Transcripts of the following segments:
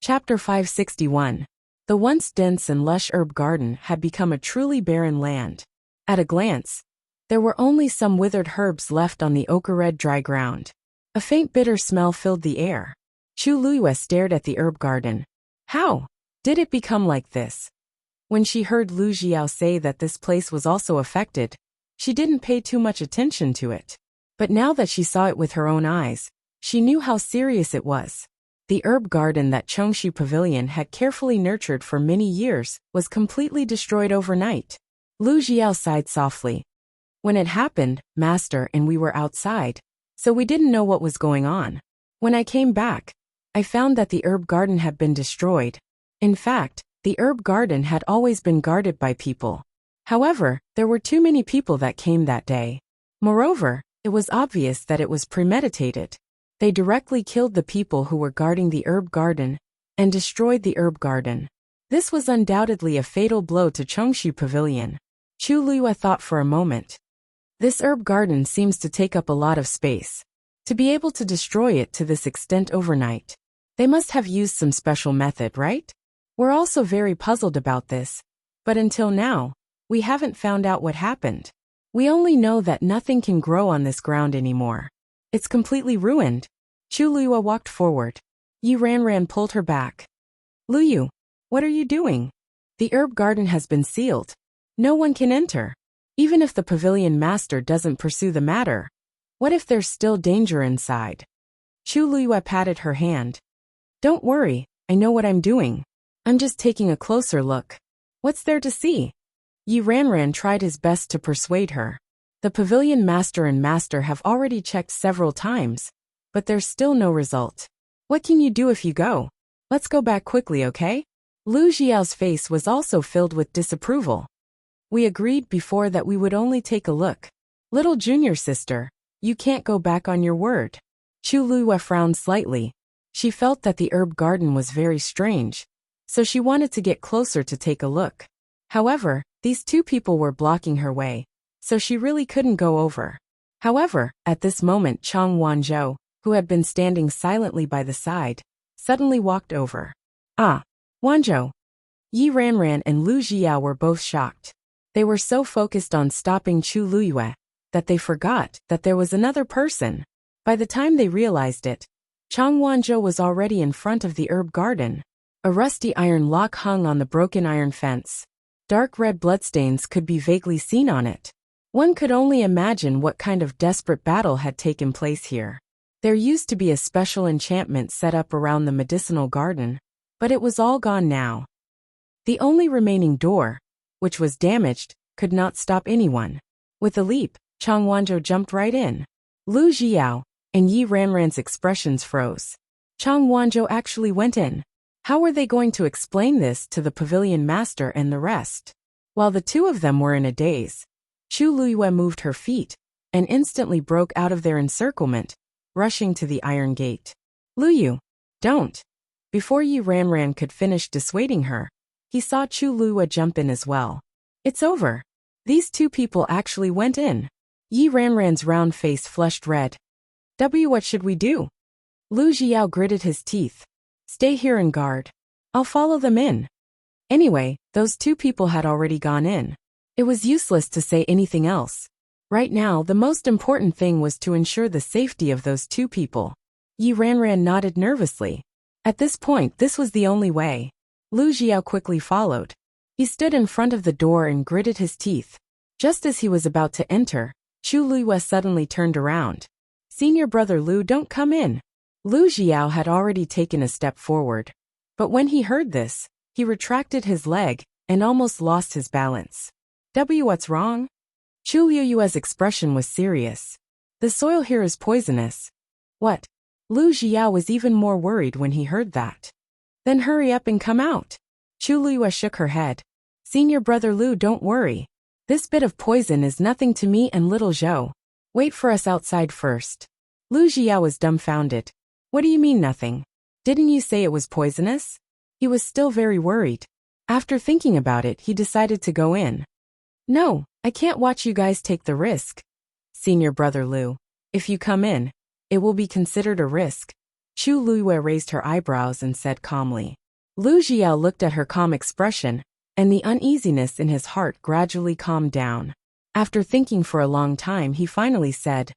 Chapter 561. The once dense and lush herb garden had become a truly barren land. At a glance, there were only some withered herbs left on the ochre-red dry ground. A faint bitter smell filled the air. Chu Luiyue stared at the herb garden. How did it become like this? When she heard Lu Jiao say that this place was also affected, she didn't pay too much attention to it. But now that she saw it with her own eyes, she knew how serious it was. The herb garden that Chongxi Pavilion had carefully nurtured for many years was completely destroyed overnight. Lu Jiao sighed softly. When it happened, Master and we were outside, so we didn't know what was going on. When I came back, I found that the herb garden had been destroyed. In fact, the herb garden had always been guarded by people. However, there were too many people that came that day. Moreover, it was obvious that it was premeditated. They directly killed the people who were guarding the herb garden and destroyed the herb garden. This was undoubtedly a fatal blow to Chongxi Pavilion. Chu Luiyue thought for a moment. This herb garden seems to take up a lot of space. To be able to destroy it to this extent overnight, they must have used some special method, right? We're also very puzzled about this, but until now, we haven't found out what happened. We only know that nothing can grow on this ground anymore. It's completely ruined. Chu Luiyue walked forward. Yi Ranran pulled her back. Luyu, what are you doing? The herb garden has been sealed. No one can enter. Even if the pavilion master doesn't pursue the matter, what if there's still danger inside? Chu Luiyue patted her hand. Don't worry, I know what I'm doing. I'm just taking a closer look. What's there to see? Yi Ranran tried his best to persuade her. The pavilion master and master have already checked several times, but there's still no result. What can you do if you go? Let's go back quickly, okay? Lu Jiao's face was also filled with disapproval. We agreed before that we would only take a look. Little junior sister, you can't go back on your word. Chu Luiyue frowned slightly. She felt that the herb garden was very strange, so she wanted to get closer to take a look. However, these two people were blocking her way, so she really couldn't go over. However, at this moment Chang Wanzhou, who had been standing silently by the side, suddenly walked over. Ah, Wanzhou. Yi Ranran and Lu Jiao were both shocked. They were so focused on stopping Chu Luiyue that they forgot that there was another person. By the time they realized it, Chang Wanzhou was already in front of the herb garden. A rusty iron lock hung on the broken iron fence. Dark red bloodstains could be vaguely seen on it. One could only imagine what kind of desperate battle had taken place here. There used to be a special enchantment set up around the medicinal garden, but it was all gone now. The only remaining door, which was damaged, could not stop anyone. With a leap, Chang Wanzhou jumped right in. Lu Jiao and Yi Ranran's expressions froze. Chang Wanzhou actually went in. How were they going to explain this to the pavilion master and the rest? While the two of them were in a daze, Chu Luiyue moved her feet and instantly broke out of their encirclement, rushing to the iron gate. Luyu, don't. Before Yi Ranran could finish dissuading her, he saw Chu Luiyue jump in as well. It's over. These two people actually went in. Yi Ranran's round face flushed red. What should we do? Lu Jiao gritted his teeth. Stay here and guard. I'll follow them in. Anyway, those two people had already gone in. It was useless to say anything else. Right now, the most important thing was to ensure the safety of those two people. Yi Ranran nodded nervously. At this point, this was the only way. Lu Jiao quickly followed. He stood in front of the door and gritted his teeth. Just as he was about to enter, Chu Luiyue suddenly turned around. Senior brother Lu, don't come in. Lu Jiao had already taken a step forward. But when he heard this, he retracted his leg and almost lost his balance. What's wrong? Chu Luiyue's expression was serious. The soil here is poisonous. What? Lu Jiao was even more worried when he heard that. Then hurry up and come out. Chu Luiyue shook her head. Senior brother Lu, don't worry. This bit of poison is nothing to me and little Zhou. Wait for us outside first. Lu Jiao was dumbfounded. What do you mean nothing? Didn't you say it was poisonous? He was still very worried. After thinking about it, he decided to go in. No, I can't watch you guys take the risk. Senior brother Lu, if you come in, it will be considered a risk. Chu Luiyue raised her eyebrows and said calmly. Lu Jiao looked at her calm expression, and the uneasiness in his heart gradually calmed down. After thinking for a long time, he finally said,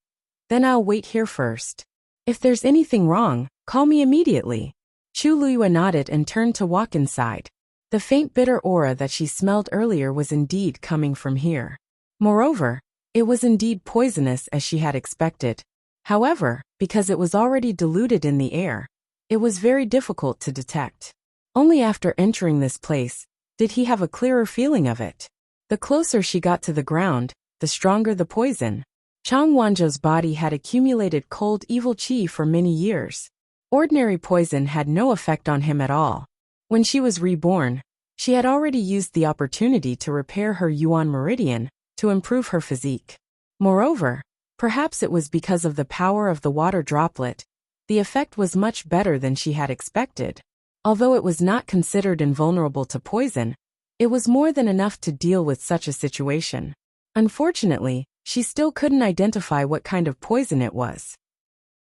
Then I'll wait here first. If there's anything wrong, call me immediately. Chu Luiyue nodded and turned to walk inside. The faint bitter aura that she smelled earlier was indeed coming from here. Moreover, it was indeed poisonous as she had expected. However, because it was already diluted in the air, it was very difficult to detect. Only after entering this place did he have a clearer feeling of it. The closer she got to the ground, the stronger the poison. Chang Wanzhou's body had accumulated cold evil qi for many years. Ordinary poison had no effect on him at all. When she was reborn, she had already used the opportunity to repair her yuan meridian to improve her physique. Moreover, perhaps it was because of the power of the water droplet, the effect was much better than she had expected. Although it was not considered invulnerable to poison, it was more than enough to deal with such a situation. Unfortunately, she still couldn't identify what kind of poison it was.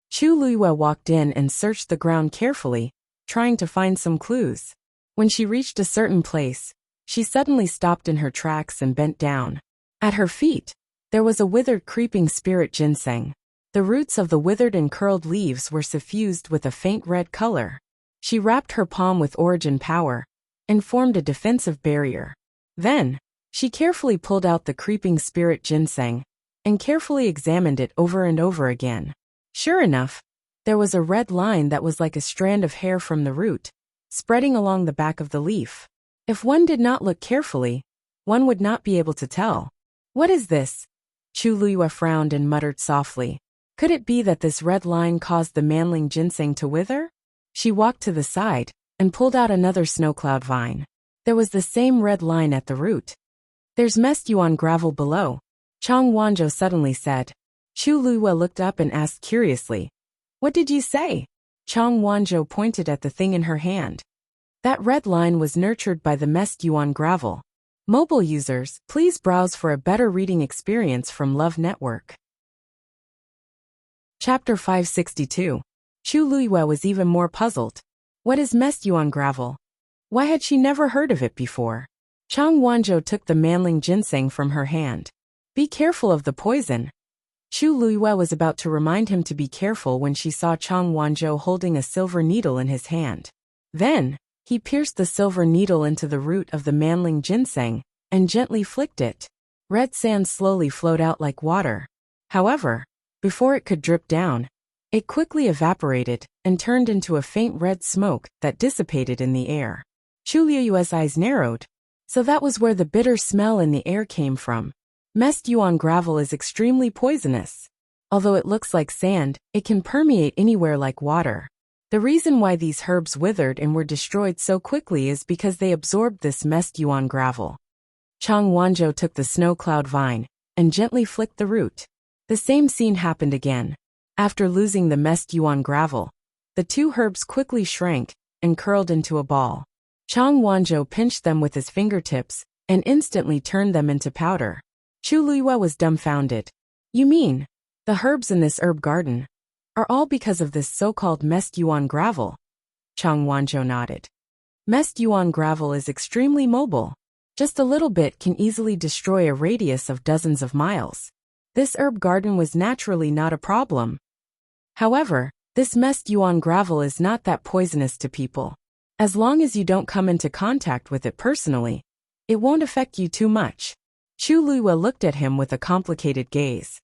Chu Luiyue walked in and searched the ground carefully, trying to find some clues. When she reached a certain place, she suddenly stopped in her tracks and bent down. At her feet, there was a withered creeping spirit ginseng. The roots of the withered and curled leaves were suffused with a faint red color. She wrapped her palm with origin power and formed a defensive barrier. Then, she carefully pulled out the creeping spirit ginseng and carefully examined it over and over again. Sure enough, there was a red line that was like a strand of hair from the root, spreading along the back of the leaf. If one did not look carefully, one would not be able to tell. What is this? Chu Luiyue frowned and muttered softly. Could it be that this red line caused the manling ginseng to wither? She walked to the side and pulled out another snowcloud vine. There was the same red line at the root. There's messed yuan gravel below, Chang Wanzhou suddenly said. Chu Luiyue looked up and asked curiously, What did you say? Chang Wanzhou pointed at the thing in her hand. That red line was nurtured by the messed yuan gravel. Mobile users, please browse for a better reading experience from Love Network. Chapter 562. Chu Luiyue was even more puzzled. What is messed yuan gravel? Why had she never heard of it before? Chang Wanzhou took the manling ginseng from her hand. Be careful of the poison. Chu Luiyue was about to remind him to be careful when she saw Chang Wanzhou holding a silver needle in his hand. Then, he pierced the silver needle into the root of the manling ginseng and gently flicked it. Red sand slowly flowed out like water. However, before it could drip down, it quickly evaporated and turned into a faint red smoke that dissipated in the air. Chu Luiyue's eyes narrowed. So that was where the bitter smell in the air came from. Messed yuan gravel is extremely poisonous. Although it looks like sand, it can permeate anywhere like water. The reason why these herbs withered and were destroyed so quickly is because they absorbed this messed yuan gravel. Chang Wanzhou took the snow cloud vine and gently flicked the root. The same scene happened again. After losing the messed yuan gravel, the two herbs quickly shrank and curled into a ball. Chang Wanzhou pinched them with his fingertips and instantly turned them into powder. Chu Luiyue was dumbfounded. You mean, the herbs in this herb garden are all because of this so-called messed yuan gravel? Chang Wanzhou nodded. Messed yuan gravel is extremely mobile. Just a little bit can easily destroy a radius of dozens of miles. This herb garden was naturally not a problem. However, this messed yuan gravel is not that poisonous to people. As long as you don't come into contact with it personally, it won't affect you too much. Chu Luiyue looked at him with a complicated gaze.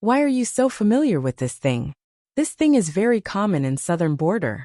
Why are you so familiar with this thing? This thing is very common in southern border.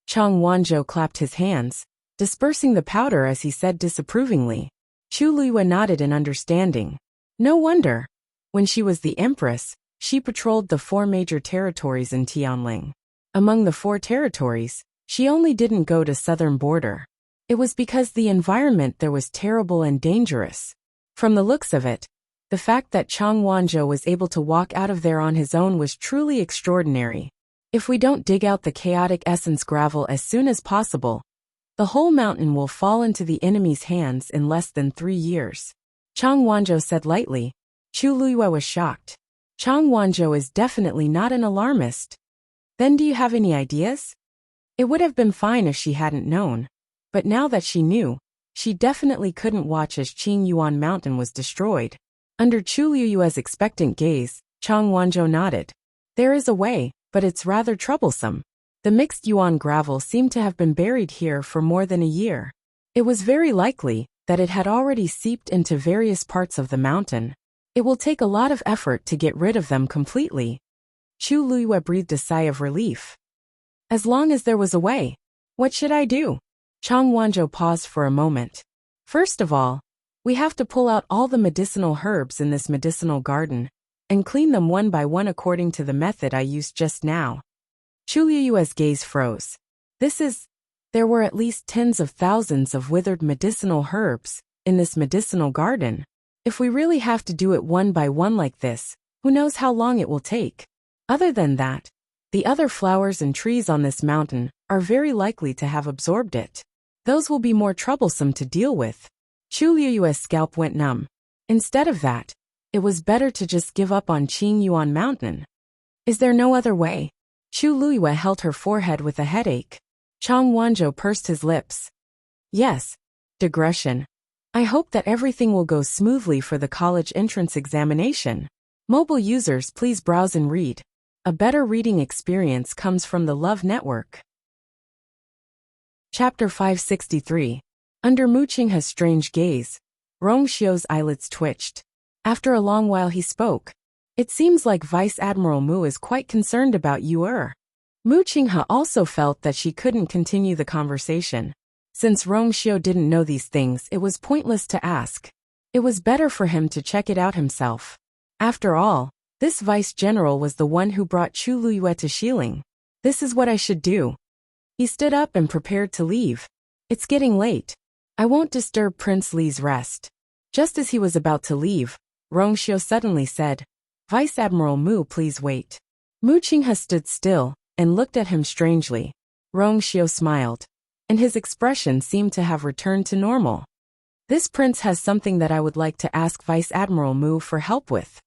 Chang Wanzhou clapped his hands, dispersing the powder as he said disapprovingly. Chu Luiyue nodded in understanding. No wonder. When she was the Empress, she patrolled the 4 major territories in Tianling. Among the 4 territories, she only didn't go to southern border. It was because the environment there was terrible and dangerous. From the looks of it, the fact that Chang Wanzhou was able to walk out of there on his own was truly extraordinary. If we don't dig out the chaotic essence gravel as soon as possible, the whole mountain will fall into the enemy's hands in less than 3 years. Chang Wanzhou said lightly. Chu Luiyue was shocked. Chang Wanzhou is definitely not an alarmist. Then do you have any ideas? It would have been fine if she hadn't known. But now that she knew, she definitely couldn't watch as Qingyuan Mountain was destroyed. Under Chu Liyue's expectant gaze, Chang Wanzhou nodded. There is a way, but it's rather troublesome. The mixed yuan gravel seemed to have been buried here for more than a year. It was very likely that it had already seeped into various parts of the mountain. It will take a lot of effort to get rid of them completely. Chu Liyue breathed a sigh of relief. As long as there was a way. What should I do? Chang Wanzhou paused for a moment. First of all, we have to pull out all the medicinal herbs in this medicinal garden and clean them one by one according to the method I used just now. Chu Liyue's gaze froze. There were at least tens of thousands of withered medicinal herbs in this medicinal garden. If we really have to do it one by one like this, who knows how long it will take? Other than that, the other flowers and trees on this mountain are very likely to have absorbed it. Those will be more troublesome to deal with. Chu Liyue's scalp went numb. Instead of that, it was better to just give up on Qingyuan Mountain. Is there no other way? Chu Liyue held her forehead with a headache. Chang Wanzhou pursed his lips. Yes. Digression. I hope that everything will go smoothly for the college entrance examination. Mobile users, please browse and read. A better reading experience comes from the Love Network. Chapter 563. Under Mu Qinghe's strange gaze, Rong Xiu's eyelids twitched. After a long while he spoke. It seems like Vice Admiral Mu is quite concerned about you. Mu Qinghe also felt that she couldn't continue the conversation. Since Rong Xiu didn't know these things, it was pointless to ask. It was better for him to check it out himself. After all, this vice general was the one who brought Chu Liyue to Xiling. This is what I should do. He stood up and prepared to leave. It's getting late. I won't disturb Prince Li's rest. Just as he was about to leave, Rong Xiu suddenly said, Vice Admiral Mu, please wait. Mu Qinghe stood still and looked at him strangely. Rong Xiu smiled, and his expression seemed to have returned to normal. This prince has something that I would like to ask Vice Admiral Mu for help with.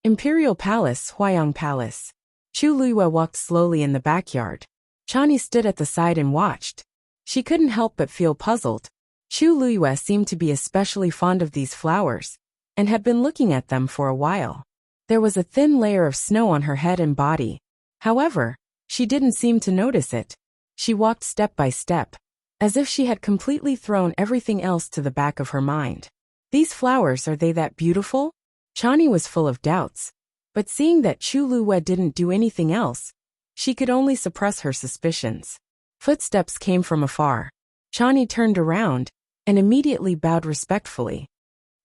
Imperial Palace, Huayang Palace. Chu Liyue walked slowly in the backyard. Chani stood at the side and watched. She couldn't help but feel puzzled. Chu Liyue seemed to be especially fond of these flowers, and had been looking at them for a while. There was a thin layer of snow on her head and body. However, she didn't seem to notice it. She walked step by step, as if she had completely thrown everything else to the back of her mind. These flowers, are they that beautiful? Chani was full of doubts, but seeing that Chu Liyue didn't do anything else, she could only suppress her suspicions. Footsteps came from afar. Chani turned around and immediately bowed respectfully.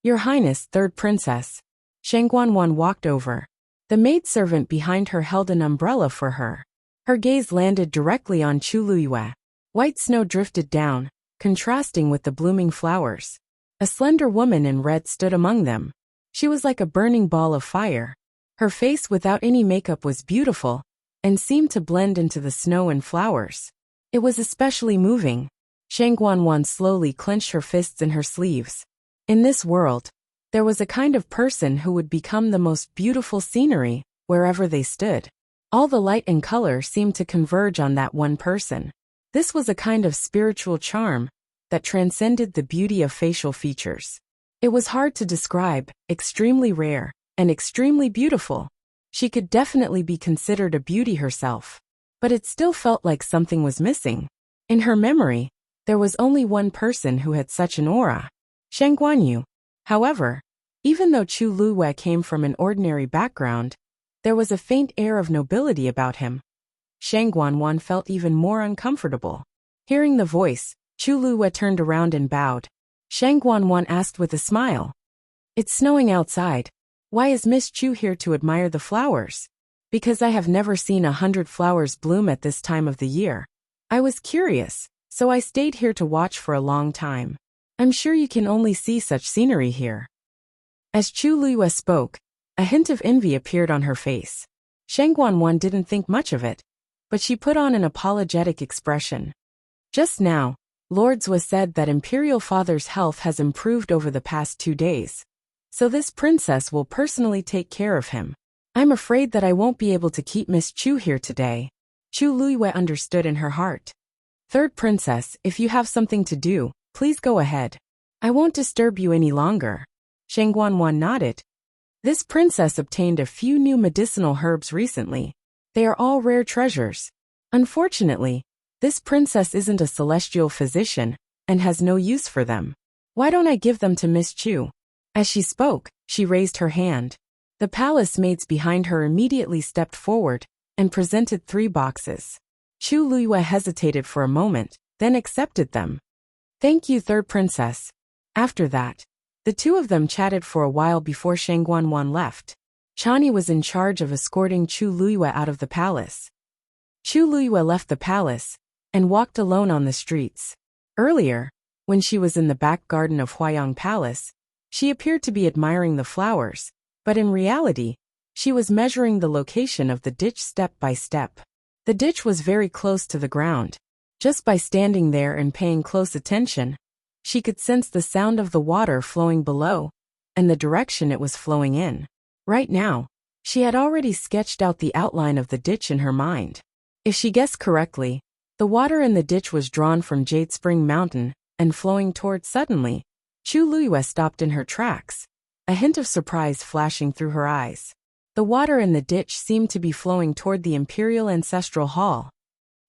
Your Highness, Third Princess. Sheng Guanwan walked over. The maidservant behind her held an umbrella for her. Her gaze landed directly on Chu Liyue. White snow drifted down, contrasting with the blooming flowers. A slender woman in red stood among them. She was like a burning ball of fire. Her face without any makeup was beautiful, and seemed to blend into the snow and flowers. It was especially moving. Sheng Guanwan slowly clenched her fists in her sleeves. In this world, there was a kind of person who would become the most beautiful scenery, wherever they stood. All the light and color seemed to converge on that one person. This was a kind of spiritual charm that transcended the beauty of facial features. It was hard to describe, extremely rare, and extremely beautiful. She could definitely be considered a beauty herself. But it still felt like something was missing. In her memory, there was only one person who had such an aura. Sheng Guanyu. However, even though Chu Liyue came from an ordinary background, there was a faint air of nobility about him. Sheng Guanwan felt even more uncomfortable. Hearing the voice, Chu Liyue turned around and bowed. Sheng Guanwan asked with a smile. It's snowing outside. Why is Miss Chu here to admire the flowers? Because I have never seen 100 flowers bloom at this time of the year. I was curious, so I stayed here to watch for a long time. I'm sure you can only see such scenery here. As Chu Liyue spoke, a hint of envy appeared on her face. Sheng Guanwan didn't think much of it, but she put on an apologetic expression. Just now, Lord Zhou said that Imperial Father's health has improved over the past 2 days, so this princess will personally take care of him. I'm afraid that I won't be able to keep Miss Chu here today. Chu Luiyue understood in her heart. Third princess, if you have something to do, please go ahead. I won't disturb you any longer. Shang Guanwan nodded. This princess obtained a few new medicinal herbs recently. They are all rare treasures. Unfortunately, this princess isn't a celestial physician and has no use for them. Why don't I give them to Miss Chu? As she spoke, she raised her hand. The palace maids behind her immediately stepped forward and presented 3 boxes. Chu Luiyue hesitated for a moment, then accepted them. Thank you, third princess. After that, the two of them chatted for a while before Shang Guanwan left. Chani was in charge of escorting Chu Luiyue out of the palace. Chu Luiyue left the palace and walked alone on the streets. Earlier, when she was in the back garden of Huayang Palace, she appeared to be admiring the flowers, but in reality, she was measuring the location of the ditch step by step. The ditch was very close to the ground. Just by standing there and paying close attention, she could sense the sound of the water flowing below and the direction it was flowing in. Right now, she had already sketched out the outline of the ditch in her mind. If she guessed correctly, the water in the ditch was drawn from Jade Spring Mountain and flowing toward. Suddenly, Chu Luiyue stopped in her tracks, a hint of surprise flashing through her eyes. The water in the ditch seemed to be flowing toward the Imperial Ancestral Hall.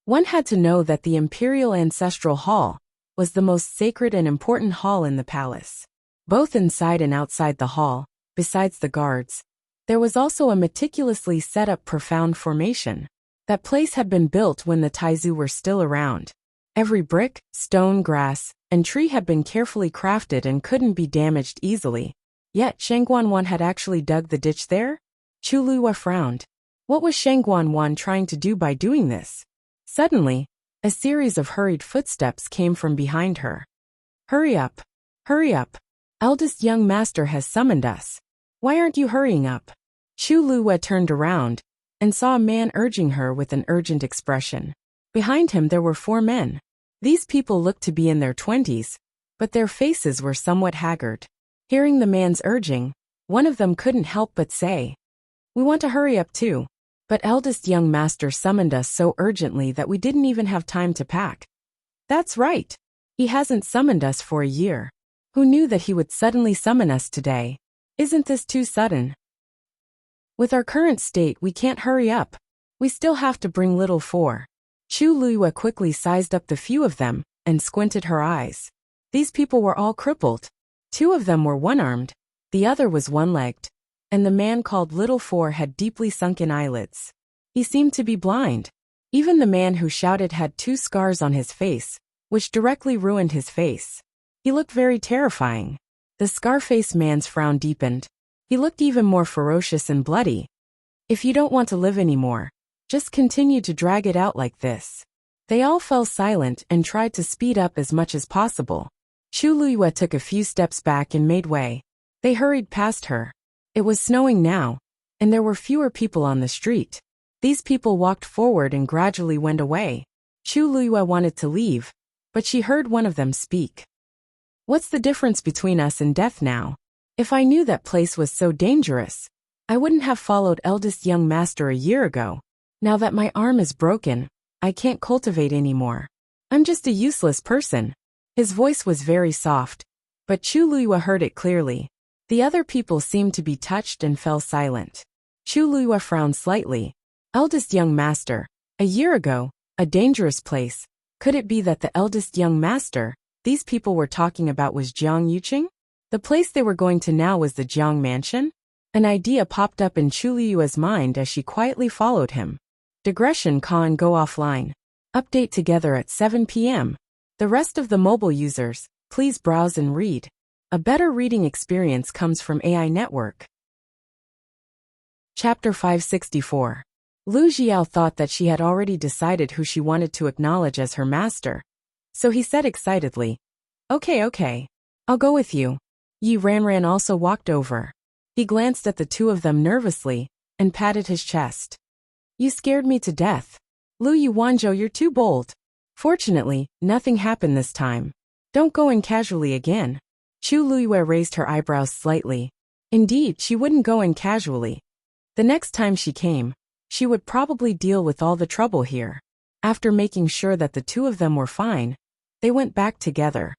One had to know that the Imperial Ancestral Hall was the most sacred and important hall in the palace. Both inside and outside the hall, besides the guards, there was also a meticulously set up profound formation. That place had been built when the Taizu were still around. Every brick, stone, grass, and tree had been carefully crafted and couldn't be damaged easily. Yet Shang Guanwan had actually dug the ditch there? Chu Luiyue frowned. What was Shang Guanwan trying to do by doing this? Suddenly, a series of hurried footsteps came from behind her. Hurry up! Hurry up! Eldest young master has summoned us. Why aren't you hurrying up? Chu Luiyue turned around and saw a man urging her with an urgent expression. Behind him there were 4 men. These people looked to be in their 20s, but their faces were somewhat haggard. Hearing the man's urging, one of them couldn't help but say, "We want to hurry up too. But eldest young master summoned us so urgently that we didn't even have time to pack." That's right. He hasn't summoned us for a year. Who knew that he would suddenly summon us today? Isn't this too sudden? With our current state, we can't hurry up. We still have to bring little 4. Chu Luiyue quickly sized up the few of them and squinted her eyes. These people were all crippled. 2 of them were one-armed, the other was one-legged, and the man called Little 4 had deeply sunken eyelids. He seemed to be blind. Even the man who shouted had 2 scars on his face, which directly ruined his face. He looked very terrifying. The scar-faced man's frown deepened. He looked even more ferocious and bloody. If you don't want to live anymore, just continue to drag it out like this. They all fell silent and tried to speed up as much as possible. Chu Luiyue took a few steps back and made way. They hurried past her. It was snowing now, and there were fewer people on the street. These people walked forward and gradually went away. Chu Luiyue wanted to leave, but she heard one of them speak. What's the difference between us and death now? If I knew that place was so dangerous, I wouldn't have followed eldest young master a year ago. Now that my arm is broken, I can't cultivate anymore. I'm just a useless person. His voice was very soft, but Chu Luiyue heard it clearly. The other people seemed to be touched and fell silent. Chu Luiyue frowned slightly. Eldest young master. A year ago, a dangerous place. Could it be that the eldest young master these people were talking about was Jiang Yuqing? The place they were going to now was the Jiang Mansion? An idea popped up in Chu Luiyue's mind as she quietly followed him. Digression Con go offline. Update together at 7 p.m. The rest of the mobile users, please browse and read. A better reading experience comes from AI Network. Chapter 564. Lu Jiao thought that she had already decided who she wanted to acknowledge as her master. So he said excitedly, Okay, I'll go with you. Yi Ranran also walked over. He glanced at the 2 of them nervously and patted his chest. You scared me to death. Lu Yuanzhou, you're too bold. Fortunately, nothing happened this time. Don't go in casually again. Chu Luiyue raised her eyebrows slightly. Indeed, she wouldn't go in casually. The next time she came, she would probably deal with all the trouble here. After making sure that the two of them were fine, they went back together.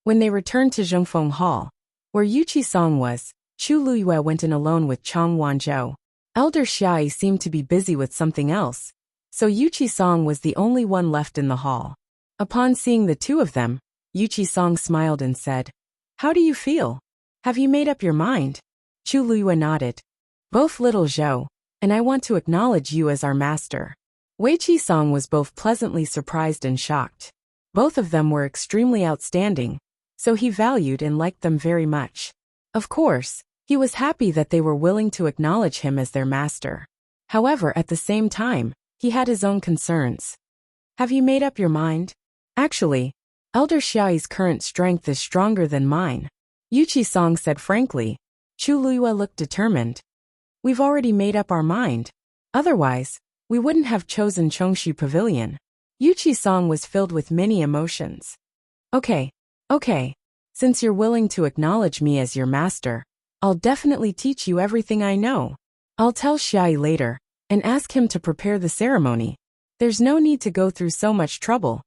When they returned to Zhongfeng Hall, where Yuqi-song was, Chu Luyue went in alone with Chang Wanzhou. Elder Xiai seemed to be busy with something else, so Yuqi-song was the only one left in the hall. Upon seeing the two of them, Yuqi-song smiled and said, "How do you feel? Have you made up your mind?" Chu Luyue nodded. "Both little Zhou, and I want to acknowledge you as our master." Wei Qi-song was both pleasantly surprised and shocked. Both of them were extremely outstanding, so he valued and liked them very much. Of course, he was happy that they were willing to acknowledge him as their master. However, at the same time, he had his own concerns. "Have you made up your mind?" "Actually, Elder Xiai's current strength is stronger than mine," Yuqi-song said frankly. Chu Luyue looked determined. "We've already made up our mind. Otherwise, we wouldn't have chosen Chongshu Pavilion." Yuqi-song was filled with many emotions. Okay. Since you're willing to acknowledge me as your master, I'll definitely teach you everything I know. I'll tell Xiai later, and ask him to prepare the ceremony. There's no need to go through so much trouble."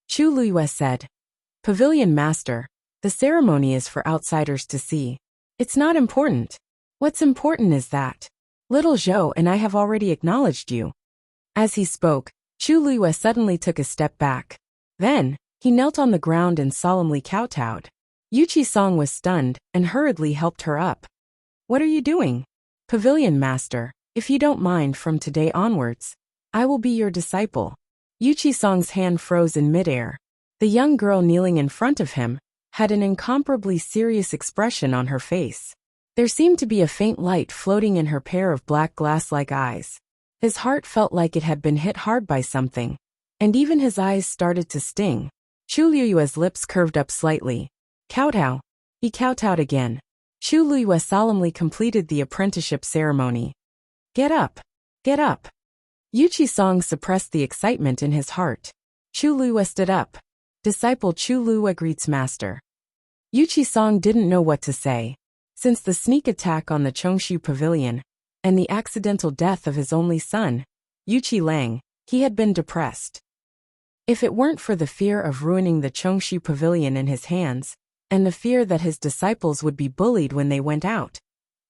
Chu Luyue said. "Pavilion Master, the ceremony is for outsiders to see. It's not important. What's important is that little Zhou and I have already acknowledged you." As he spoke, Chu Luyue suddenly took a step back. Then, he knelt on the ground and solemnly kowtowed. Yuqi-song was stunned and hurriedly helped her up. "What are you doing?" "Pavilion Master, if you don't mind, from today onwards, I will be your disciple." Yuqi-song's hand froze in midair. The young girl kneeling in front of him had an incomparably serious expression on her face. There seemed to be a faint light floating in her pair of black glass-like eyes. His heart felt like it had been hit hard by something, and even his eyes started to sting. Chu Luyue's lips curved up slightly. "Kowtow." He kowtowed again. Chu Luyue solemnly completed the apprenticeship ceremony. Get up. Yuqi-song suppressed the excitement in his heart. Chu Luyue stood up. "Disciple Chu Luyue greets master." Yuqi-song didn't know what to say. Since the sneak attack on the Chongshu Pavilion and the accidental death of his only son, Yuqi Lang, he had been depressed. If it weren't for the fear of ruining the Chongshu Pavilion in his hands, and the fear that his disciples would be bullied when they went out,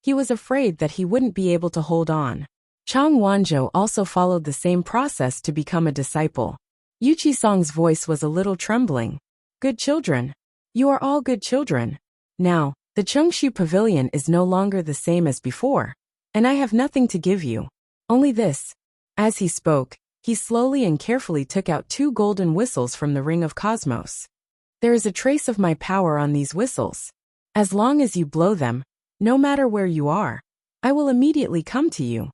he was afraid that he wouldn't be able to hold on. Chang Wanzhou also followed the same process to become a disciple. Yuqi-song's voice was a little trembling. "Good children. You are all good children. Now, the Chongshu Pavilion is no longer the same as before, and I have nothing to give you. Only this." As he spoke, he slowly and carefully took out 2 golden whistles from the Ring of Cosmos. "There is a trace of my power on these whistles. As long as you blow them, no matter where you are, I will immediately come to you,"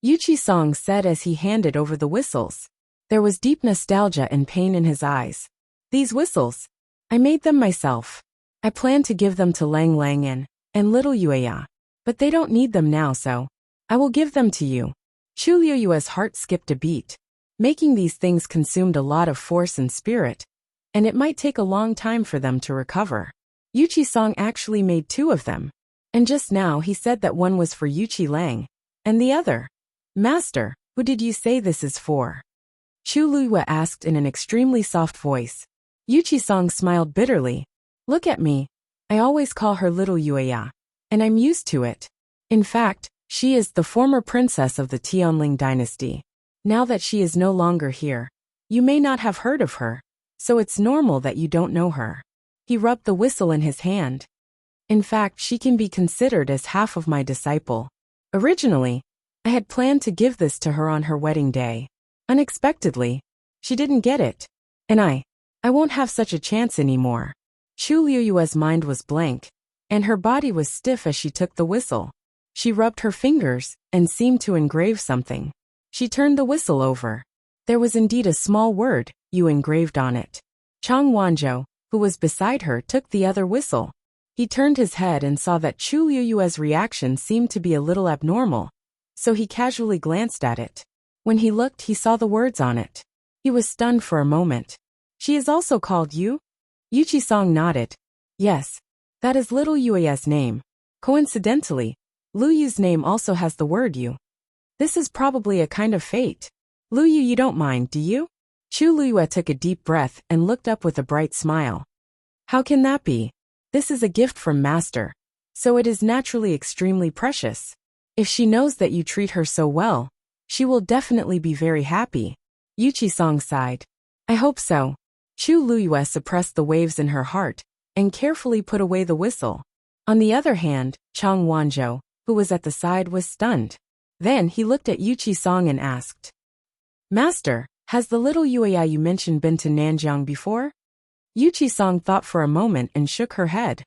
Yuqi-song said as he handed over the whistles. There was deep nostalgia and pain in his eyes. "These whistles, I made them myself. I plan to give them to Lang Lang and little Yueya, but they don't need them now, so I will give them to you." Chu Luyue's heart skipped a beat. Making these things consumed a lot of force and spirit, and it might take a long time for them to recover. Yuqi-song actually made 2 of them, and just now he said that one was for Yuqi Lang, and the other. "Master, who did you say this is for?" Chu Luyue asked in an extremely soft voice. Yuqi-song smiled bitterly. "Look at me. I always call her little Yueya, and I'm used to it. In fact, she is the former princess of the Tianling dynasty. Now that she is no longer here, you may not have heard of her, so it's normal that you don't know her." He rubbed the whistle in his hand. "In fact, she can be considered as half of my disciple. Originally, I had planned to give this to her on her wedding day. Unexpectedly, she didn't get it. And I won't have such a chance anymore." Chu Luyue's mind was blank, and her body was stiff as she took the whistle. She rubbed her fingers and seemed to engrave something. She turned the whistle over. There was indeed a small word, "You," engraved on it. Chang Wanzhou, who was beside her, took the other whistle. He turned his head and saw that Chu Luyue's reaction seemed to be a little abnormal, so he casually glanced at it. When he looked, he saw the words on it. He was stunned for a moment. "She is also called Yu?" Yuqi-song nodded. "Yes, that is little Yueya's name. Coincidentally, Lu Yu's name also has the word Yu." This is probably a kind of fate. Lu Yu, you don't mind, do you? Chu Luyue took a deep breath and looked up with a bright smile. How can that be? This is a gift from Master, so it is naturally extremely precious. If she knows that you treat her so well, she will definitely be very happy. Yuchi-song sighed. I hope so. Chu Luyue suppressed the waves in her heart and carefully put away the whistle. On the other hand, Chang Wanzhou, who was at the side, was stunned. Then he looked at Yuchi-song and asked, Master, has the little Yueya you mentioned been to Nanjiang before? Yuchi-song thought for a moment and shook her head.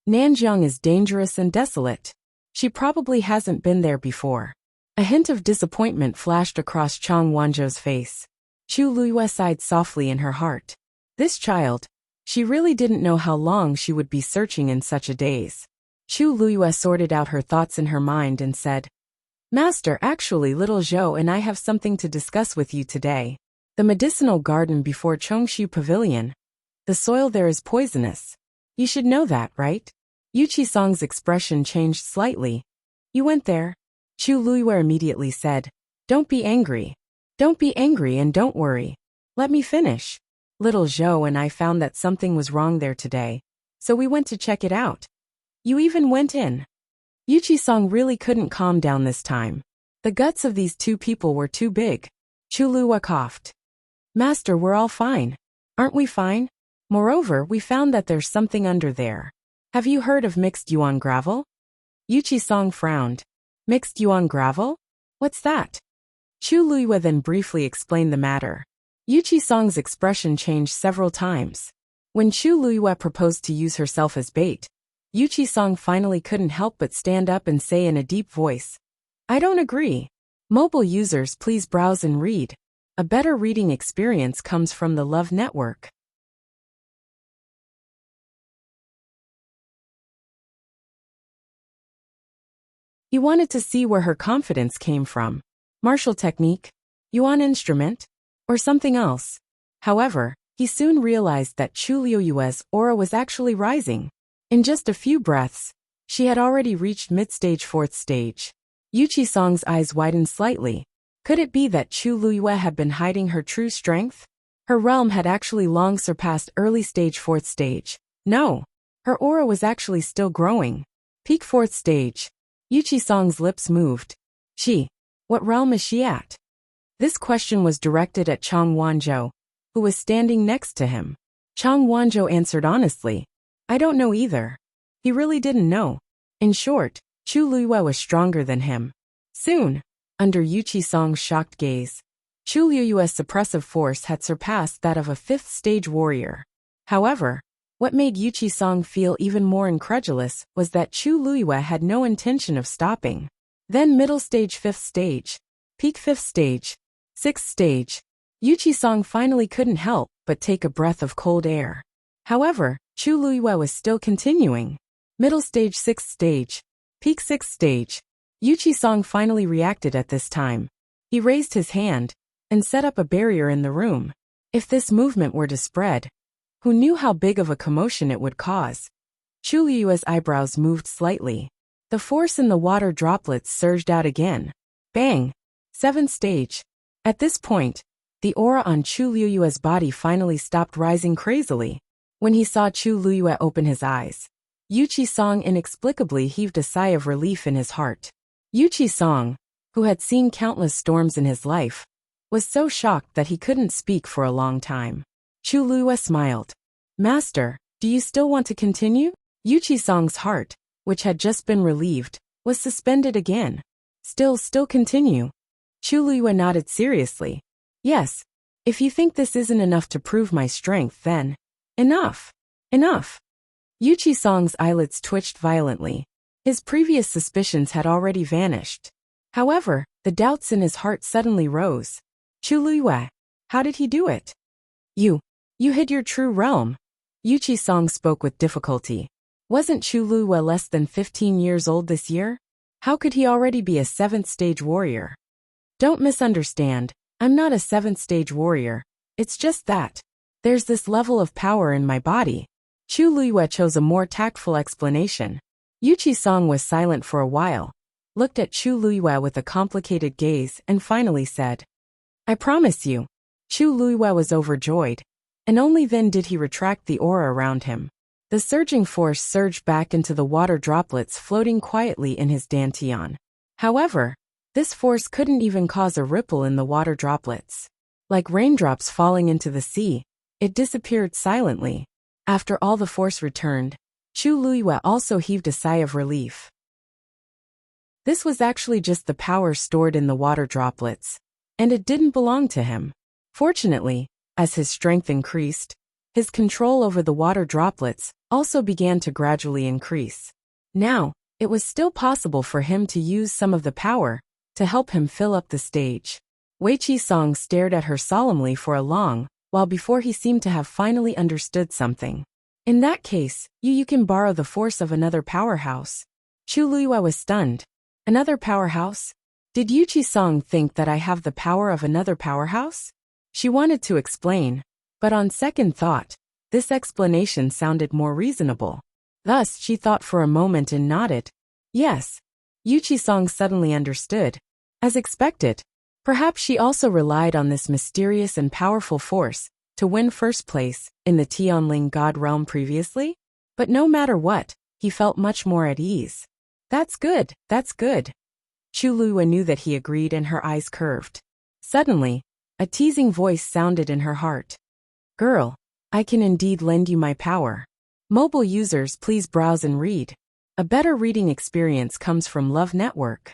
Nanjiang is dangerous and desolate. She probably hasn't been there before. A hint of disappointment flashed across Chang Wanzhou's face. Chu Luyue sighed softly in her heart. This child. She really didn't know how long she would be searching in such a daze. Chu Luyue sorted out her thoughts in her mind and said, Master, actually little Zhou and I have something to discuss with you today. The medicinal garden before Chongshu Pavilion. The soil there is poisonous. You should know that, right? Yuchi-song's expression changed slightly. You went there? Chu Luyue immediately said, Don't be angry. Don't be angry and don't worry. Let me finish. Little Zhou and I found that something was wrong there today, so we went to check it out. You even went in. Yuchi-song really couldn't calm down this time. The guts of these two people were too big. Chu Luyue coughed. Master, we're all fine. Aren't we fine? Moreover, we found that there's something under there. Have you heard of mixed yuan gravel? Yuchi-song frowned. Mixed yuan gravel? What's that? Chu Luyue then briefly explained the matter. Yuchi-song's expression changed several times. When Chu Luyue proposed to use herself as bait, Yuchi-song finally couldn't help but stand up and say in a deep voice, I don't agree. Mobile users, please browse and read. A better reading experience comes from the Love Network. He wanted to see where her confidence came from. Martial technique? Yuan instrument? Or something else? However, he soon realized that Chu Luyue's aura was actually rising. In just a few breaths, she had already reached mid-stage 4th stage. Yuchi-song's eyes widened slightly. Could it be that Chu Luyue had been hiding her true strength? Her realm had actually long surpassed early stage 4th stage. No, her aura was actually still growing. Peak 4th stage. Yuchi-song's lips moved. What realm is she at? This question was directed at Chang Wanzhou, who was standing next to him. Chang Wanzhou answered honestly, I don't know either. He really didn't know. In short, Chu Luyue was stronger than him. Soon, under Yuchi-song's shocked gaze, Chu Luyue's suppressive force had surpassed that of a 5th stage warrior. However, what made Yuchi-song feel even more incredulous was that Chu Luyue had no intention of stopping. Then middle stage 5th stage, peak 5th stage, 6th stage. Yuchi-song finally couldn't help but take a breath of cold air. However, Chu Luyue was still continuing. Middle stage 6th stage, peak 6th stage. Yuchi-song finally reacted at this time. He raised his hand and set up a barrier in the room. If this movement were to spread, who knew how big of a commotion it would cause? Chu Luyue's eyebrows moved slightly. The force in the water droplets surged out again. Bang! 7th stage. At this point, the aura on Chu Luyue's body finally stopped rising crazily. When he saw Chu Luyue open his eyes, Yuchi-song inexplicably heaved a sigh of relief in his heart. Yuchi-song, who had seen countless storms in his life, was so shocked that he couldn't speak for a long time. Chu Luyue smiled. Master, do you still want to continue? Yuchi-song's heart, which had just been relieved, was suspended again. Still continue. Chu Luyue nodded seriously. Yes. If you think this isn't enough to prove my strength, then enough. Enough. Yuchi-song's eyelids twitched violently. His previous suspicions had already vanished. However, the doubts in his heart suddenly rose. Chu Luyue, how did he do it? You hid your true realm. Yuchi-song spoke with difficulty. Wasn't Chu Luyue less than 15 years old this year? How could he already be a 7th stage warrior? Don't misunderstand, I'm not a 7th stage warrior. It's just that there's this level of power in my body. Chu Luyue chose a more tactful explanation. Yuchi-song was silent for a while. looked at Chu Luiyue with a complicated gaze and finally said, "I promise you." Chu Luiyue was overjoyed, and only then did he retract the aura around him. The surging force surged back into the water droplets floating quietly in his dantian. However, this force couldn't even cause a ripple in the water droplets. Like raindrops falling into the sea, it disappeared silently. After all the force returned, Chu Luiyue also heaved a sigh of relief. This was actually just the power stored in the water droplets, and it didn't belong to him. Fortunately, as his strength increased, his control over the water droplets also began to gradually increase. Now, it was still possible for him to use some of the power to help him fill up the stage. Wei Qisong stared at her solemnly for a long while before he seemed to have finally understood something. In that case, you can borrow the force of another powerhouse. Chu Luiyue was stunned. Another powerhouse? Did Yu Qisong think that I have the power of another powerhouse? She wanted to explain, but on second thought, this explanation sounded more reasonable. Thus, she thought for a moment and nodded. Yes. Yu Qisong suddenly understood. As expected, perhaps she also relied on this mysterious and powerful force to win first place in the Tianling God realm previously? But no matter what, he felt much more at ease. That's good, that's good. Chu Luiyue knew that he agreed and her eyes curved. Suddenly, a teasing voice sounded in her heart. Girl, I can indeed lend you my power. Mobile users, please browse and read. A better reading experience comes from Love Network.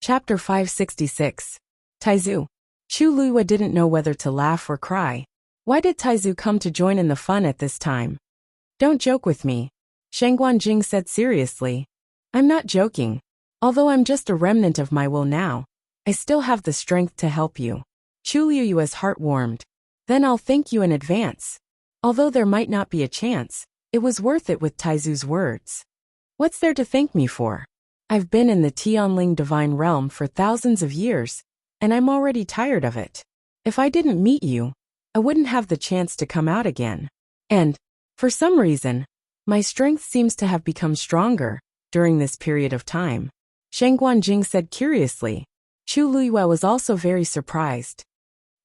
Chapter 566. Taizu. Chu Luiyue didn't know whether to laugh or cry. Why did Taizu come to join in the fun at this time? Don't joke with me, Shang Guanjing said seriously. I'm not joking. Although I'm just a remnant of my will now, I still have the strength to help you. Chu Luiyue's heart warmed. Then I'll thank you in advance. Although there might not be a chance, it was worth it with Taizu's words. What's there to thank me for? I've been in the Tianling divine realm for thousands of years, and I'm already tired of it. If I didn't meet you, I wouldn't have the chance to come out again. And, for some reason, my strength seems to have become stronger during this period of time. Shang Guanjing said curiously. Chu Luiyue was also very surprised.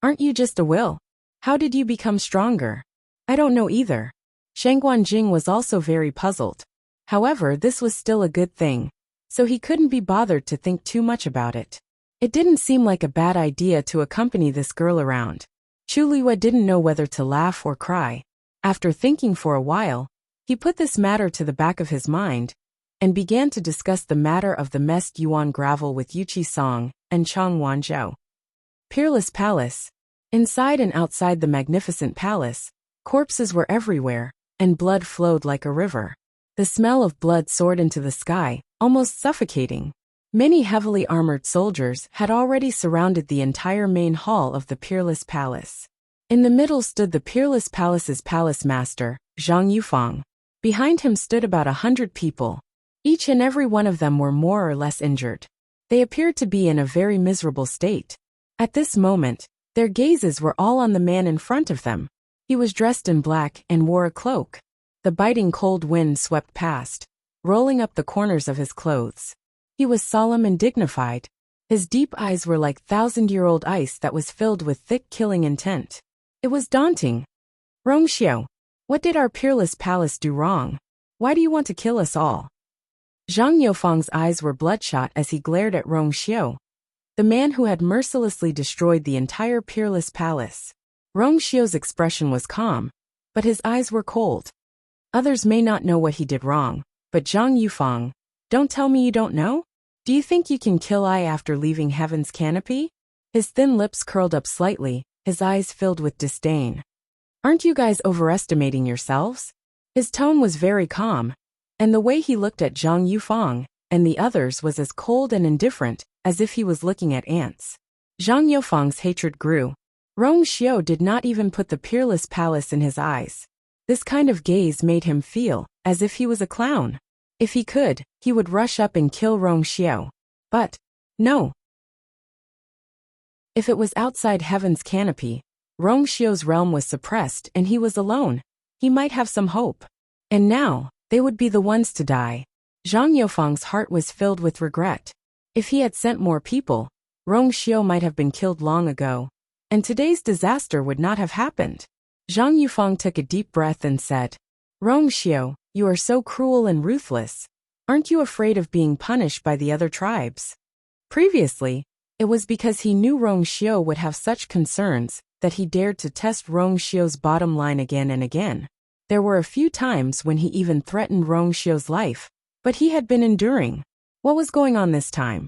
Aren't you just a will? How did you become stronger? I don't know either. Shang Guanjing was also very puzzled. However, this was still a good thing, so he couldn't be bothered to think too much about it. It didn't seem like a bad idea to accompany this girl around. Chu Luiyue didn't know whether to laugh or cry. After thinking for a while, he put this matter to the back of his mind and began to discuss the matter of the messed yuan gravel with Yu Qisong and Chang Wanzhou. Peerless Palace. Inside and outside the magnificent palace, corpses were everywhere, and blood flowed like a river. The smell of blood soared into the sky, almost suffocating. Many heavily armored soldiers had already surrounded the entire main hall of the Peerless Palace. In the middle stood the Peerless Palace's palace master, Zhang Yufang. Behind him stood about 100 people. Each and every one of them were more or less injured. They appeared to be in a very miserable state. At this moment, their gazes were all on the man in front of them. He was dressed in black and wore a cloak. The biting cold wind swept past, rolling up the corners of his clothes. He was solemn and dignified. His deep eyes were like thousand-year-old ice that was filled with thick killing intent. It was daunting. Rongxiu, what did our Peerless Palace do wrong? Why do you want to kill us all? Zhang Yufang's eyes were bloodshot as he glared at Rongxiu, the man who had mercilessly destroyed the entire Peerless Palace. Rongxiu's expression was calm, but his eyes were cold. Others may not know what he did wrong, but Zhang Yufang, don't tell me you don't know? Do you think you can kill I after leaving heaven's canopy? His thin lips curled up slightly, his eyes filled with disdain. Aren't you guys overestimating yourselves? His tone was very calm, and the way he looked at Zhang Yufang and the others was as cold and indifferent as if he was looking at ants. Zhang Yufang's hatred grew. Rongxiu did not even put the Peerless Palace in his eyes. This kind of gaze made him feel as if he was a clown. If he could, he would rush up and kill Rongxiu. But, no. If it was outside heaven's canopy, Rongxiu's realm was suppressed and he was alone. He might have some hope. And now, they would be the ones to die. Zhang Yufang's heart was filled with regret. If he had sent more people, Rong Xiu might have been killed long ago, and today's disaster would not have happened. Zhang Yufang took a deep breath and said, Rong Xiu, you are so cruel and ruthless. Aren't you afraid of being punished by the other tribes? Previously, it was because he knew Rong Xiu would have such concerns that he dared to test Rong Xiu's bottom line again and again. There were a few times when he even threatened Rong Xiu's life, but he had been enduring. What was going on this time?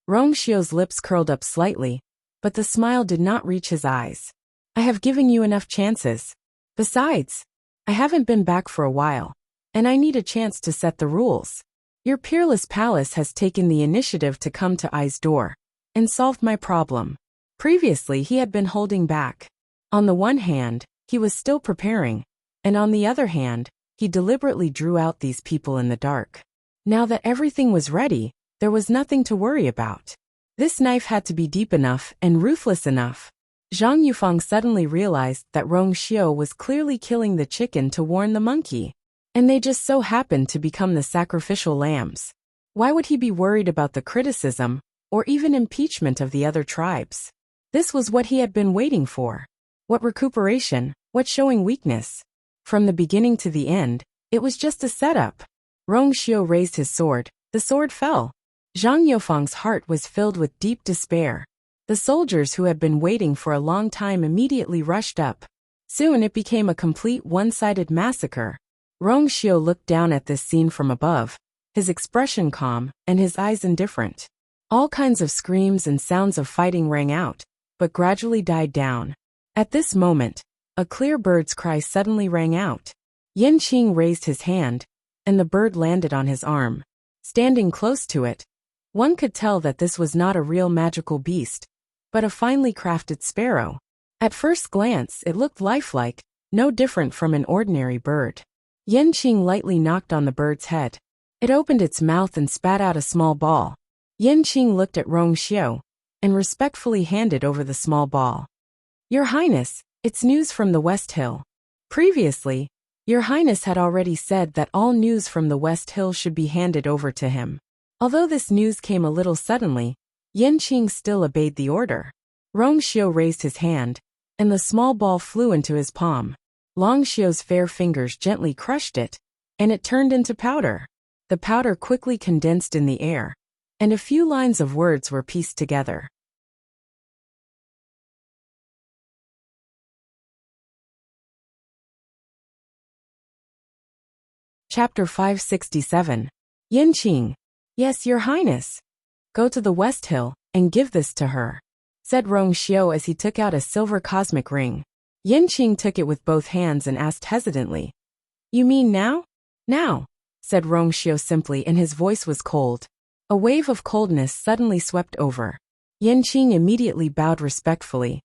Rong Xiu's lips curled up slightly, but the smile did not reach his eyes. I have given you enough chances. Besides, I haven't been back for a while, and I need a chance to set the rules. Your peerless palace has taken the initiative to come to Ai's door and solved my problem. Previously, he had been holding back. On the one hand, he was still preparing, and on the other hand, he deliberately drew out these people in the dark. Now that everything was ready, there was nothing to worry about. This knife had to be deep enough and ruthless enough. Zhang Yufang suddenly realized that Rong Xiu was clearly killing the chicken to warn the monkey, and they just so happened to become the sacrificial lambs. Why would he be worried about the criticism or even impeachment of the other tribes? This was what he had been waiting for. What recuperation, what showing weakness. From the beginning to the end, it was just a setup. Rong Xiu raised his sword, the sword fell. Zhang Yufang's heart was filled with deep despair. The soldiers who had been waiting for a long time immediately rushed up. Soon it became a complete one-sided massacre. Rong Xiu looked down at this scene from above, his expression calm and his eyes indifferent. All kinds of screams and sounds of fighting rang out, but gradually died down. At this moment, a clear bird's cry suddenly rang out. Yin Qing raised his hand, and the bird landed on his arm. Standing close to it, one could tell that this was not a real magical beast, but a finely crafted sparrow. At first glance, it looked lifelike, no different from an ordinary bird. Yin Qing lightly knocked on the bird's head. It opened its mouth and spat out a small ball. Yin Qing looked at Rong Xiu and respectfully handed over the small ball. Your Highness, it's news from the West Hill. Previously, Your Highness had already said that all news from the West Hill should be handed over to him. Although this news came a little suddenly, Yin Qing still obeyed the order. Rong Xiu raised his hand, and the small ball flew into his palm. Long Xiu's fair fingers gently crushed it, and it turned into powder. The powder quickly condensed in the air, and a few lines of words were pieced together. Chapter 567. Yin Qing. Yes, Your Highness. Go to the West Hill and give this to her, said Rong Xiu as he took out a silver cosmic ring. Yin Qing took it with both hands and asked hesitantly, You mean now? Now, said Rong Xiu simply, and his voice was cold. A wave of coldness suddenly swept over. Yin Qing immediately bowed respectfully.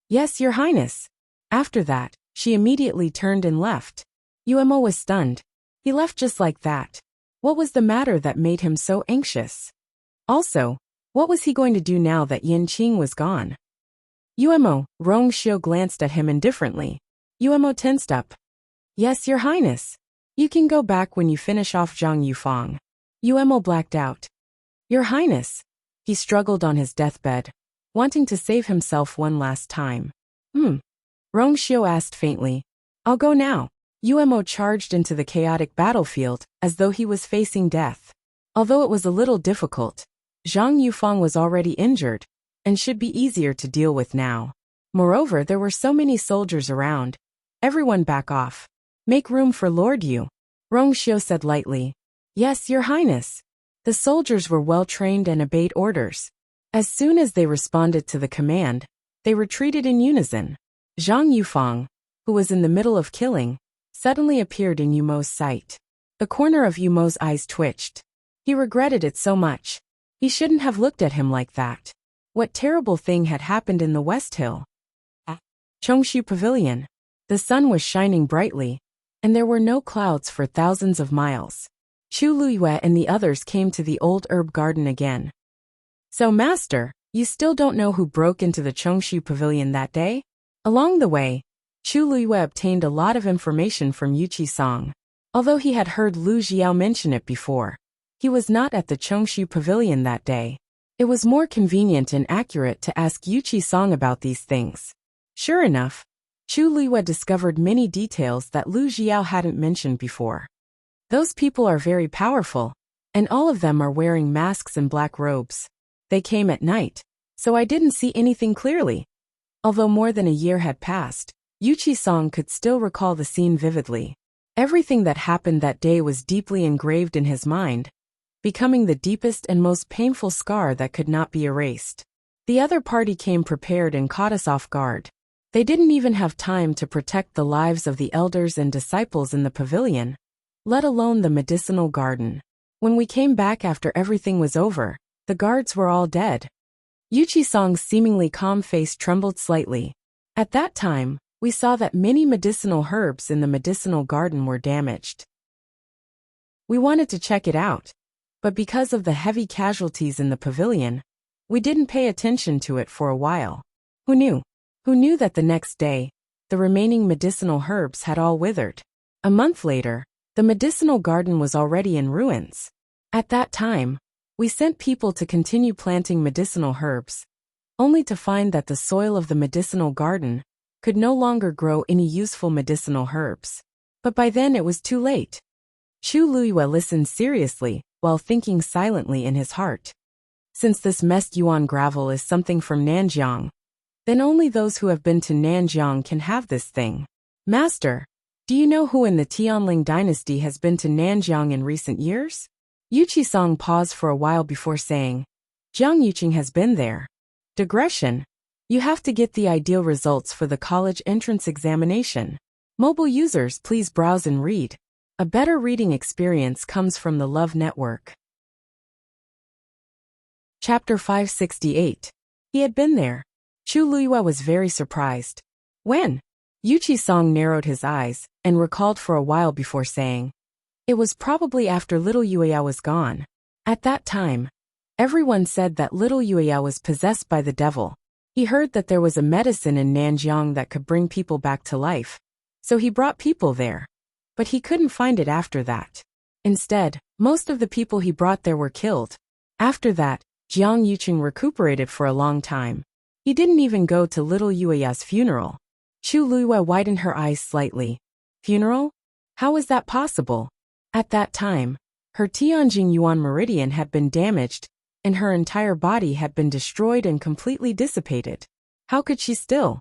Yes, Your Highness. After that, she immediately turned and left. Yuemo was stunned. He left just like that. What was the matter that made him so anxious? Also, what was he going to do now that Yin Qing was gone? Yuemo, Rong Xiu glanced at him indifferently. Yuemo tensed up. Yes, Your Highness. You can go back when you finish off Zhang Yufang. Yuemo blacked out. Your Highness. He struggled on his deathbed, wanting to save himself one last time. Rong Xiu asked faintly. I'll go now. Yuemo charged into the chaotic battlefield as though he was facing death. Although it was a little difficult, Zhang Yufang was already injured and should be easier to deal with now. Moreover, there were so many soldiers around. Everyone back off. Make room for Lord Yu. Rong Xiu said lightly. Yes, Your Highness. The soldiers were well trained and obeyed orders. As soon as they responded to the command, they retreated in unison. Zhang Yufang, who was in the middle of killing, suddenly appeared in Yumo's sight. The corner of Yumo's eyes twitched. He regretted it so much. He shouldn't have looked at him like that. What terrible thing had happened in the West Hill? Chongshu Pavilion. The sun was shining brightly, and there were no clouds for thousands of miles. Chu Luyue and the others came to the old herb garden again. So, Master, you still don't know who broke into the Chongshu Pavilion that day? Along the way, Chu Luyue obtained a lot of information from Yuchi Song. Although he had heard Lu Jiao mention it before, He was not at the Chongshu Pavilion that day. It was more convenient and accurate to ask Yuchi Song about these things. Sure enough, Chu Luiyue discovered many details that Lu Xiao hadn't mentioned before. Those people are very powerful, and all of them are wearing masks and black robes. They came at night, so I didn't see anything clearly. Although more than a year had passed, Yuchi Song could still recall the scene vividly. Everything that happened that day was deeply engraved in his mind, becoming the deepest and most painful scar that could not be erased. The other party came prepared and caught us off guard. They didn't even have time to protect the lives of the elders and disciples in the pavilion, let alone the medicinal garden. When we came back after everything was over, the guards were all dead. Yuchi Song's seemingly calm face trembled slightly. At that time, we saw that many medicinal herbs in the medicinal garden were damaged. We wanted to check it out, but because of the heavy casualties in the pavilion, we didn't pay attention to it for a while. Who knew? Who knew that the next day, the remaining medicinal herbs had all withered? A month later, the medicinal garden was already in ruins. At that time, we sent people to continue planting medicinal herbs, only to find that the soil of the medicinal garden could no longer grow any useful medicinal herbs. But by then it was too late. Chu Luiyue listened seriously, while thinking silently in his heart. Since this messed yuan gravel is something from Nanjiang, then only those who have been to Nanjiang can have this thing. Master, do you know who in the Tianling dynasty has been to Nanjiang in recent years? Yuchi Song paused for a while before saying, Jiang Yuqing has been there. Digression. You have to get the ideal results for the college entrance examination. Mobile users, please browse and read. A better reading experience comes from the Love Network. Chapter 568. He had been there. Chu Luiyue was very surprised. When? Yuchi Song narrowed his eyes and recalled for a while before saying, it was probably after little Yueyao was gone. At that time, everyone said that little Yueyao was possessed by the devil. He heard that there was a medicine in Nanjiang that could bring people back to life, so he brought people there. But he couldn't find it after that. Instead, most of the people he brought there were killed. After that, Jiang Yuqing recuperated for a long time. He didn't even go to little Yueya's funeral. Chu Luiyue widened her eyes slightly. Funeral? How was that possible? At that time, her Tianjing Yuan meridian had been damaged, and her entire body had been destroyed and completely dissipated. How could she still?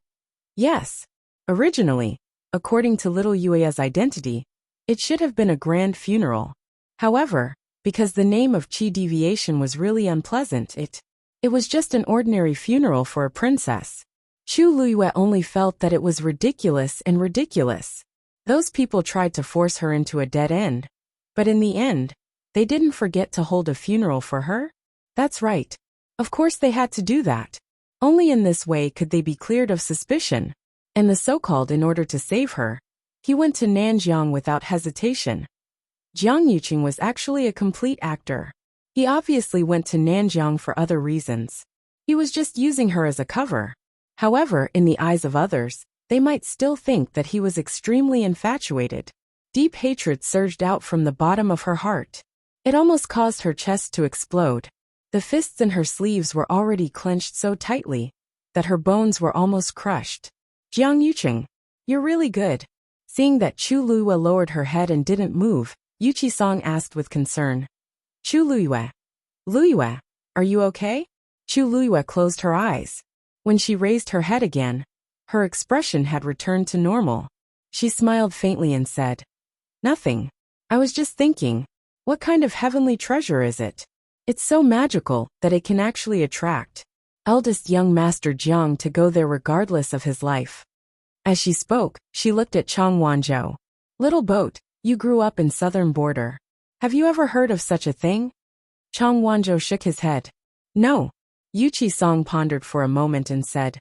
Yes. Originally, according to little Yueya's identity, it should have been a grand funeral. However, because the name of Qi deviation was really unpleasant, it was just an ordinary funeral for a princess. Chu Luiyue only felt that it was ridiculous and ridiculous. Those people tried to force her into a dead end. But in the end, they didn't forget to hold a funeral for her? That's right. Of course they had to do that. Only in this way could they be cleared of suspicion. And the so-called in order to save her, he went to Nanjiang without hesitation. Jiang Yuqing was actually a complete actor. He obviously went to Nanjiang for other reasons. He was just using her as a cover. However, in the eyes of others, they might still think that he was extremely infatuated. Deep hatred surged out from the bottom of her heart. It almost caused her chest to explode. The fists in her sleeves were already clenched so tightly that her bones were almost crushed. Jiang Yuqing, you're really good. Seeing that Chu Luiyue lowered her head and didn't move, Yuchi Song asked with concern. Chu Luiyue. Luiyue, are you okay? Chu Luiyue closed her eyes. When she raised her head again, her expression had returned to normal. She smiled faintly and said, Nothing. I was just thinking, what kind of heavenly treasure is it? It's so magical that it can actually attract eldest young Master Jiang to go there regardless of his life. As she spoke, she looked at Chang Wanzhou. Little boat, you grew up in southern border. Have you ever heard of such a thing? Chang Wanzhou shook his head. No. Yuchi Song pondered for a moment and said,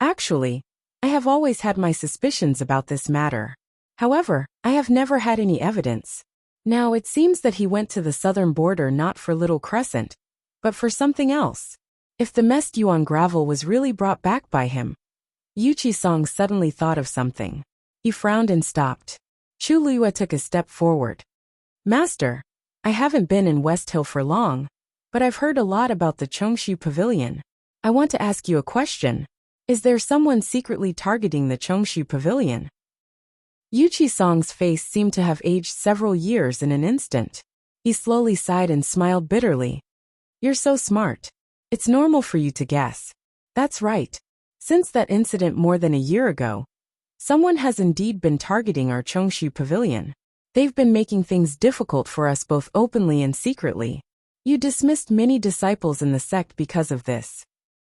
Actually, I have always had my suspicions about this matter. However, I have never had any evidence. Now it seems that he went to the southern border not for Little Crescent, but for something else. If the messed yuan gravel was really brought back by him. Yuchi Song suddenly thought of something. He frowned and stopped. Chu Luiyue took a step forward. Master, I haven't been in West Hill for long, but I've heard a lot about the Chongshu Pavilion. I want to ask you a question. Is there someone secretly targeting the Chongshu Pavilion? Yuchi Song's face seemed to have aged several years in an instant. He slowly sighed and smiled bitterly. You're so smart. It's normal for you to guess. That's right. Since that incident more than a year ago, someone has indeed been targeting our Chongshu Pavilion. They've been making things difficult for us both openly and secretly. You dismissed many disciples in the sect because of this.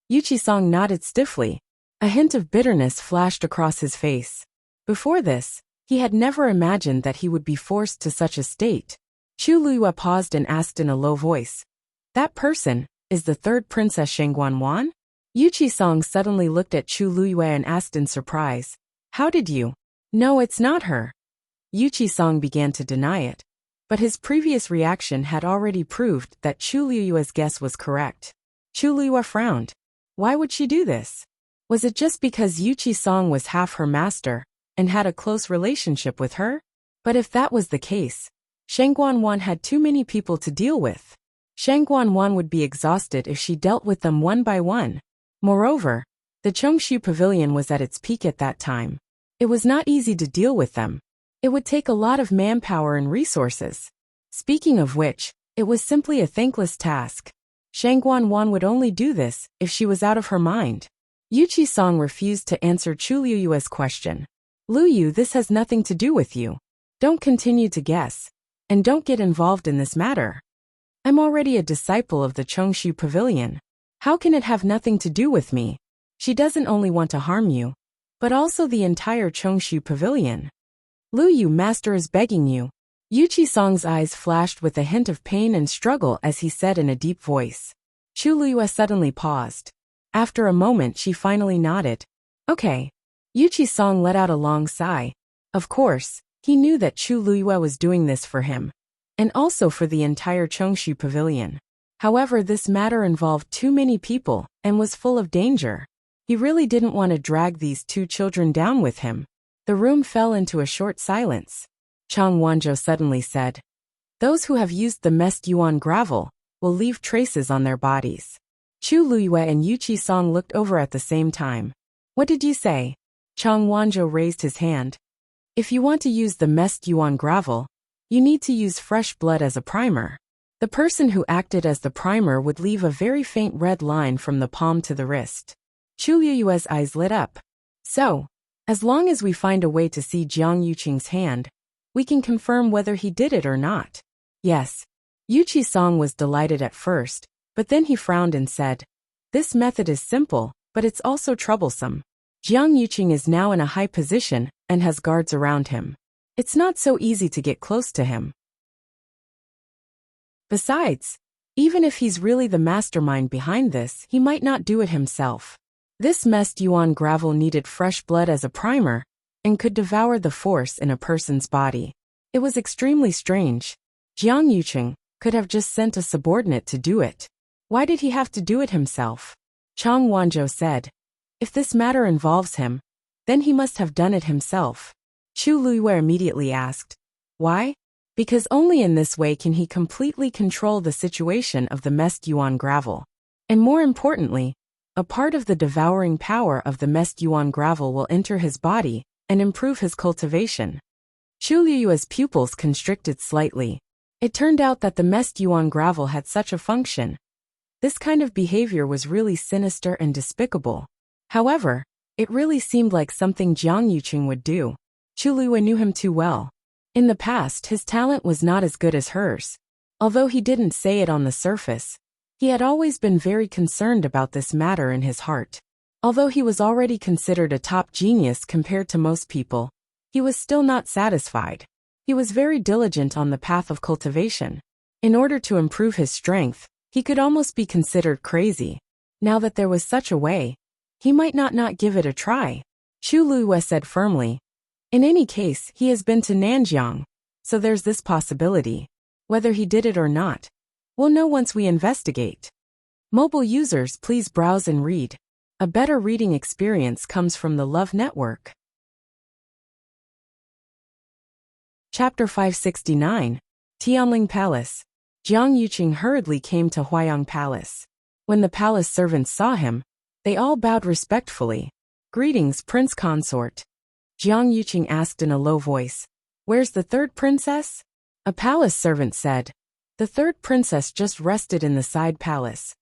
Yuchi Song nodded stiffly. A hint of bitterness flashed across his face. Before this, he had never imagined that he would be forced to such a state. Chu Luiyue paused and asked in a low voice. That person is the third princess Shengguan? Yuchi Song suddenly looked at Chu Luiyue and asked in surprise. How did you? No, it's not her. Yuchi Song began to deny it. But his previous reaction had already proved that Chu Luiyue's guess was correct. Chu Luiyue frowned. Why would she do this? Was it just because Yuchi Song was half her master and had a close relationship with her? But if that was the case, Shengguan had too many people to deal with. Shengguan would be exhausted if she dealt with them one by one. Moreover, the Chongshu Pavilion was at its peak at that time. It was not easy to deal with them. It would take a lot of manpower and resources. Speaking of which, it was simply a thankless task. Shengguan would only do this if she was out of her mind. Yuchi Song refused to answer Chu Luiyue's question. Luyu, this has nothing to do with you. Don't continue to guess. And don't get involved in this matter. I'm already a disciple of the Chongshu Pavilion. How can it have nothing to do with me? She doesn't only want to harm you, but also the entire Chongshu Pavilion. Luyu, master is begging you. Yuchi Song's eyes flashed with a hint of pain and struggle as he said in a deep voice. Chu Luiyue suddenly paused. After a moment she finally nodded. Okay. Yuchi Song let out a long sigh. Of course, he knew that Chu Luiyue was doing this for him, and also for the entire Chongshu Pavilion. However, this matter involved too many people and was full of danger. He really didn't want to drag these two children down with him. The room fell into a short silence. Chang Wanzhou suddenly said, Those who have used the messed yuan gravel will leave traces on their bodies. Chu Luiyue and Yuchi Song looked over at the same time. What did you say? Chang Wanzhou raised his hand. If you want to use the messed yuan gravel, you need to use fresh blood as a primer. The person who acted as the primer would leave a very faint red line from the palm to the wrist. Chu Luiyue's eyes lit up. So, as long as we find a way to see Jiang Yuqing's hand, we can confirm whether he did it or not. Yes. Yuchi Song was delighted at first, but then he frowned and said, This method is simple, but it's also troublesome. Jiang Yuqing is now in a high position and has guards around him. It's not so easy to get close to him. Besides, even if he's really the mastermind behind this, he might not do it himself. This messed yuan gravel needed fresh blood as a primer and could devour the force in a person's body. It was extremely strange. Jiang Yuqing could have just sent a subordinate to do it. Why did he have to do it himself? Chang Wanzhou said. If this matter involves him, then he must have done it himself. Chu Luiyue immediately asked. Why? Because only in this way can he completely control the situation of the messed yuan gravel. And more importantly, a part of the devouring power of the messed yuan gravel will enter his body and improve his cultivation. Chu Luiyue's pupils constricted slightly. It turned out that the messed yuan gravel had such a function. This kind of behavior was really sinister and despicable. However, it really seemed like something Jiang Yuqing would do. Chu Luiyue knew him too well. In the past, his talent was not as good as hers. Although he didn't say it on the surface, he had always been very concerned about this matter in his heart. Although he was already considered a top genius compared to most people, he was still not satisfied. He was very diligent on the path of cultivation. In order to improve his strength, he could almost be considered crazy. Now that there was such a way, he might not give it a try. Chu Luiyue said firmly. In any case, he has been to Nanjiang, so there's this possibility. Whether he did it or not, we'll know once we investigate. Mobile users, please browse and read. A better reading experience comes from the Love Network. Chapter 569. Tianling Palace. Jiang Yuqing hurriedly came to Huayang Palace. When the palace servants saw him, they all bowed respectfully. Greetings, Prince Consort. Jiang Yuqing asked in a low voice. Where's the third princess? A palace servant said. The third princess just rested in the side palace.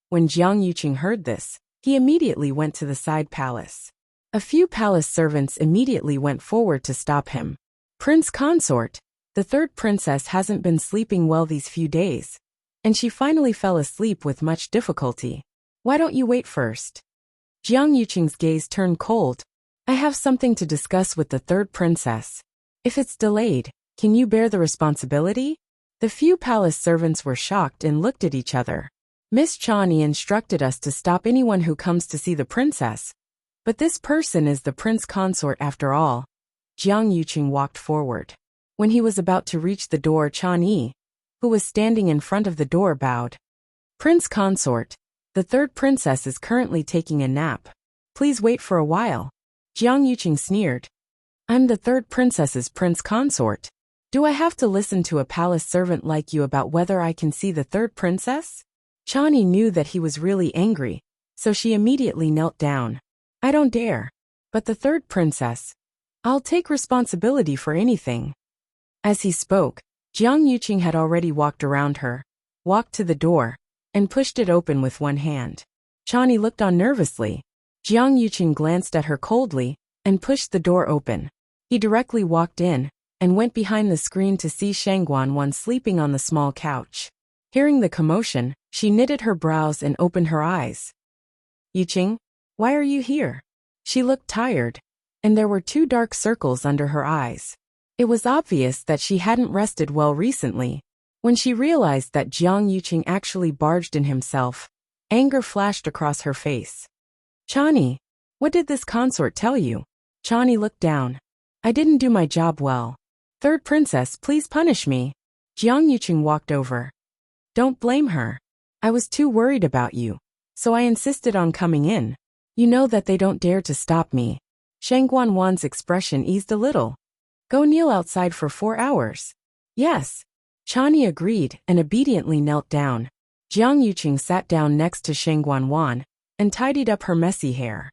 When Jiang Yuqing heard this, he immediately went to the side palace. A few palace servants immediately went forward to stop him. Prince Consort, the third princess hasn't been sleeping well these few days, and she finally fell asleep with much difficulty. Why don't you wait first? Jiang Yuqing's gaze turned cold. I have something to discuss with the third princess. If it's delayed, can you bear the responsibility? The few palace servants were shocked and looked at each other. Miss Chani instructed us to stop anyone who comes to see the princess. But this person is the prince consort after all. Jiang Yuqing walked forward. When he was about to reach the door, Chani, who was standing in front of the door, bowed. Prince consort, the third princess is currently taking a nap. Please wait for a while. Jiang Yuqing sneered. I'm the third princess's prince consort. Do I have to listen to a palace servant like you about whether I can see the third princess? Chani knew that he was really angry, so she immediately knelt down. I don't dare. But the third princess. I'll take responsibility for anything. As he spoke, Jiang Yuqing had already walked around her, walked to the door, and pushed it open with one hand. Chani looked on nervously. Jiang Yuqing glanced at her coldly, and pushed the door open. He directly walked in, and went behind the screen to see Shang Guanwan sleeping on the small couch. Hearing the commotion, she knitted her brows and opened her eyes. Yuqing, why are you here? She looked tired, and there were 2 dark circles under her eyes. It was obvious that she hadn't rested well recently. When she realized that Jiang Yuqing actually barged in himself, anger flashed across her face. Chani, what did this consort tell you? Chani looked down. I didn't do my job well. Third princess, please punish me. Jiang Yuqing walked over. Don't blame her. I was too worried about you, so I insisted on coming in. You know that they don't dare to stop me. Shang Guanwan's expression eased a little. Go kneel outside for 4 hours. Yes. Chani agreed and obediently knelt down. Jiang Yuqing sat down next to Shang Guanwan and tidied up her messy hair.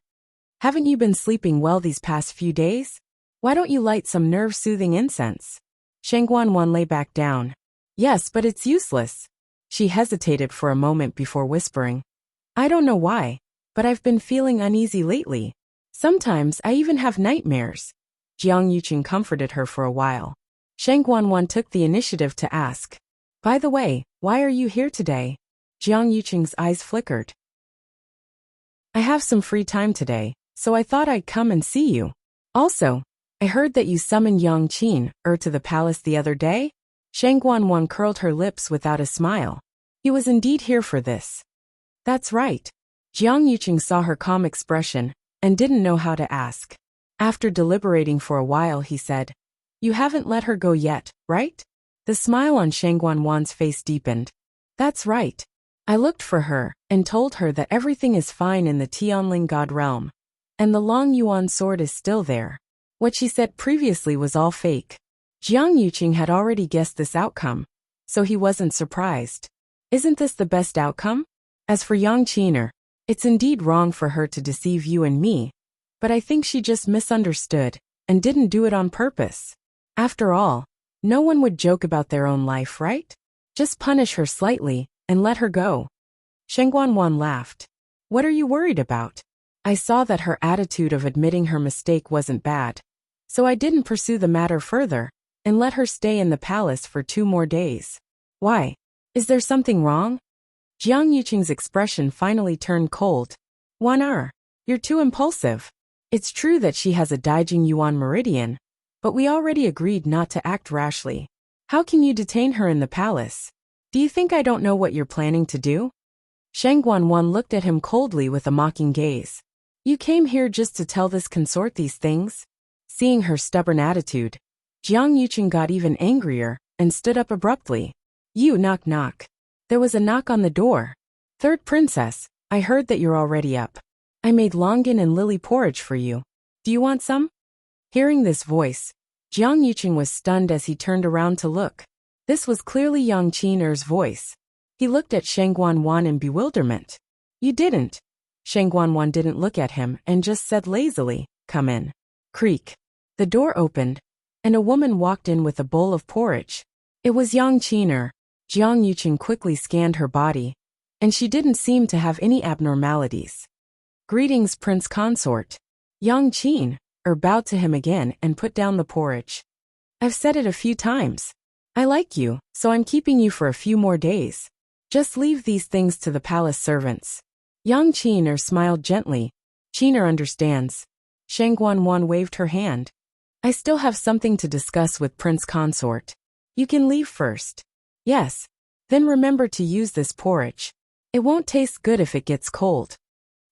Haven't you been sleeping well these past few days? Why don't you light some nerve-soothing incense? Shang Guanwan lay back down. Yes, but it's useless. She hesitated for a moment before whispering. I don't know why, but I've been feeling uneasy lately. Sometimes I even have nightmares. Jiang Yuqing comforted her for a while. Shang Guanwan took the initiative to ask. By the way, why are you here today? Jiang Yuqing's eyes flickered. I have some free time today, so I thought I'd come and see you. Also, I heard that you summoned Yang Qin to the palace the other day? Shang Guanwan curled her lips without a smile. He was indeed here for this. That's right. Jiang Yuqing saw her calm expression and didn't know how to ask. After deliberating for a while, he said, You haven't let her go yet, right? The smile on Shang Guanwan's face deepened. That's right. I looked for her and told her that everything is fine in the Tianling God realm, and the Long Yuan sword is still there. What she said previously was all fake. Jiang Yuqing had already guessed this outcome, so he wasn't surprised. Isn't this the best outcome? As for Yang Qiner, it's indeed wrong for her to deceive you and me, but I think she just misunderstood and didn't do it on purpose. After all, no one would joke about their own life, right? Just punish her slightly and let her go. Shang Guanwan laughed. What are you worried about? I saw that her attitude of admitting her mistake wasn't bad, so I didn't pursue the matter further and let her stay in the palace for 2 more days. Why? Is there something wrong? Jiang Yuqing's expression finally turned cold. Wan you're too impulsive. It's true that she has a Daijing Yuan meridian, but we already agreed not to act rashly. How can you detain her in the palace? Do you think I don't know what you're planning to do? Shang Guanwan looked at him coldly with a mocking gaze. You came here just to tell this consort these things? Seeing her stubborn attitude, Jiang Yuqing got even angrier and stood up abruptly. You knock knock. There was a knock on the door. Third princess, I heard that you're already up. I made longan and lily porridge for you. Do you want some? Hearing this voice, Jiang Yuqing was stunned as he turned around to look. This was clearly Yang Qin-er's voice. He looked at Sheng Guanwan in bewilderment. You didn't. Sheng Guanwan didn't look at him and just said lazily, come in. Creak. The door opened, and a woman walked in with a bowl of porridge. It was Yang Qin-er. Jiang Yuqing quickly scanned her body, and she didn't seem to have any abnormalities. Greetings, Prince Consort. Yang Qin-er bowed to him again and put down the porridge. I've said it a few times. I like you, so I'm keeping you for a few more days. Just leave these things to the palace servants. Yang Qin-er smiled gently. Qin-er understands. Sheng Guanwan waved her hand. I still have something to discuss with Prince Consort. You can leave first. Yes. Then remember to use this porridge. It won't taste good if it gets cold.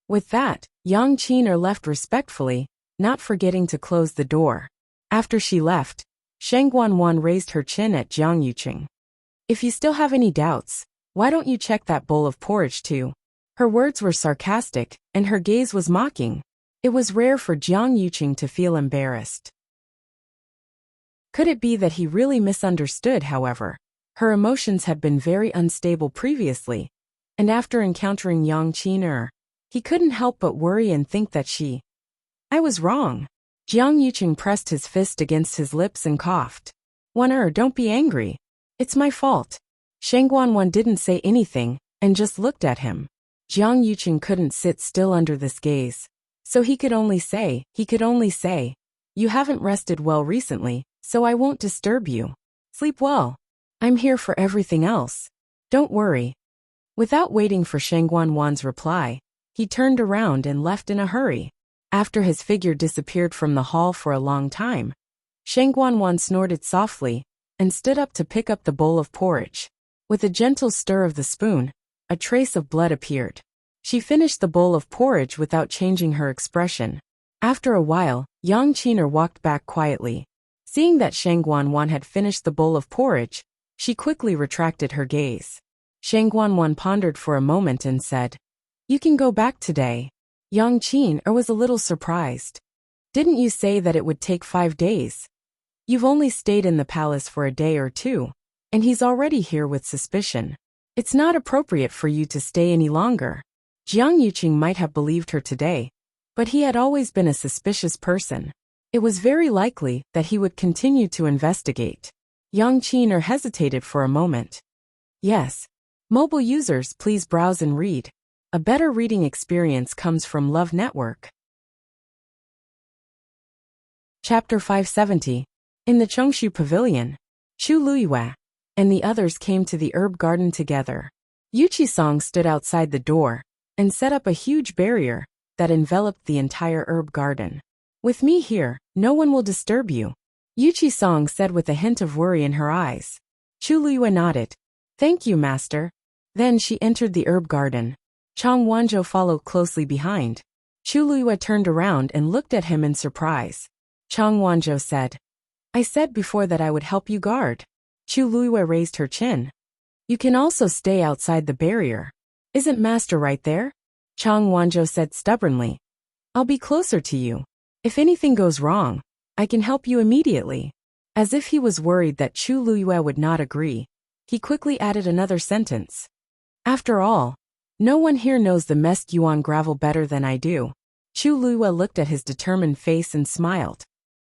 With that, Yang Qin-er left respectfully, not forgetting to close the door. After she left, Sheng Guanwan raised her chin at Jiang Yuqing. If you still have any doubts, why don't you check that bowl of porridge too? Her words were sarcastic, and her gaze was mocking. It was rare for Jiang Yuqing to feel embarrassed. Could it be that he really misunderstood, however? Her emotions had been very unstable previously, and after encountering Yang Qin-er, he couldn't help but worry and think that I was wrong. Jiang Yuqing pressed his fist against his lips and coughed. Don't be angry. It's my fault. Sheng Guanwan didn't say anything, and just looked at him. Jiang Yuqing couldn't sit still under this gaze, so he could only say, you haven't rested well recently, so I won't disturb you. Sleep well. I'm here for everything else. Don't worry. Without waiting for Sheng Guanwan's reply, he turned around and left in a hurry. After his figure disappeared from the hall for a long time, Sheng Guanwan snorted softly and stood up to pick up the bowl of porridge. With a gentle stir of the spoon, a trace of blood appeared. She finished the bowl of porridge without changing her expression. After a while, Yang Qin-er walked back quietly. Seeing that Sheng Guanwan had finished the bowl of porridge, she quickly retracted her gaze. Sheng Guanwan pondered for a moment and said, You can go back today. Yang Qin-er was a little surprised. Didn't you say that it would take 5 days? You've only stayed in the palace for a day or two, and he's already here with suspicion. It's not appropriate for you to stay any longer. Jiang Yuqing might have believed her today, but he had always been a suspicious person. It was very likely that he would continue to investigate. Yang Qin-er hesitated for a moment. Yes. Mobile users, please browse and read. A better reading experience comes from Love Network. Chapter 570. In the Chongshu Pavilion, Chu Luiyue and the others came to the herb garden together. Yuchi-song stood outside the door and set up a huge barrier that enveloped the entire herb garden. With me here, no one will disturb you, Yuchi-song said with a hint of worry in her eyes. Chu Luiyue nodded. Thank you, master. Then she entered the herb garden. Chang Wanzhou followed closely behind. Chu Luiyue turned around and looked at him in surprise. Chang Wanzhou said, I said before that I would help you guard. Chu Luiyue raised her chin. You can also stay outside the barrier. Isn't master right there? Chang Wanzhou said stubbornly. I'll be closer to you. If anything goes wrong, I can help you immediately. As if he was worried that Chu Luiyue would not agree, he quickly added another sentence. After all, no one here knows the Mest Yuan gravel better than I do. Chu Luiyue looked at his determined face and smiled.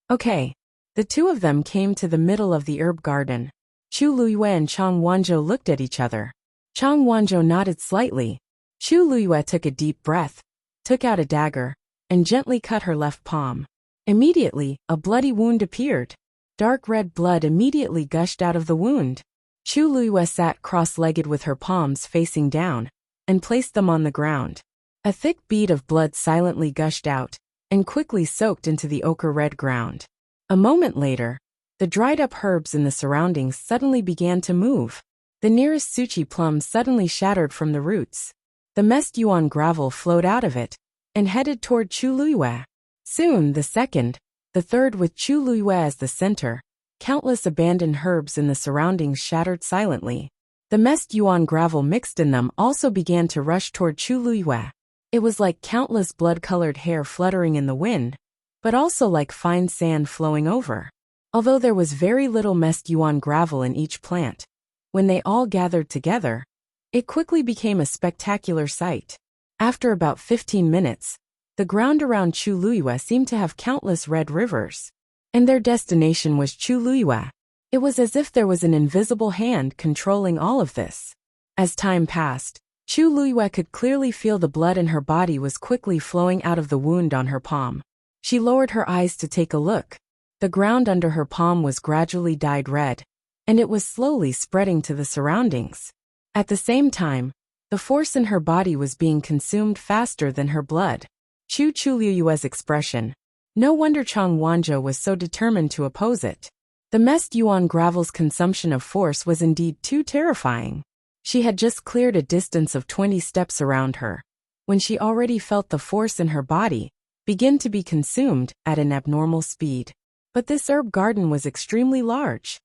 Okay. The two of them came to the middle of the herb garden. Chu Luiyue and Chang Wanzhou looked at each other. Chang Wanzhou nodded slightly. Chu Luiyue took a deep breath, took out a dagger, and gently cut her left palm. Immediately, a bloody wound appeared. Dark red blood immediately gushed out of the wound. Chu Luiyue sat cross-legged with her palms facing down, and placed them on the ground. A thick bead of blood silently gushed out, and quickly soaked into the ochre-red ground. A moment later, the dried-up herbs in the surroundings suddenly began to move. The nearest Suchi plum suddenly shattered from the roots. The Mest Yuan gravel flowed out of it, and headed toward Chu Luiyue. Soon, the second, the third with Chu Luiyue as the center, countless abandoned herbs in the surroundings shattered silently. The Mest Yuan gravel mixed in them also began to rush toward Chu Luiyue. It was like countless blood-colored hair fluttering in the wind, but also like fine sand flowing over. Although there was very little mesguan gravel in each plant, when they all gathered together, it quickly became a spectacular sight. After about 15 minutes, the ground around Chuluiwa seemed to have countless red rivers. And their destination was Chuluiwa. It was as if there was an invisible hand controlling all of this. As time passed, Chuluiwa could clearly feel the blood in her body was quickly flowing out of the wound on her palm. She lowered her eyes to take a look. The ground under her palm was gradually dyed red, and it was slowly spreading to the surroundings. At the same time, the force in her body was being consumed faster than her blood. Chuluiwa's expression. No wonder Chang Wanzhou was so determined to oppose it. The mesguan gravel's consumption of force was indeed too terrifying. She had just cleared a distance of 20 steps around her, when she already felt the force in her body begin to be consumed at an abnormal speed. But this herb garden was extremely large.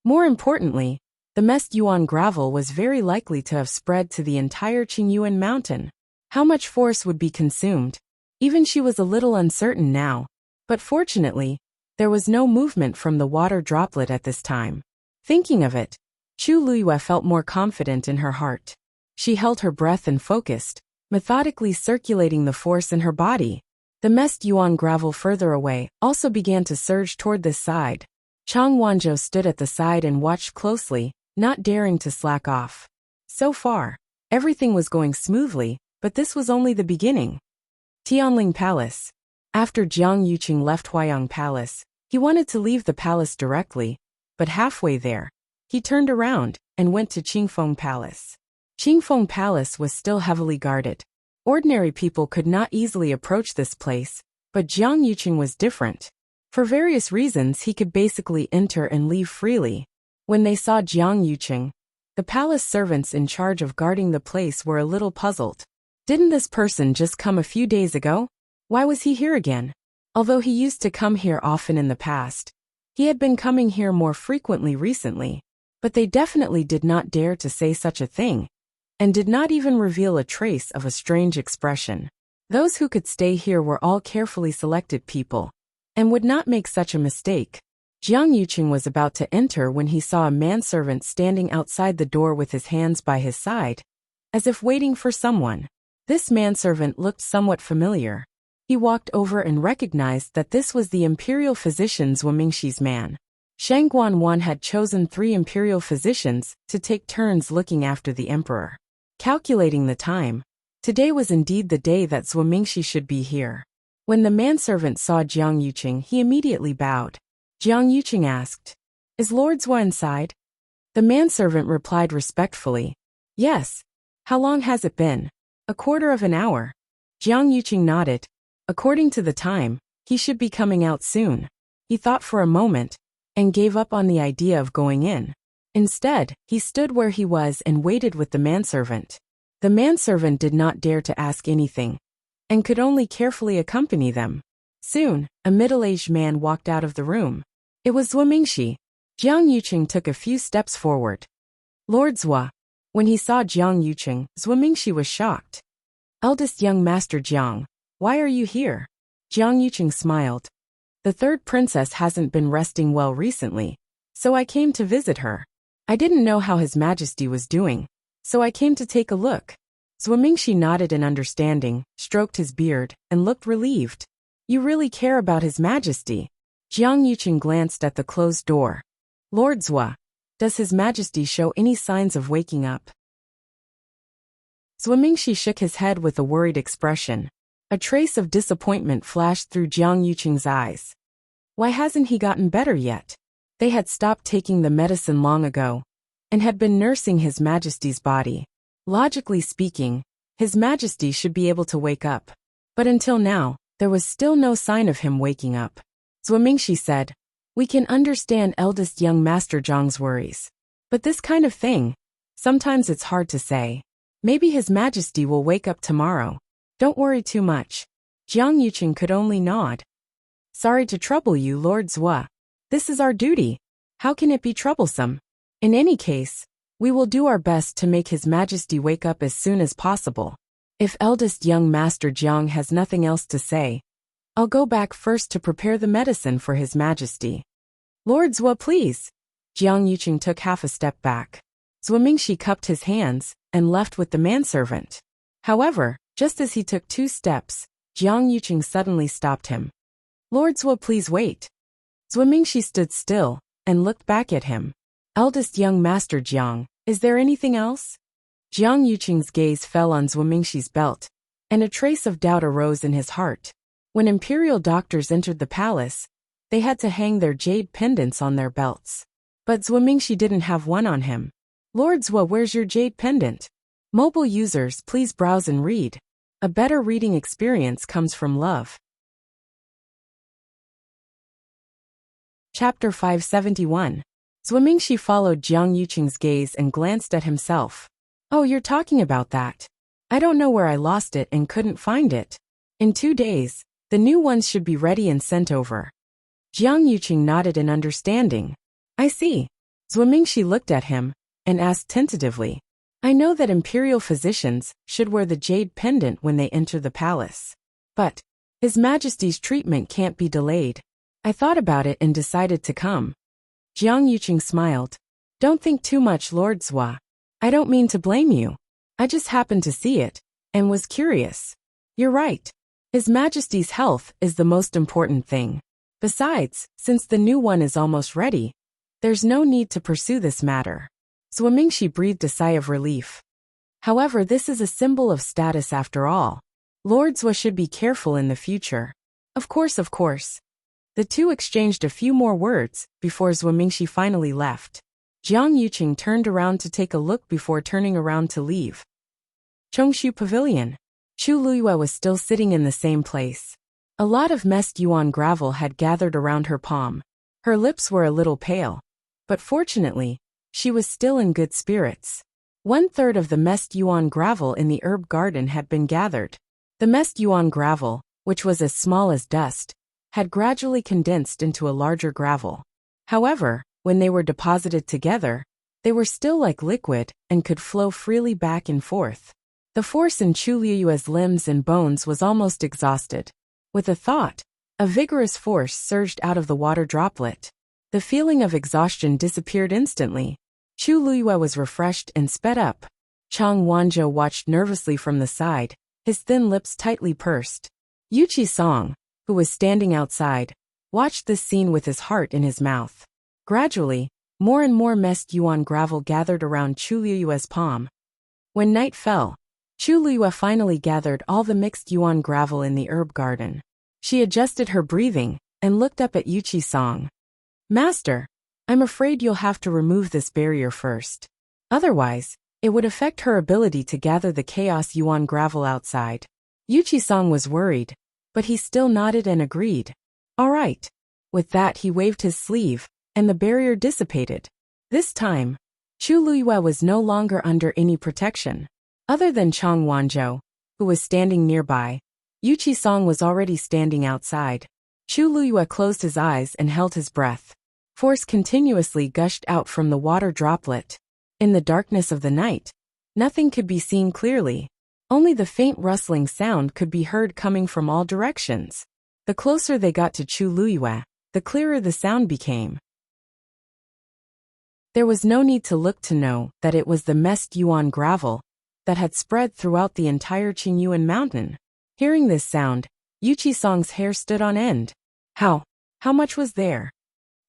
More importantly, the mesguan gravel was very likely to have spread to the entire Qingyuan mountain. How much force would be consumed? Even she was a little uncertain now, but fortunately, there was no movement from the water droplet at this time. Thinking of it, Chuluiwa felt more confident in her heart. She held her breath and focused, methodically circulating the force in her body. The mesguan gravel further away also began to surge toward this side. Chang Wanzhou stood at the side and watched closely, not daring to slack off. So far, everything was going smoothly, but this was only the beginning. Tianling Palace. After Jiang Yuqing left Huayang Palace, he wanted to leave the palace directly, but halfway there, he turned around and went to Qingfeng Palace. Qingfeng Palace was still heavily guarded. Ordinary people could not easily approach this place, but Jiang Yuqing was different. For various reasons he could basically enter and leave freely. When they saw Jiang Yuqing, the palace servants in charge of guarding the place were a little puzzled. Didn't this person just come a few days ago? Why was he here again? Although he used to come here often in the past, he had been coming here more frequently recently, but they definitely did not dare to say such a thing, and did not even reveal a trace of a strange expression. Those who could stay here were all carefully selected people, and would not make such a mistake. Jiang Yuqing was about to enter when he saw a manservant standing outside the door with his hands by his side, as if waiting for someone. This manservant looked somewhat familiar. He walked over and recognized that this was the imperial physician Zhuo Mingxi's man. Shang Guanwan had chosen 3 imperial physicians to take turns looking after the emperor. Calculating the time, today was indeed the day that Zhuo Mingxi should be here. When the manservant saw Jiang Yuqing, he immediately bowed. Jiang Yuqing asked, "Is Lord Zhuo inside?" The manservant replied respectfully, "Yes. How long has it been?" "A quarter of an hour." Jiang Yuqing nodded. According to the time, he should be coming out soon. He thought for a moment, and gave up on the idea of going in. Instead, he stood where he was and waited with the manservant. The manservant did not dare to ask anything, and could only carefully accompany them. Soon, a middle-aged man walked out of the room. It was Zhuo Mingxi. Jiang Yuqing took a few steps forward. "Lord Zhuo." When he saw Jiang Yuqing, Zhuo Mingxi was shocked. "Eldest young master Jiang, why are you here?" Jiang Yuqing smiled. "The third princess hasn't been resting well recently, so I came to visit her. I didn't know how His Majesty was doing, so I came to take a look." Zhuo Mingxi nodded in understanding, stroked his beard, and looked relieved. "You really care about His Majesty." Jiang Yuqing glanced at the closed door. "Lord Zhuo, does His Majesty show any signs of waking up?" Zhuo Mingxi shook his head with a worried expression. A trace of disappointment flashed through Jiang Yuqing's eyes. Why hasn't he gotten better yet? They had stopped taking the medicine long ago, and had been nursing His Majesty's body. Logically speaking, His Majesty should be able to wake up. But until now, there was still no sign of him waking up. Zhuo Mingxi said, "We can understand eldest young Master Zhang's worries. But this kind of thing, sometimes it's hard to say. Maybe His Majesty will wake up tomorrow. Don't worry too much." Jiang Yuqing could only nod. "Sorry to trouble you, Lord Zhuo. This is our duty. How can it be troublesome? In any case, we will do our best to make His Majesty wake up as soon as possible. If eldest young Master Jiang has nothing else to say, I'll go back first to prepare the medicine for His Majesty. Lord Zhuo, please. Jiang Yuqing took half a step back. Zhuo Mingxi cupped his hands and left with the manservant. However, just as he took 2 steps, Jiang Yuqing suddenly stopped him. Lord Zhuo, please wait. Zhuo Mingxi stood still and looked back at him. Eldest young master Jiang, is there anything else? Jiang Yuqing's gaze fell on Zhuo Mingxi's belt, and a trace of doubt arose in his heart. When imperial doctors entered the palace, they had to hang their jade pendants on their belts. But Zhuo Mingxi didn't have one on him. Lord Zhuo, where's your jade pendant? Mobile users, please browse and read. A better reading experience comes from love. Chapter 571. Zhuo Mingxi followed Jiang Yuqing's gaze and glanced at himself. Oh, you're talking about that. I don't know where I lost it and couldn't find it. In 2 days, the new ones should be ready and sent over. Jiang Yuqing nodded in understanding. I see. Zhuo Mingxi looked at him and asked tentatively. I know that imperial physicians should wear the jade pendant when they enter the palace. But His Majesty's treatment can't be delayed. I thought about it and decided to come. Jiang Yuqing smiled. Don't think too much, Lord Zhuo. I don't mean to blame you. I just happened to see it and was curious. You're right. His Majesty's health is the most important thing. Besides, since the new one is almost ready, there's no need to pursue this matter. Zhuo Mingxi breathed a sigh of relief. However, this is a symbol of status after all. Lord Zhuo should be careful in the future. Of course, of course. The two exchanged a few more words before Zhuo Mingxi finally left. Jiang Yuqing turned around to take a look before turning around to leave. Chongshu Pavilion. Chu Luyue was still sitting in the same place. A lot of messed yuan gravel had gathered around her palm. Her lips were a little pale. But fortunately, she was still in good spirits. 1/3 of the messed yuan gravel in the herb garden had been gathered. The messed yuan gravel, which was as small as dust, had gradually condensed into a larger gravel. However, when they were deposited together, they were still like liquid and could flow freely back and forth. The force in Chu Liyue's limbs and bones was almost exhausted. With a thought, a vigorous force surged out of the water droplet. The feeling of exhaustion disappeared instantly. Chu Liyue was refreshed and sped up. Chang Wanzhou watched nervously from the side, his thin lips tightly pursed. Yuqi Song, who was standing outside, watched this scene with his heart in his mouth. Gradually, more and more messed yuan gravel gathered around Chu Liyue's palm. When night fell, Chu Liyue finally gathered all the mixed yuan gravel in the herb garden. She adjusted her breathing and looked up at Yuqi Song. Master, I'm afraid you'll have to remove this barrier first. Otherwise, it would affect her ability to gather the chaos yuan gravel outside. Yuqi Song was worried, but he still nodded and agreed. All right. With that, he waved his sleeve, and the barrier dissipated. This time, Chu Liyue was no longer under any protection. Other than Chang Wanzhou, who was standing nearby, Yuqi Song was already standing outside. Chu Liyue closed his eyes and held his breath. Force continuously gushed out from the water droplet. In the darkness of the night, nothing could be seen clearly. Only the faint rustling sound could be heard coming from all directions. The closer they got to Chu Liyue, the clearer the sound became. There was no need to look to know that it was the messed yuan gravel that had spread throughout the entire Qingyuan mountain. Hearing this sound, Yuqi Song's hair stood on end. How much was there?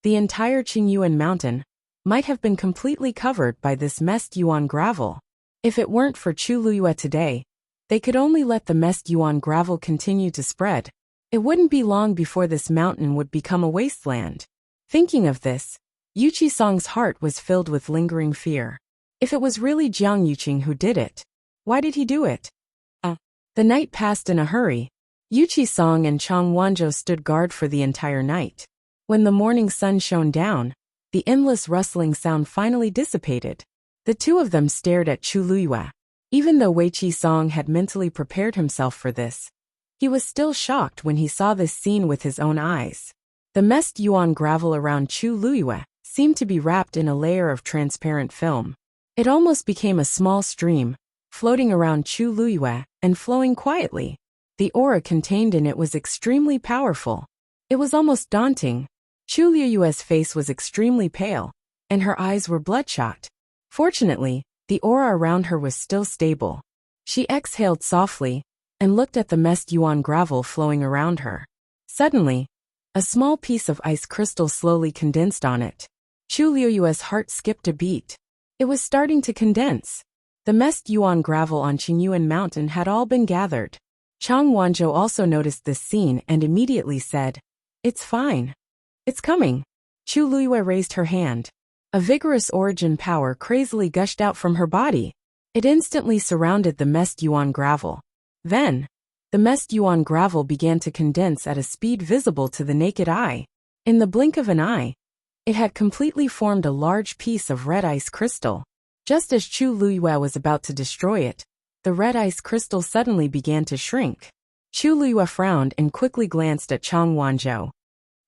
The entire Qingyuan mountain might have been completely covered by this messed yuan gravel. If it weren't for Chu Liyue today, they could only let the messed yuan gravel continue to spread. It wouldn't be long before this mountain would become a wasteland. Thinking of this, Yuqi Song's heart was filled with lingering fear. If it was really Jiang Yuqing who did it, why did he do it? The night passed in a hurry. Yuqi Song and Chang Wanzhou stood guard for the entire night. When the morning sun shone down, the endless rustling sound finally dissipated. The two of them stared at Chu Liyue. Even though Weiqi Song had mentally prepared himself for this, he was still shocked when he saw this scene with his own eyes. The messed yuan gravel around Chu Liyue seemed to be wrapped in a layer of transparent film. It almost became a small stream, floating around Chu Liyue and flowing quietly. The aura contained in it was extremely powerful. It was almost daunting. Chu Liyue's face was extremely pale, and her eyes were bloodshot. Fortunately, the aura around her was still stable. She exhaled softly and looked at the messed yuan gravel flowing around her. Suddenly, a small piece of ice crystal slowly condensed on it. Chu Liyue's heart skipped a beat. It was starting to condense. The messed yuan gravel on Qingyuan Mountain had all been gathered. Chang Wanzhou also noticed this scene and immediately said, "It's fine. It's coming." Chu Liyue raised her hand. A vigorous origin power crazily gushed out from her body. It instantly surrounded the messed yuan gravel. Then, the messed yuan gravel began to condense at a speed visible to the naked eye. In the blink of an eye, it had completely formed a large piece of red ice crystal. Just as Chu Liyue was about to destroy it, the red ice crystal suddenly began to shrink. Chu Liyue frowned and quickly glanced at Chang Wanzhou.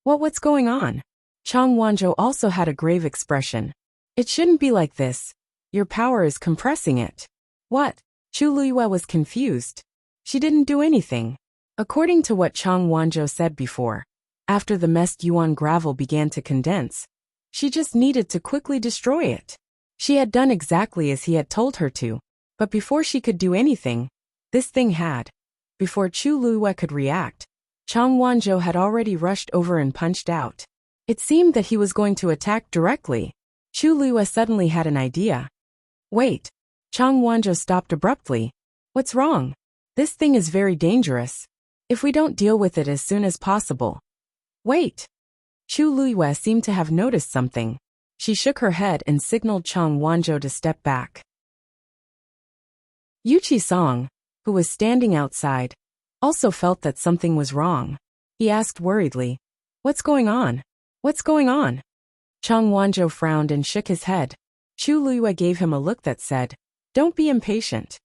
What's going on?" Chang Wanzhou also had a grave expression. "It shouldn't be like this. Your power is compressing it." "What?" Chu Liyue was confused. She didn't do anything. According to what Chang Wanzhou said before, after the messed yuan gravel began to condense, she just needed to quickly destroy it. She had done exactly as he had told her to, but before she could do anything, this thing had. Before Chu Liyue could react, Chang Wanzhou had already rushed over and punched out. It seemed that he was going to attack directly. Chu Liyue suddenly had an idea. "Wait." Chang Wanzhou stopped abruptly. "What's wrong? This thing is very dangerous. If we don't deal with it as soon as possible." "Wait." Chu Liyue seemed to have noticed something. She shook her head and signaled Chang Wanzhou to step back. Yu Qisong, who was standing outside, also felt that something was wrong. He asked worriedly, "What's going on? What's going on?" Chang Wanzhou frowned and shook his head. Chu Liyue gave him a look that said, "Don't be impatient."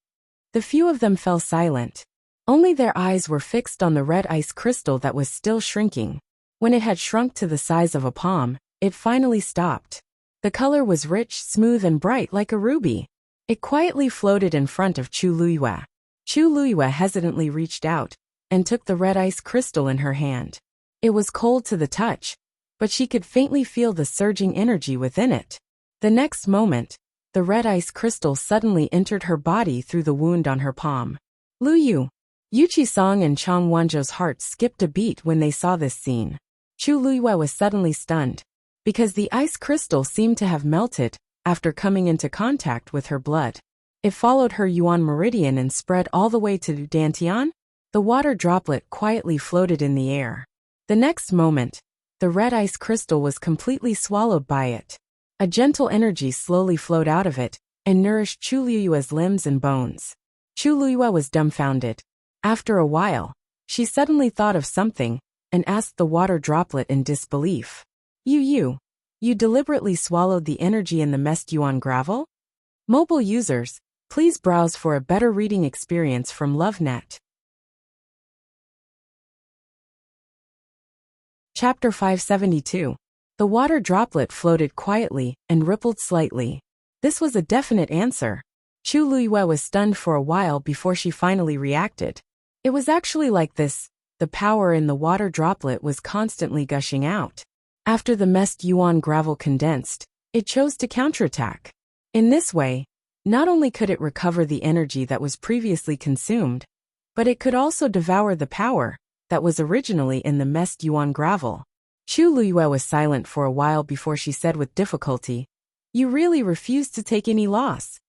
The few of them fell silent. Only their eyes were fixed on the red ice crystal that was still shrinking. When it had shrunk to the size of a palm, it finally stopped. The color was rich, smooth, and bright like a ruby. It quietly floated in front of Chu Liyue. Chu Liyue hesitantly reached out and took the red ice crystal in her hand. It was cold to the touch, but she could faintly feel the surging energy within it. The next moment, the red ice crystal suddenly entered her body through the wound on her palm. Yu Qisong and Chang Wanzhou's hearts skipped a beat when they saw this scene. Chu Liyue was suddenly stunned, because the ice crystal seemed to have melted after coming into contact with her blood. It followed her yuan meridian and spread all the way to Dantian. The water droplet quietly floated in the air. The next moment, the red ice crystal was completely swallowed by it. A gentle energy slowly flowed out of it and nourished Chu Liyue's limbs and bones. Chu Liyue was dumbfounded. After a while, she suddenly thought of something and asked the water droplet in disbelief. You deliberately swallowed the energy in the messed yuan gravel?" Mobile users, please browse for a better reading experience from LoveNet. Chapter 572. The water droplet floated quietly and rippled slightly. This was a definite answer. Chu Liyue was stunned for a while before she finally reacted. It was actually like this. The power in the water droplet was constantly gushing out. After the messed yuan gravel condensed, it chose to counterattack. In this way, not only could it recover the energy that was previously consumed, but it could also devour the power that was originally in the messed yuan gravel. Chu Liyue was silent for a while before she said with difficulty, "You really refuse to take any loss."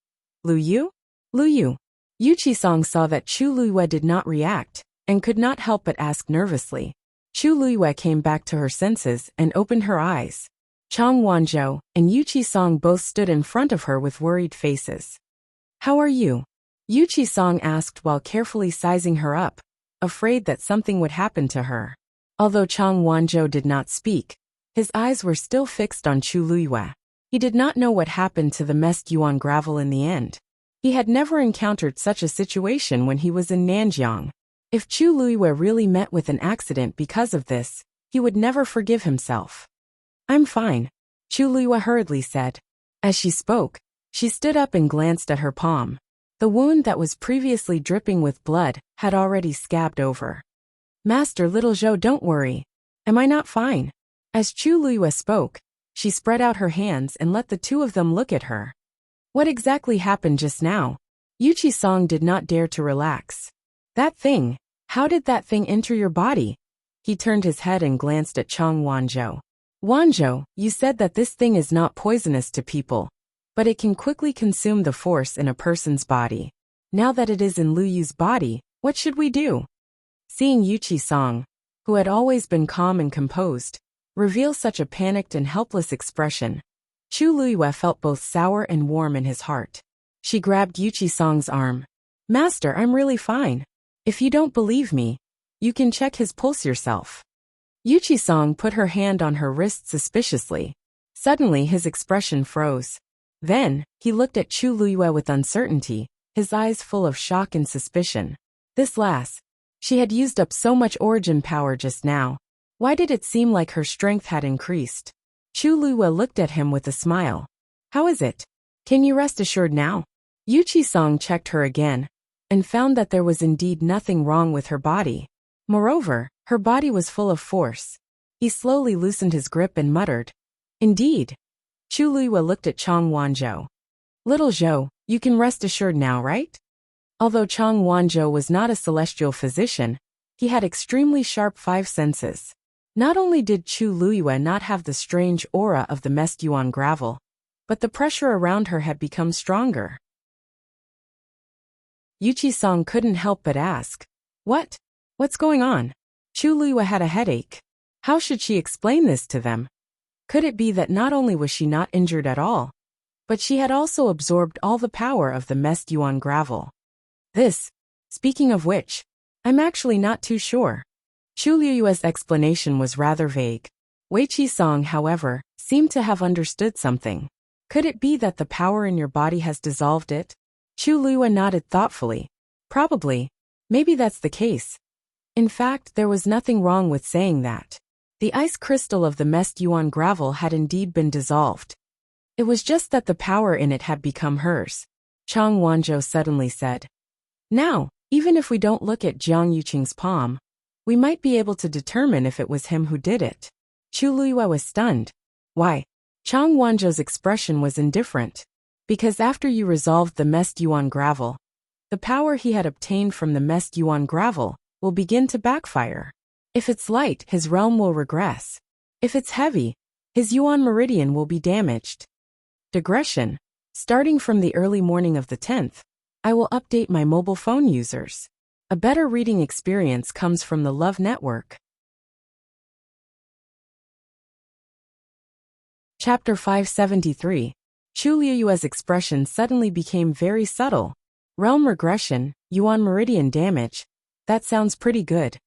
Yu Qisong saw that Chu Liyue did not react and could not help but ask nervously. Chu Liyue came back to her senses and opened her eyes. Chang Wanzhou and Yu Qisong both stood in front of her with worried faces. "How are you?" Yu Qisong asked while carefully sizing her up, afraid that something would happen to her. Although Chang Wanzhou did not speak, his eyes were still fixed on Chu Liyue. He did not know what happened to the messed yuan gravel in the end. He had never encountered such a situation when he was in Nanjiang. If Chu Liyue really met with an accident because of this, he would never forgive himself. "I'm fine," Chu Liyue hurriedly said. As she spoke, she stood up and glanced at her palm. The wound that was previously dripping with blood had already scabbed over. Master, little Zhou, don't worry. Am I not fine? As Chu Liyue spoke, she spread out her hands and let the two of them look at her. What exactly happened just now? Yuchi Song did not dare to relax. That thing, how did that thing enter your body? He turned his head and glanced at Chang Wanzhou. Wanzhou, you said that this thing is not poisonous to people, but it can quickly consume the force in a person's body. Now that it is in Lu Yu's body, what should we do? Seeing Yuchi Song, who had always been calm and composed, reveal such a panicked and helpless expression, Chu Liyue felt both sour and warm in his heart. She grabbed Yuchi Song's arm. Master, I'm really fine. If you don't believe me, you can check his pulse yourself. Yuchi Song put her hand on her wrist suspiciously. Suddenly his expression froze. Then, he looked at Chu Liyue with uncertainty, his eyes full of shock and suspicion. This lass. She had used up so much origin power just now. Why did it seem like her strength had increased? Chu Liyue looked at him with a smile. How is it? Can you rest assured now? Yuchi Song checked her again, and found that there was indeed nothing wrong with her body. Moreover, her body was full of force. He slowly loosened his grip and muttered, Indeed. Chu Liyue looked at Chang Wanzhou. Little Zhou, you can rest assured now, right? Although Chang Wanzhou was not a celestial physician, he had extremely sharp five senses. Not only did Chu Liyue not have the strange aura of the messed yuan gravel, but the pressure around her had become stronger. Yuchi Song couldn't help but ask, What? What's going on? Chu Liyue had a headache. How should she explain this to them? Could it be that not only was she not injured at all, but she had also absorbed all the power of the messed yuan gravel? Speaking of which, I'm actually not too sure. Chu Liyue's explanation was rather vague. Weiqi Song, however, seemed to have understood something. Could it be that the power in your body has dissolved it? Chu Liyue nodded thoughtfully. Probably. Maybe that's the case. In fact, there was nothing wrong with saying that. The ice crystal of the messed yuan gravel had indeed been dissolved. It was just that the power in it had become hers. Chang Wanzhou suddenly said. Now, even if we don't look at Jiang Yuqing's palm, we might be able to determine if it was him who did it. Chu Liyue was stunned. Why? Chang Wanzhou's expression was indifferent. Because after you resolved the messed yuan gravel, the power he had obtained from the messed yuan gravel will begin to backfire. If it's light, his realm will regress. If it's heavy, his yuan meridian will be damaged. Digression. Starting from the early morning of the 10th, I will update my mobile phone users. A better reading experience comes from the Love Network. Chapter 573. Chu Liyue's expression suddenly became very subtle. Realm regression, yuan meridian damage. That sounds pretty good.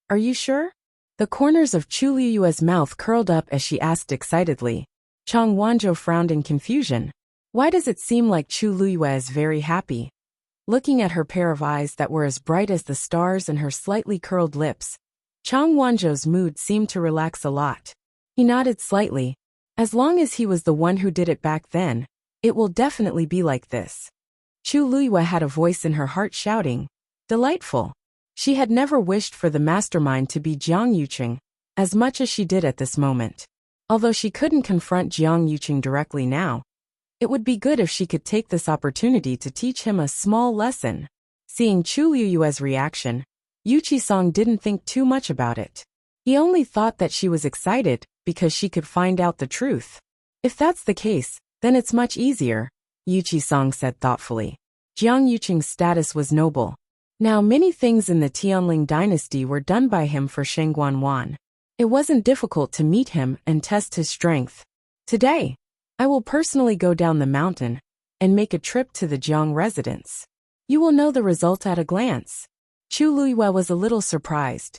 Are you sure? The corners of Chu Liyue's mouth curled up as she asked excitedly. Chang Wanzhou frowned in confusion. Why does it seem like Chu Liyue is very happy? Looking at her pair of eyes that were as bright as the stars and her slightly curled lips, Chang Wanzhou's mood seemed to relax a lot. He nodded slightly. As long as he was the one who did it back then, it will definitely be like this. Chu Liyue had a voice in her heart shouting, Delightful. She had never wished for the mastermind to be Jiang Yuqing, as much as she did at this moment. Although she couldn't confront Jiang Yuqing directly now, it would be good if she could take this opportunity to teach him a small lesson. Seeing Chu Liyue's reaction, Yuchi Song didn't think too much about it. He only thought that she was excited because she could find out the truth. If that's the case, then it's much easier, Yuchi Song said thoughtfully. Jiang Yuqing's status was noble. Now many things in the Tianling dynasty were done by him for Shengguan. It wasn't difficult to meet him and test his strength. Today, I will personally go down the mountain and make a trip to the Jiang residence. You will know the result at a glance. Chu Liyue was a little surprised.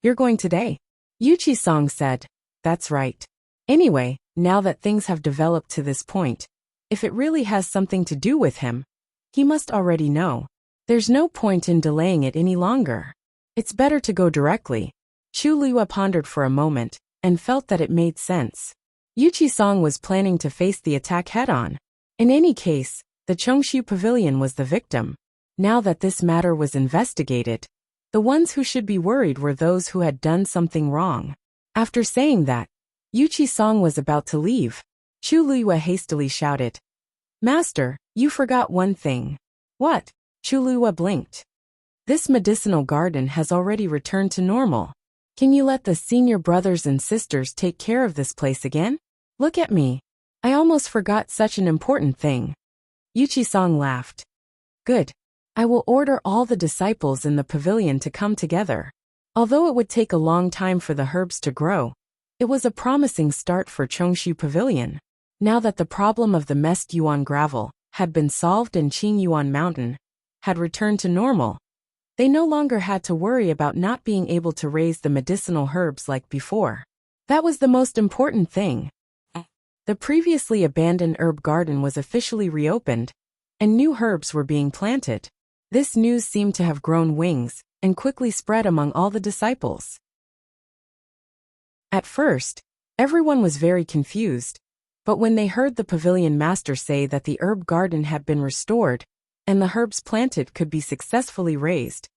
You're going today? Yuchi Song said. That's right. Anyway, now that things have developed to this point, if it really has something to do with him, he must already know. There's no point in delaying it any longer. It's better to go directly. Chu Liyue pondered for a moment and felt that it made sense. Yuchi Song was planning to face the attack head-on. In any case, The Chongshu Pavilion was the victim. Now that this matter was investigated, the ones who should be worried were those who had done something wrong. After saying that, Yuchi-song was about to leave. Chu Luiyue hastily shouted, "Master, you forgot one thing." "What?" Chu Luiyue blinked. "This medicinal garden has already returned to normal. Can you let the senior brothers and sisters take care of this place again? Look at me. I almost forgot such an important thing." Yuchi-song laughed. "Good. I will order all the disciples in the pavilion to come together." Although it would take a long time for the herbs to grow, it was a promising start for Chongshu Pavilion. Now that the problem of the messed Yuan gravel had been solved and Qing Yuan Mountain had returned to normal, they no longer had to worry about not being able to raise the medicinal herbs like before. That was the most important thing. The previously abandoned herb garden was officially reopened, and new herbs were being planted. This news seemed to have grown wings and quickly spread among all the disciples. At first, everyone was very confused, but when they heard the pavilion master say that the herb garden had been restored and the herbs planted could be successfully raised,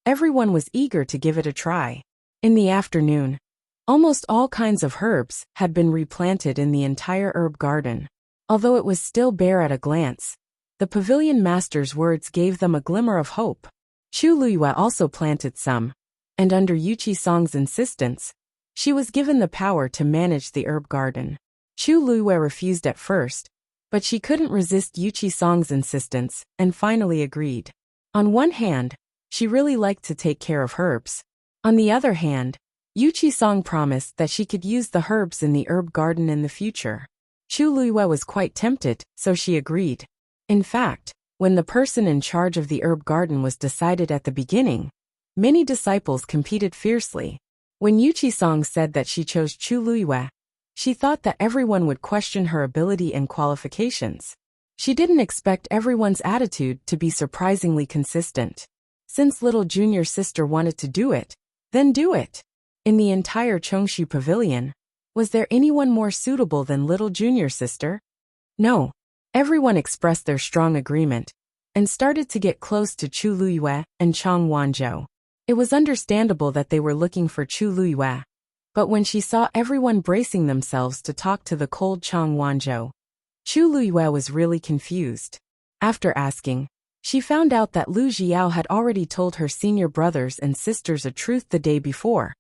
everyone was eager to give it a try. In the afternoon, almost all kinds of herbs had been replanted in the entire herb garden. Although it was still bare at a glance, the pavilion master's words gave them a glimmer of hope. Chu Luiyue also planted some, and under Yuchi-song's insistence, she was given the power to manage the herb garden. Chu Luiyue refused at first, but she couldn't resist Yuchi-song's insistence and finally agreed. On one hand, she really liked to take care of herbs. On the other hand, Yuchi-song promised that she could use the herbs in the herb garden in the future. Chu Luiyue was quite tempted, so she agreed. In fact, when the person in charge of the herb garden was decided at the beginning, many disciples competed fiercely. When Yuchi-song said that she chose Chu Luiyue, she thought that everyone would question her ability and qualifications. She didn't expect everyone's attitude to be surprisingly consistent. Since little junior sister wanted to do it, then do it. In the entire Chongshu Pavilion, was there anyone more suitable than little junior sister? No. Everyone expressed their strong agreement and started to get close to Chu Luiyue and Chang Wanzhou. It was understandable that they were looking for Chu Luiyue, but when she saw everyone bracing themselves to talk to the cold Chang Wanzhou, Chu Luiyue was really confused. After asking, she found out that Lu Jiao had already told her senior brothers and sisters a truth the day before.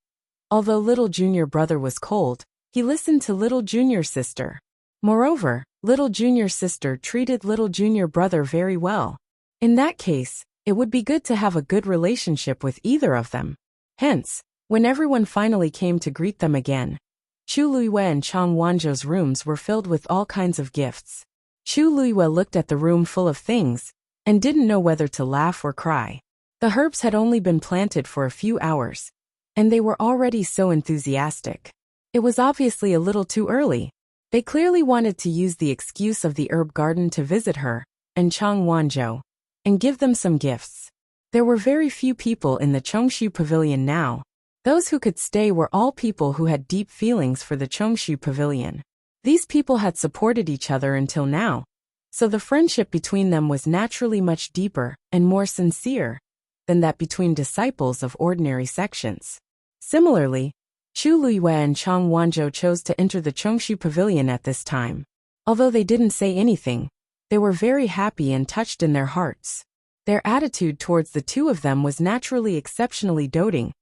Although little junior brother was cold, he listened to little junior sister. Moreover, little junior sister treated little junior brother very well. In that case, it would be good to have a good relationship with either of them. Hence, when everyone finally came to greet them again, Chu Luiyue and Chang Wanzhou's rooms were filled with all kinds of gifts. Chu Luiyue looked at the room full of things and didn't know whether to laugh or cry. The herbs had only been planted for a few hours, and they were already so enthusiastic. It was obviously a little too early. They clearly wanted to use the excuse of the herb garden to visit her and Chang Wanzhou and give them some gifts. There were very few people in the Chongshu Pavilion now. Those who could stay were all people who had deep feelings for the Chongshu Pavilion. These people had supported each other until now, so the friendship between them was naturally much deeper and more sincere than that between disciples of ordinary sections. Similarly, Chu Luiyue and Chang Wanzhou chose to enter the Chongshu Pavilion at this time. Although they didn't say anything, they were very happy and touched in their hearts. Their attitude towards the two of them was naturally exceptionally doting,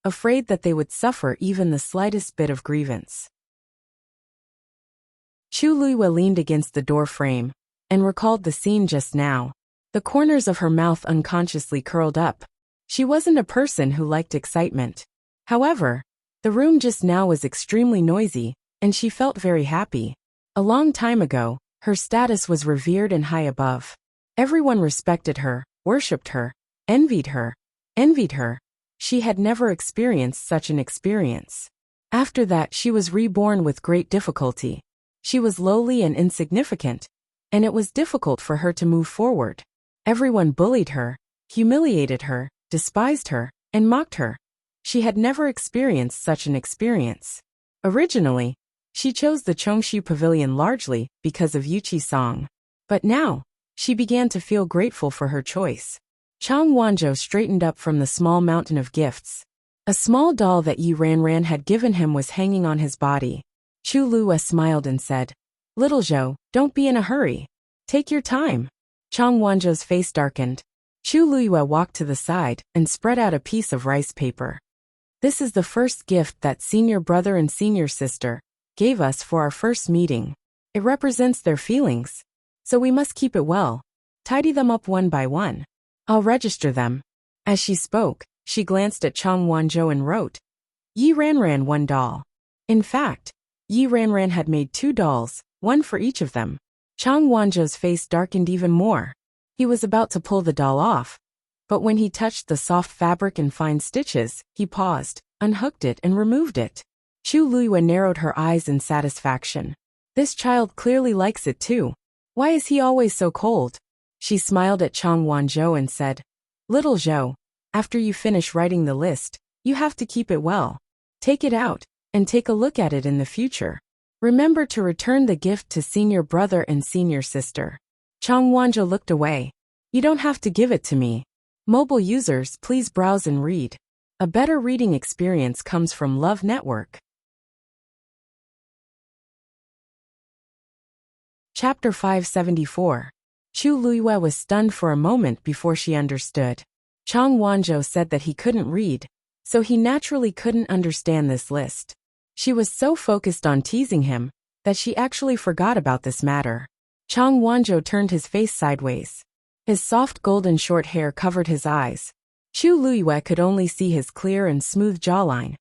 afraid that they would suffer even the slightest bit of grievance. Chu Luiyue leaned against the door frame and recalled the scene just now. The corners of her mouth unconsciously curled up. She wasn't a person who liked excitement. However, the room just now was extremely noisy, and she felt very happy. A long time ago, her status was revered and high above. Everyone respected her, worshipped her, envied her. She had never experienced such an experience. After that, she was reborn with great difficulty. She was lowly and insignificant, and it was difficult for her to move forward. Everyone bullied her, humiliated her, despised her, and mocked her. She had never experienced such an experience. Originally, she chose the Chongshu Pavilion largely because of Yuchi-song. But now, She began to feel grateful for her choice. Chang Wanzhou straightened up from the small mountain of gifts. A small doll that Yi Ranran had given him was hanging on his body. Chu Lue smiled and said, "Little Zhou, don't be in a hurry. Take your time." Chang Wanzhou's face darkened. Chu Lue walked to the side and spread out a piece of rice paper. "This is the first gift that senior brother and senior sister gave us for our first meeting. It represents their feelings, so we must keep it well. Tidy them up one by one. I'll register them." As she spoke, she glanced at Chang Wanzhou and wrote, "Yi Ranran 1 doll." In fact, Yi Ranran had made 2 dolls, one for each of them. Chang Wanzhou's face darkened even more. He was about to pull the doll off, but when he touched the soft fabric and fine stitches, he paused, unhooked it and removed it. Chu Lue narrowed her eyes in satisfaction. This child clearly likes it too. Why is he always so cold? She smiled at Chang Wanzhou and said, "Little Zhou, after you finish writing the list, you have to keep it well. Take it out and take a look at it in the future. Remember to return the gift to senior brother and senior sister." Chang Wanzhou looked away. "You don't have to give it to me. Mobile users, please browse and read. A better reading experience comes from Love Network." Chapter 574. Chu Lue was stunned for a moment before she understood. Chang Wanzhou said that he couldn't read, so he naturally couldn't understand this list. She was so focused on teasing him that she actually forgot about this matter. Chang Wanzhou turned his face sideways. His soft golden short hair covered his eyes. Chu Lue could only see his clear and smooth jawline,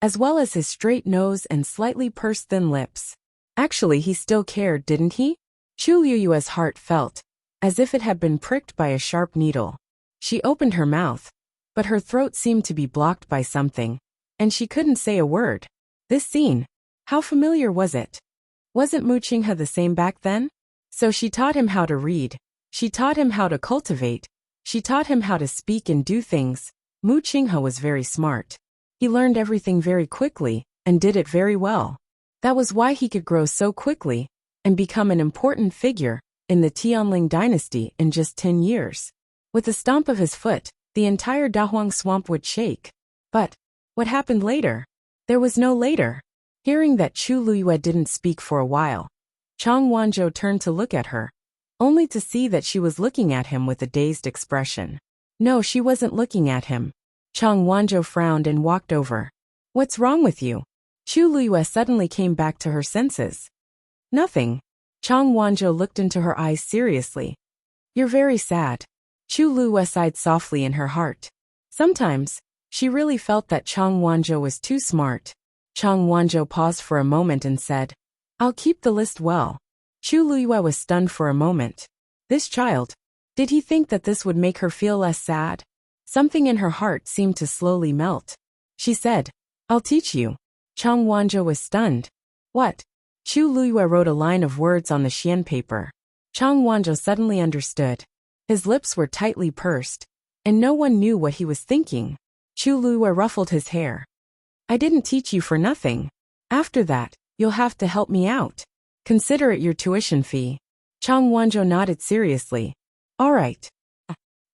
as well as his straight nose and slightly pursed thin lips. Actually, he still cared, didn't he? Chu Lue's heart felt as if it had been pricked by a sharp needle. She opened her mouth, but her throat seemed to be blocked by something, and she couldn't say a word. This scene, how familiar was it? Wasn't Mu Qinghe the same back then? So she taught him how to read. She taught him how to cultivate. She taught him how to speak and do things. Mu Qinghe was very smart. He learned everything very quickly and did it very well. That was why he could grow so quickly and become an important figure in the Tianling dynasty in just 10 years. With a stomp of his foot, the entire Dahuang swamp would shake. But what happened later? There was no later. Hearing that Chu Lue didn't speak for a while, Chang Wanzhou turned to look at her, only to see that she was looking at him with a dazed expression. No, she wasn't looking at him. Chang Wanzhou frowned and walked over. "What's wrong with you?" Chu Lue suddenly came back to her senses. "Nothing." Chang Wanzhou looked into her eyes seriously. "You're very sad." Chu Lue sighed softly in her heart. Sometimes, she really felt that Chang Wanzhou was too smart. Chang Wanzhou paused for a moment and said, "I'll keep the list well." Chu Lue was stunned for a moment. This child, did he think that this would make her feel less sad? Something in her heart seemed to slowly melt. She said, "I'll teach you." Chang Wanzhou was stunned. "What?" Chu Lue wrote a line of words on the xian paper. Chang Wanzhou suddenly understood. His lips were tightly pursed, and no one knew what he was thinking. Chu Lue ruffled his hair. "I didn't teach you for nothing. After that, you'll have to help me out. Consider it your tuition fee." Chang Wanzhou nodded seriously. "All right."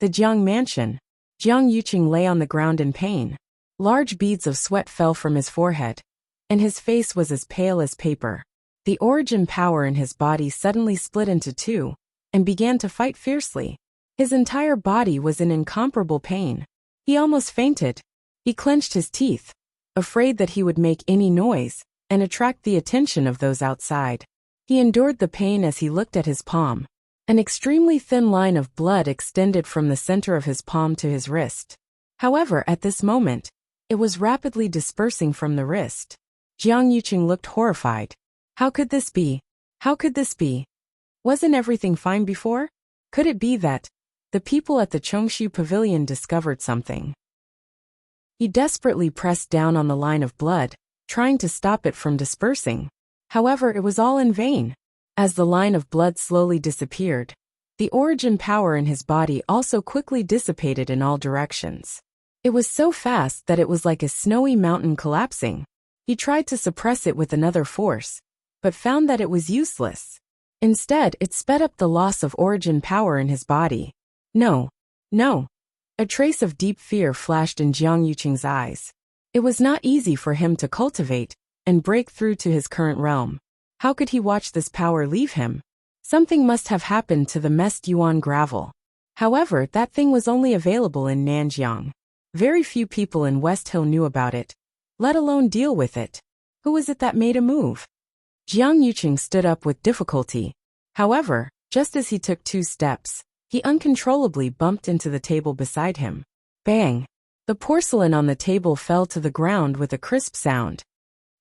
The Jiang mansion. Jiang Yuqing lay on the ground in pain. Large beads of sweat fell from his forehead, and his face was as pale as paper. The origin power in his body suddenly split into 2, and began to fight fiercely. His entire body was in incomparable pain. He almost fainted. He clenched his teeth, afraid that he would make any noise and attract the attention of those outside. He endured the pain as he looked at his palm. An extremely thin line of blood extended from the center of his palm to his wrist. However, at this moment, it was rapidly dispersing from the wrist. Jiang Yuqing looked horrified. How could this be? How could this be? Wasn't everything fine before? Could it be that the people at the Chongshu Pavilion discovered something? He desperately pressed down on the line of blood, trying to stop it from dispersing. However, it was all in vain. As the line of blood slowly disappeared, the origin power in his body also quickly dissipated in all directions. It was so fast that it was like a snowy mountain collapsing. He tried to suppress it with another force, but found that it was useless. Instead, it sped up the loss of origin power in his body. No. No. A trace of deep fear flashed in Jiang Yuqing's eyes. It was not easy for him to cultivate and break through to his current realm. How could he watch this power leave him? Something must have happened to the messed Yuan gravel. However, that thing was only available in Nanjiang. Very few people in West Hill knew about it, let alone deal with it. Who was it that made a move? Jiang Yuqing stood up with difficulty. However, just as he took 2 steps, he uncontrollably bumped into the table beside him. Bang! The porcelain on the table fell to the ground with a crisp sound.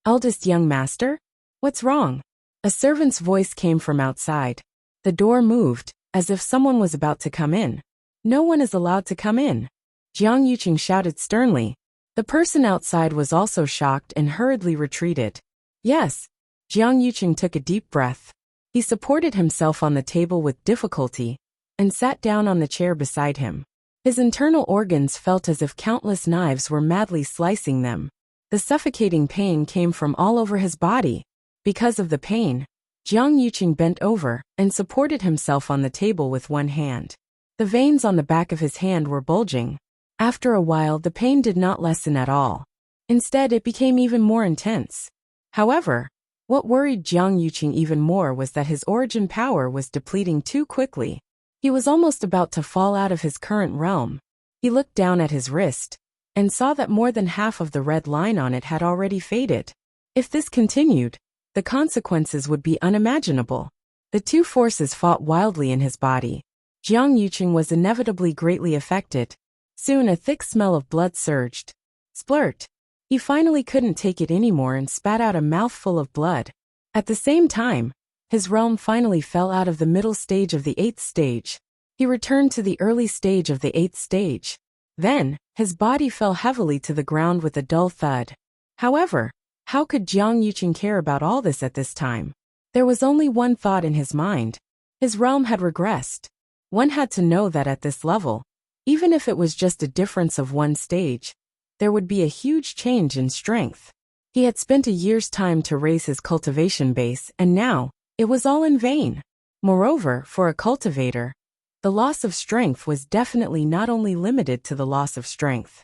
Eldest young master? What's wrong? A servant's voice came from outside. The door moved, as if someone was about to come in. No one is allowed to come in. Jiang Yuqing shouted sternly. The person outside was also shocked and hurriedly retreated. Yes. Jiang Yuqing took a deep breath. He supported himself on the table with difficulty and sat down on the chair beside him. His internal organs felt as if countless knives were madly slicing them. The suffocating pain came from all over his body. Because of the pain, Jiang Yuqing bent over and supported himself on the table with one hand. The veins on the back of his hand were bulging. After a while, the pain did not lessen at all. Instead, it became even more intense. However, what worried Jiang Yuqing even more was that his origin power was depleting too quickly. He was almost about to fall out of his current realm. He looked down at his wrist and saw that more than half of the red line on it had already faded. If this continued, the consequences would be unimaginable. The 2 forces fought wildly in his body. Jiang Yuqing was inevitably greatly affected. Soon a thick smell of blood surged. Splurt! He finally couldn't take it anymore and spat out a mouthful of blood. At the same time, his realm finally fell out of the middle stage of the 8th stage. He returned to the early stage of the 8th stage. Then, his body fell heavily to the ground with a dull thud. However, how could Jiang Yuqing care about all this at this time? There was only one thought in his mind. His realm had regressed. One had to know that at this level, even if it was just a difference of 1 stage, there would be a huge change in strength. He had spent a year's time to raise his cultivation base, and now, it was all in vain. Moreover, for a cultivator, the loss of strength was definitely not only limited to the loss of strength.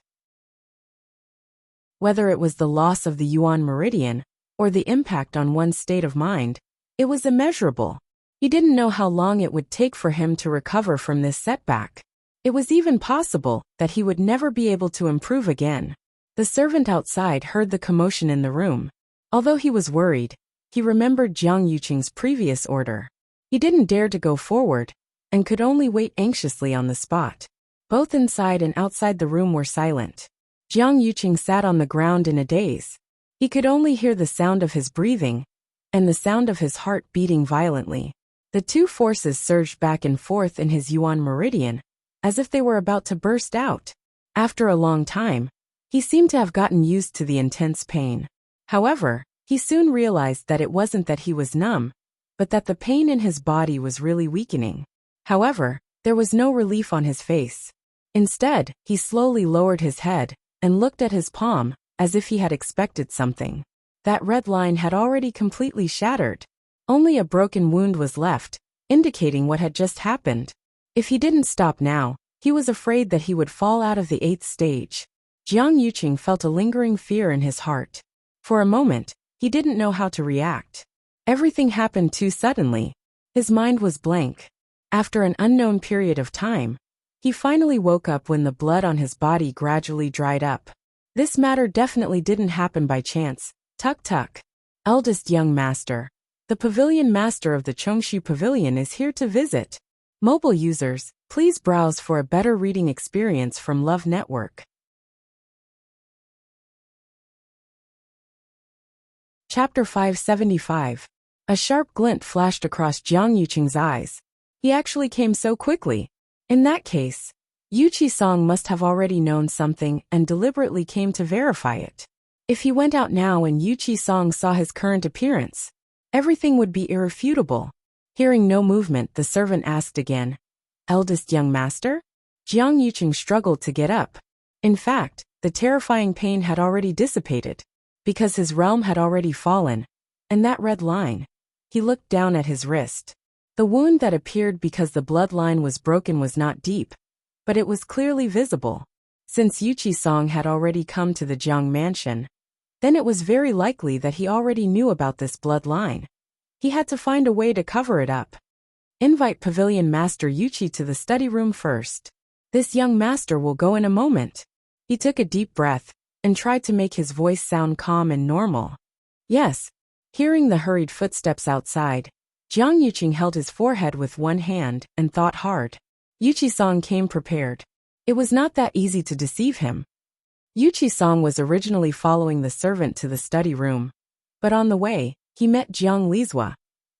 Whether it was the loss of the Yuan meridian, or the impact on one's state of mind, it was immeasurable. He didn't know how long it would take for him to recover from this setback. It was even possible that he would never be able to improve again. The servant outside heard the commotion in the room. Although he was worried, he remembered Jiang Yuqing's previous order. He didn't dare to go forward, and could only wait anxiously on the spot. Both inside and outside the room were silent. Jiang Yuqing sat on the ground in a daze. He could only hear the sound of his breathing, and the sound of his heart beating violently. The 2 forces surged back and forth in his Yuan meridian, as if they were about to burst out. After a long time, he seemed to have gotten used to the intense pain. However, he soon realized that it wasn't that he was numb, but that the pain in his body was really weakening. However, there was no relief on his face. Instead, he slowly lowered his head and looked at his palm, as if he had expected something. That red line had already completely shattered. Only a broken wound was left, indicating what had just happened. If he didn't stop now, he was afraid that he would fall out of the 8th stage. Jiang Yuqing felt a lingering fear in his heart. For a moment, he didn't know how to react. Everything happened too suddenly. His mind was blank. After an unknown period of time, he finally woke up when the blood on his body gradually dried up. This matter definitely didn't happen by chance. Tuk tuk. Eldest young master. The pavilion master of the Chongshu Pavilion is here to visit. Mobile users, please browse for a better reading experience from Love Network. Chapter 575. A sharp glint flashed across Jiang Yuqing's eyes. He actually came so quickly. In that case, Yu Qisong must have already known something and deliberately came to verify it. If he went out now and Yu Qisong saw his current appearance, everything would be irrefutable. Hearing no movement, the servant asked again, "Eldest young master?" Jiang Yuqing struggled to get up. In fact, the terrifying pain had already dissipated, because his realm had already fallen, and that red line. He looked down at his wrist. The wound that appeared because the bloodline was broken was not deep, but it was clearly visible. Since Yuchi-song had already come to the Jiang mansion, then it was very likely that he already knew about this bloodline. He had to find a way to cover it up. Invite Pavilion Master Yuchi to the study room first. This young master will go in a moment. He took a deep breath and tried to make his voice sound calm and normal. Yes. Hearing the hurried footsteps outside, Jiang Yuqing held his forehead with one hand and thought hard. Yuchi-song came prepared. It was not that easy to deceive him. Yuchi-song was originally following the servant to the study room, but on the way, he met Jiang Lizhua,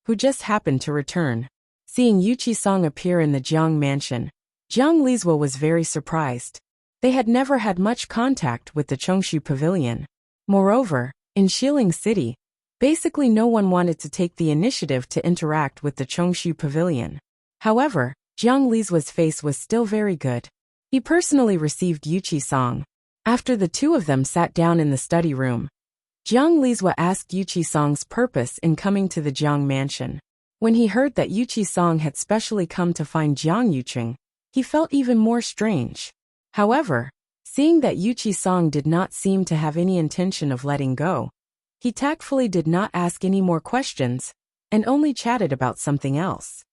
who just happened to return. Seeing Yuchi-song appear in the Jiang mansion, Jiang Lizhua was very surprised. They had never had much contact with the Chongshu Pavilion. Moreover, in Xiling City, basically no one wanted to take the initiative to interact with the Chongshu Pavilion. However, Jiang Lizhua's face was still very good. He personally received Yuchi-song. After the two of them sat down in the study room, Jiang Lizhua asked Yuchi-song's purpose in coming to the Jiang mansion. When he heard that Yuchi-song had specially come to find Jiang Yuqing, he felt even more strange. However, seeing that Yuchi-song did not seem to have any intention of letting go, he tactfully did not ask any more questions and only chatted about something else.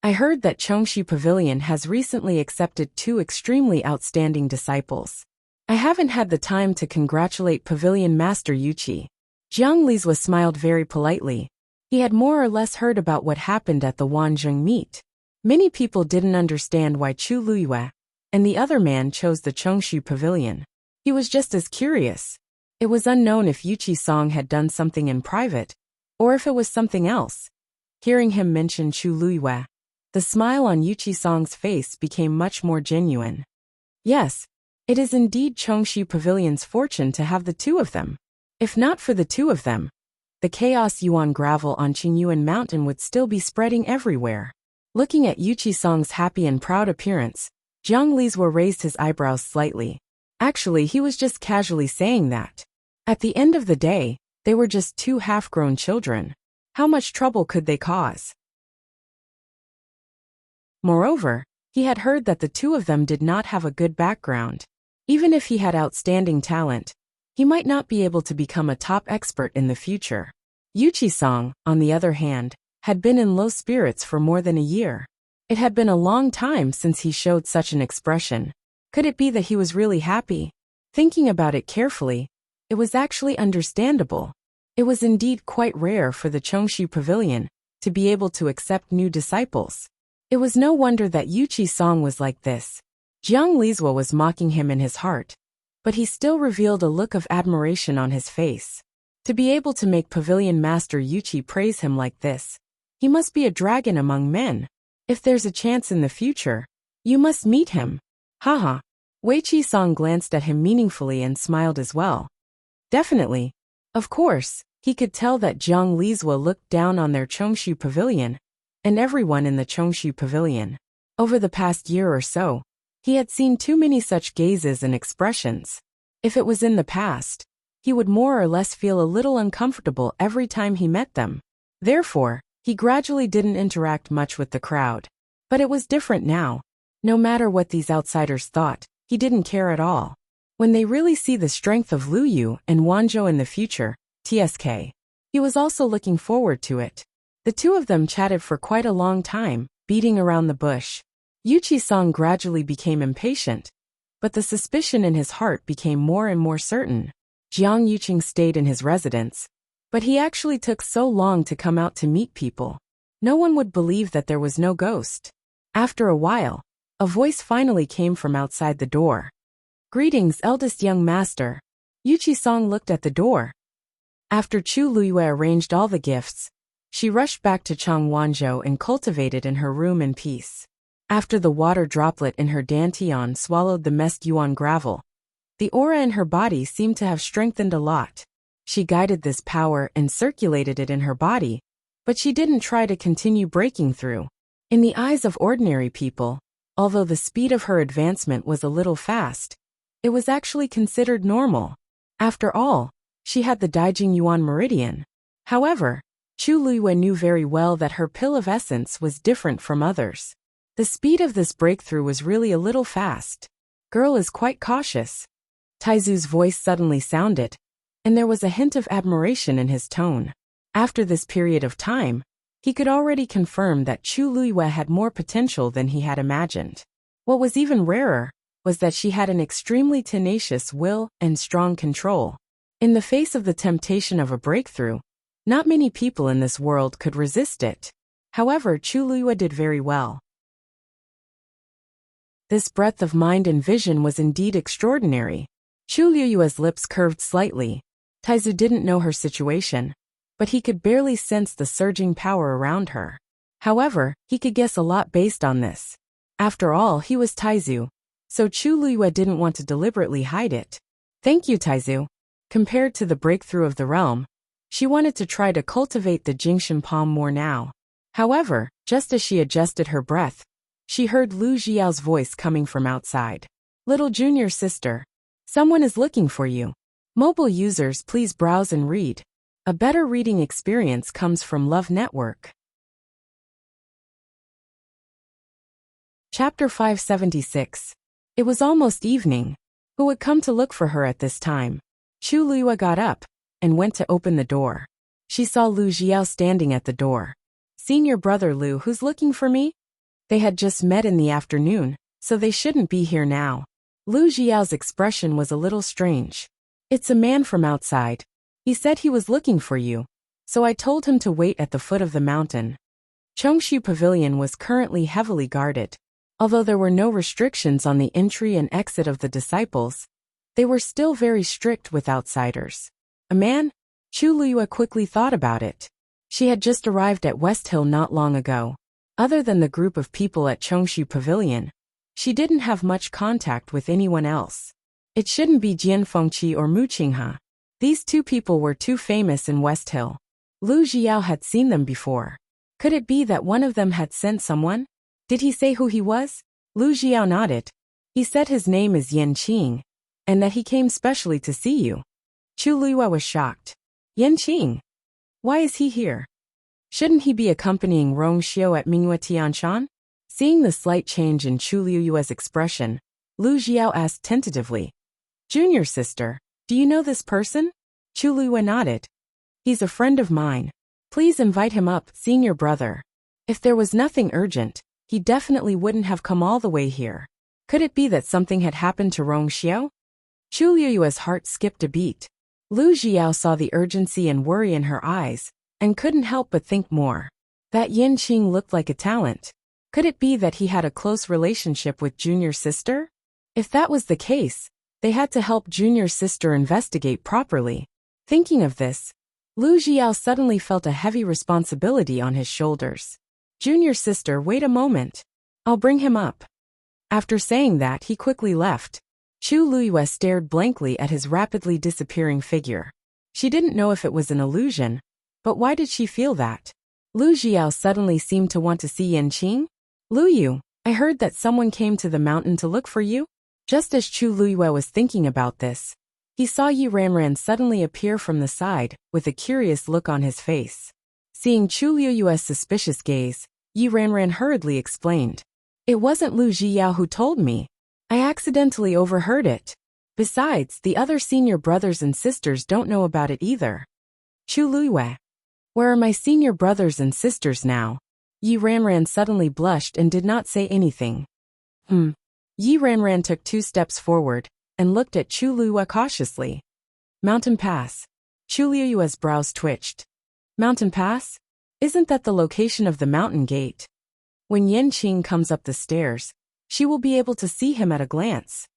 I heard that Chongshu Pavilion has recently accepted 2 extremely outstanding disciples. I haven't had the time to congratulate Pavilion Master Yuchi. Jiang Lizhua smiled very politely. He had more or less heard about what happened at the Wanzheng meet. Many people didn't understand why Chu Luyue and the other man chose the Chongshu Pavilion. He was just as curious. It was unknown if Yuchi-song had done something in private, or if it was something else. Hearing him mention Chu Luyue, the smile on Yuchi-song's face became much more genuine. Yes, it is indeed Chongshu Pavilion's fortune to have the 2 of them. If not for the 2 of them, the Chaos Yuan gravel on Qingyuan Mountain would still be spreading everywhere. Looking at Yuchi-song's happy and proud appearance, Jiang Lizhua raised his eyebrows slightly. Actually, he was just casually saying that. At the end of the day, they were just 2 half-grown children. How much trouble could they cause? Moreover, he had heard that the 2 of them did not have a good background. Even if he had outstanding talent, he might not be able to become a top expert in the future. Yuchi-song, on the other hand, had been in low spirits for more than a year. It had been a long time since he showed such an expression. Could it be that he was really happy? Thinking about it carefully, it was actually understandable. It was indeed quite rare for the Chongshu Pavilion to be able to accept new disciples. It was no wonder that Yuchi-song was like this. Jiang Lizhua was mocking him in his heart, but he still revealed a look of admiration on his face. To be able to make Pavilion Master Yuchi praise him like this, he must be a dragon among men. If there's a chance in the future, you must meet him. Haha. Wei Qi-song glanced at him meaningfully and smiled as well. Definitely. Of course, he could tell that Jiang Lizhua looked down on their Chongshu Pavilion, and everyone in the Chongshu Pavilion. Over the past year or so, he had seen too many such gazes and expressions. If it was in the past, he would more or less feel a little uncomfortable every time he met them. Therefore, he gradually didn't interact much with the crowd. But it was different now. No matter what these outsiders thought, he didn't care at all. When they really see the strength of Lu Yu and Wanzhou in the future, TSK. He was also looking forward to it. The 2 of them chatted for quite a long time, beating around the bush. Yuchi-song gradually became impatient, but the suspicion in his heart became more and more certain. Jiang Yuqing stayed in his residence, but he actually took so long to come out to meet people. No one would believe that there was no ghost. After a while, a voice finally came from outside the door. Greetings, eldest young master. Yuchi-song looked at the door. After Chu Luyue arranged all the gifts, she rushed back to Chang Wanzhou and cultivated in her room in peace. After the water droplet in her dantian swallowed the messed yuan gravel, the aura in her body seemed to have strengthened a lot. She guided this power and circulated it in her body, but she didn't try to continue breaking through. In the eyes of ordinary people, although the speed of her advancement was a little fast, it was actually considered normal. After all, she had the Daijing Yuan Meridian. However, Chu Luiyue knew very well that her pill of essence was different from others. The speed of this breakthrough was really a little fast. Girl is quite cautious. Taizu's voice suddenly sounded, and there was a hint of admiration in his tone. After this period of time, he could already confirm that Chu Luiyue had more potential than he had imagined. What was even rarer was that she had an extremely tenacious will and strong control. In the face of the temptation of a breakthrough, not many people in this world could resist it. However, Chu Luiyue did very well. This breadth of mind and vision was indeed extraordinary. Chu Luiyue's lips curved slightly. Taizu didn't know her situation, but he could barely sense the surging power around her. However, he could guess a lot based on this. After all, he was Taizu, so Chu Luiyue didn't want to deliberately hide it. Thank you, Taizu. Compared to the breakthrough of the realm, she wanted to try to cultivate the Jingshan palm more now. However, just as she adjusted her breath, she heard Lu Jiao's voice coming from outside. Little junior sister, someone is looking for you. Mobile users, please browse and read. A better reading experience comes from Love Network. Chapter 576. It was almost evening. Who would come to look for her at this time? Chu Luiyue got up and went to open the door. She saw Lu Jiao standing at the door. Senior brother Lu, who's looking for me? They had just met in the afternoon, so they shouldn't be here now. Lu Jiao's expression was a little strange. It's a man from outside. He said he was looking for you, so I told him to wait at the foot of the mountain. Chongshu Pavilion was currently heavily guarded. Although there were no restrictions on the entry and exit of the disciples, they were still very strict with outsiders. A man? Chu Luiyue quickly thought about it. She had just arrived at West Hill not long ago. Other than the group of people at Chongshu Pavilion, she didn't have much contact with anyone else. It shouldn't be Jian Fengqi or Mu Qinghe. These two people were too famous in West Hill. Lu Jiao had seen them before. Could it be that one of them had sent someone? Did he say who he was? Lu Jiao nodded. He said his name is Yan Qing, and that he came specially to see you. Chu Luiyue was shocked. Yan Qing? Why is he here? Shouldn't he be accompanying Rong Xiao at Mingyue Tianshan? Seeing the slight change in Chu Luiyue's expression, Lu Jiao asked tentatively. Junior sister, do you know this person? Chu Luiyue nodded. He's a friend of mine. Please invite him up, senior brother. If there was nothing urgent, he definitely wouldn't have come all the way here. Could it be that something had happened to Rong Xiao? Chu Luiyue's heart skipped a beat. Lu Jiao saw the urgency and worry in her eyes, and couldn't help but think more. That Yan Qing looked like a talent. Could it be that he had a close relationship with junior sister? If that was the case, they had to help junior sister investigate properly. Thinking of this, Lu Jiao suddenly felt a heavy responsibility on his shoulders. Junior sister, wait a moment. I'll bring him up. After saying that, he quickly left. Chu Luiyue stared blankly at his rapidly disappearing figure. She didn't know if it was an illusion, but why did she feel that? Lu Jiao suddenly seemed to want to see Yan Qing. Lu Yu, I heard that someone came to the mountain to look for you? Just as Chu Luiyue was thinking about this, he saw Yi Ranran suddenly appear from the side, with a curious look on his face. Seeing Chu Luiyue's suspicious gaze, Yi Ranran hurriedly explained. It wasn't Lu Jiao who told me. I accidentally overheard it. Besides, the other senior brothers and sisters don't know about it either. Chu Luiyue. Where are my senior brothers and sisters now? Yi Ranran suddenly blushed and did not say anything. Yi Ranran took 2 steps forward and looked at Chu Luiyue cautiously. Mountain Pass. Chu Luiyue's brows twitched. Mountain Pass? Isn't that the location of the mountain gate? When Yan Qing comes up the stairs, she will be able to see him at a glance.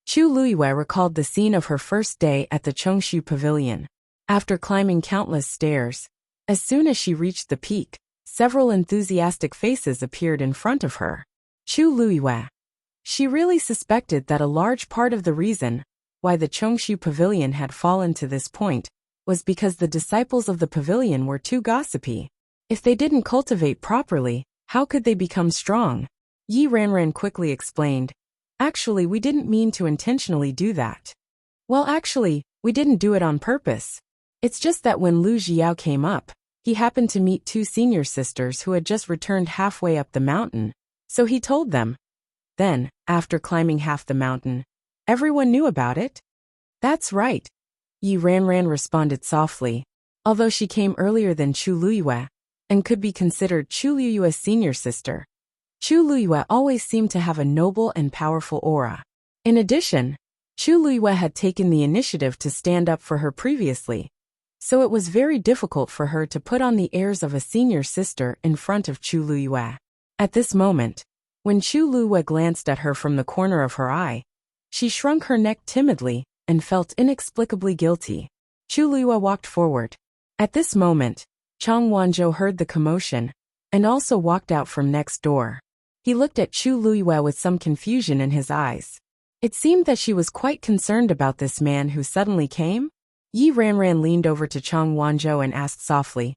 Chu Luiyue recalled the scene of her first day at the Chongshu Pavilion. After climbing countless stairs, as soon as she reached the peak, several enthusiastic faces appeared in front of her. Chu Luiyue. She really suspected that a large part of the reason why the Chongshu Pavilion had fallen to this point was because the disciples of the pavilion were too gossipy. If they didn't cultivate properly, how could they become strong? Yi Ranran quickly explained. Actually, we didn't mean to intentionally do that. Well, actually, we didn't do it on purpose. It's just that when Lu Jiao came up, he happened to meet two senior sisters who had just returned halfway up the mountain, so he told them. Then, after climbing half the mountain, everyone knew about it? That's right. Yi Ranran responded softly, although she came earlier than Chu Luyue, and could be considered Chu Luyue's senior sister. Chu Luyue always seemed to have a noble and powerful aura. In addition, Chu Luyue had taken the initiative to stand up for her previously, so it was very difficult for her to put on the airs of a senior sister in front of Chu Luyue. At this moment, when Chu Luyue glanced at her from the corner of her eye, she shrunk her neck timidly and felt inexplicably guilty. Chu Luyue walked forward. At this moment, Chang Wanzhou heard the commotion and also walked out from next door. He looked at Chu Luyue with some confusion in his eyes. It seemed that she was quite concerned about this man who suddenly came. Yi Ranran leaned over to Chang Wanzhou and asked softly,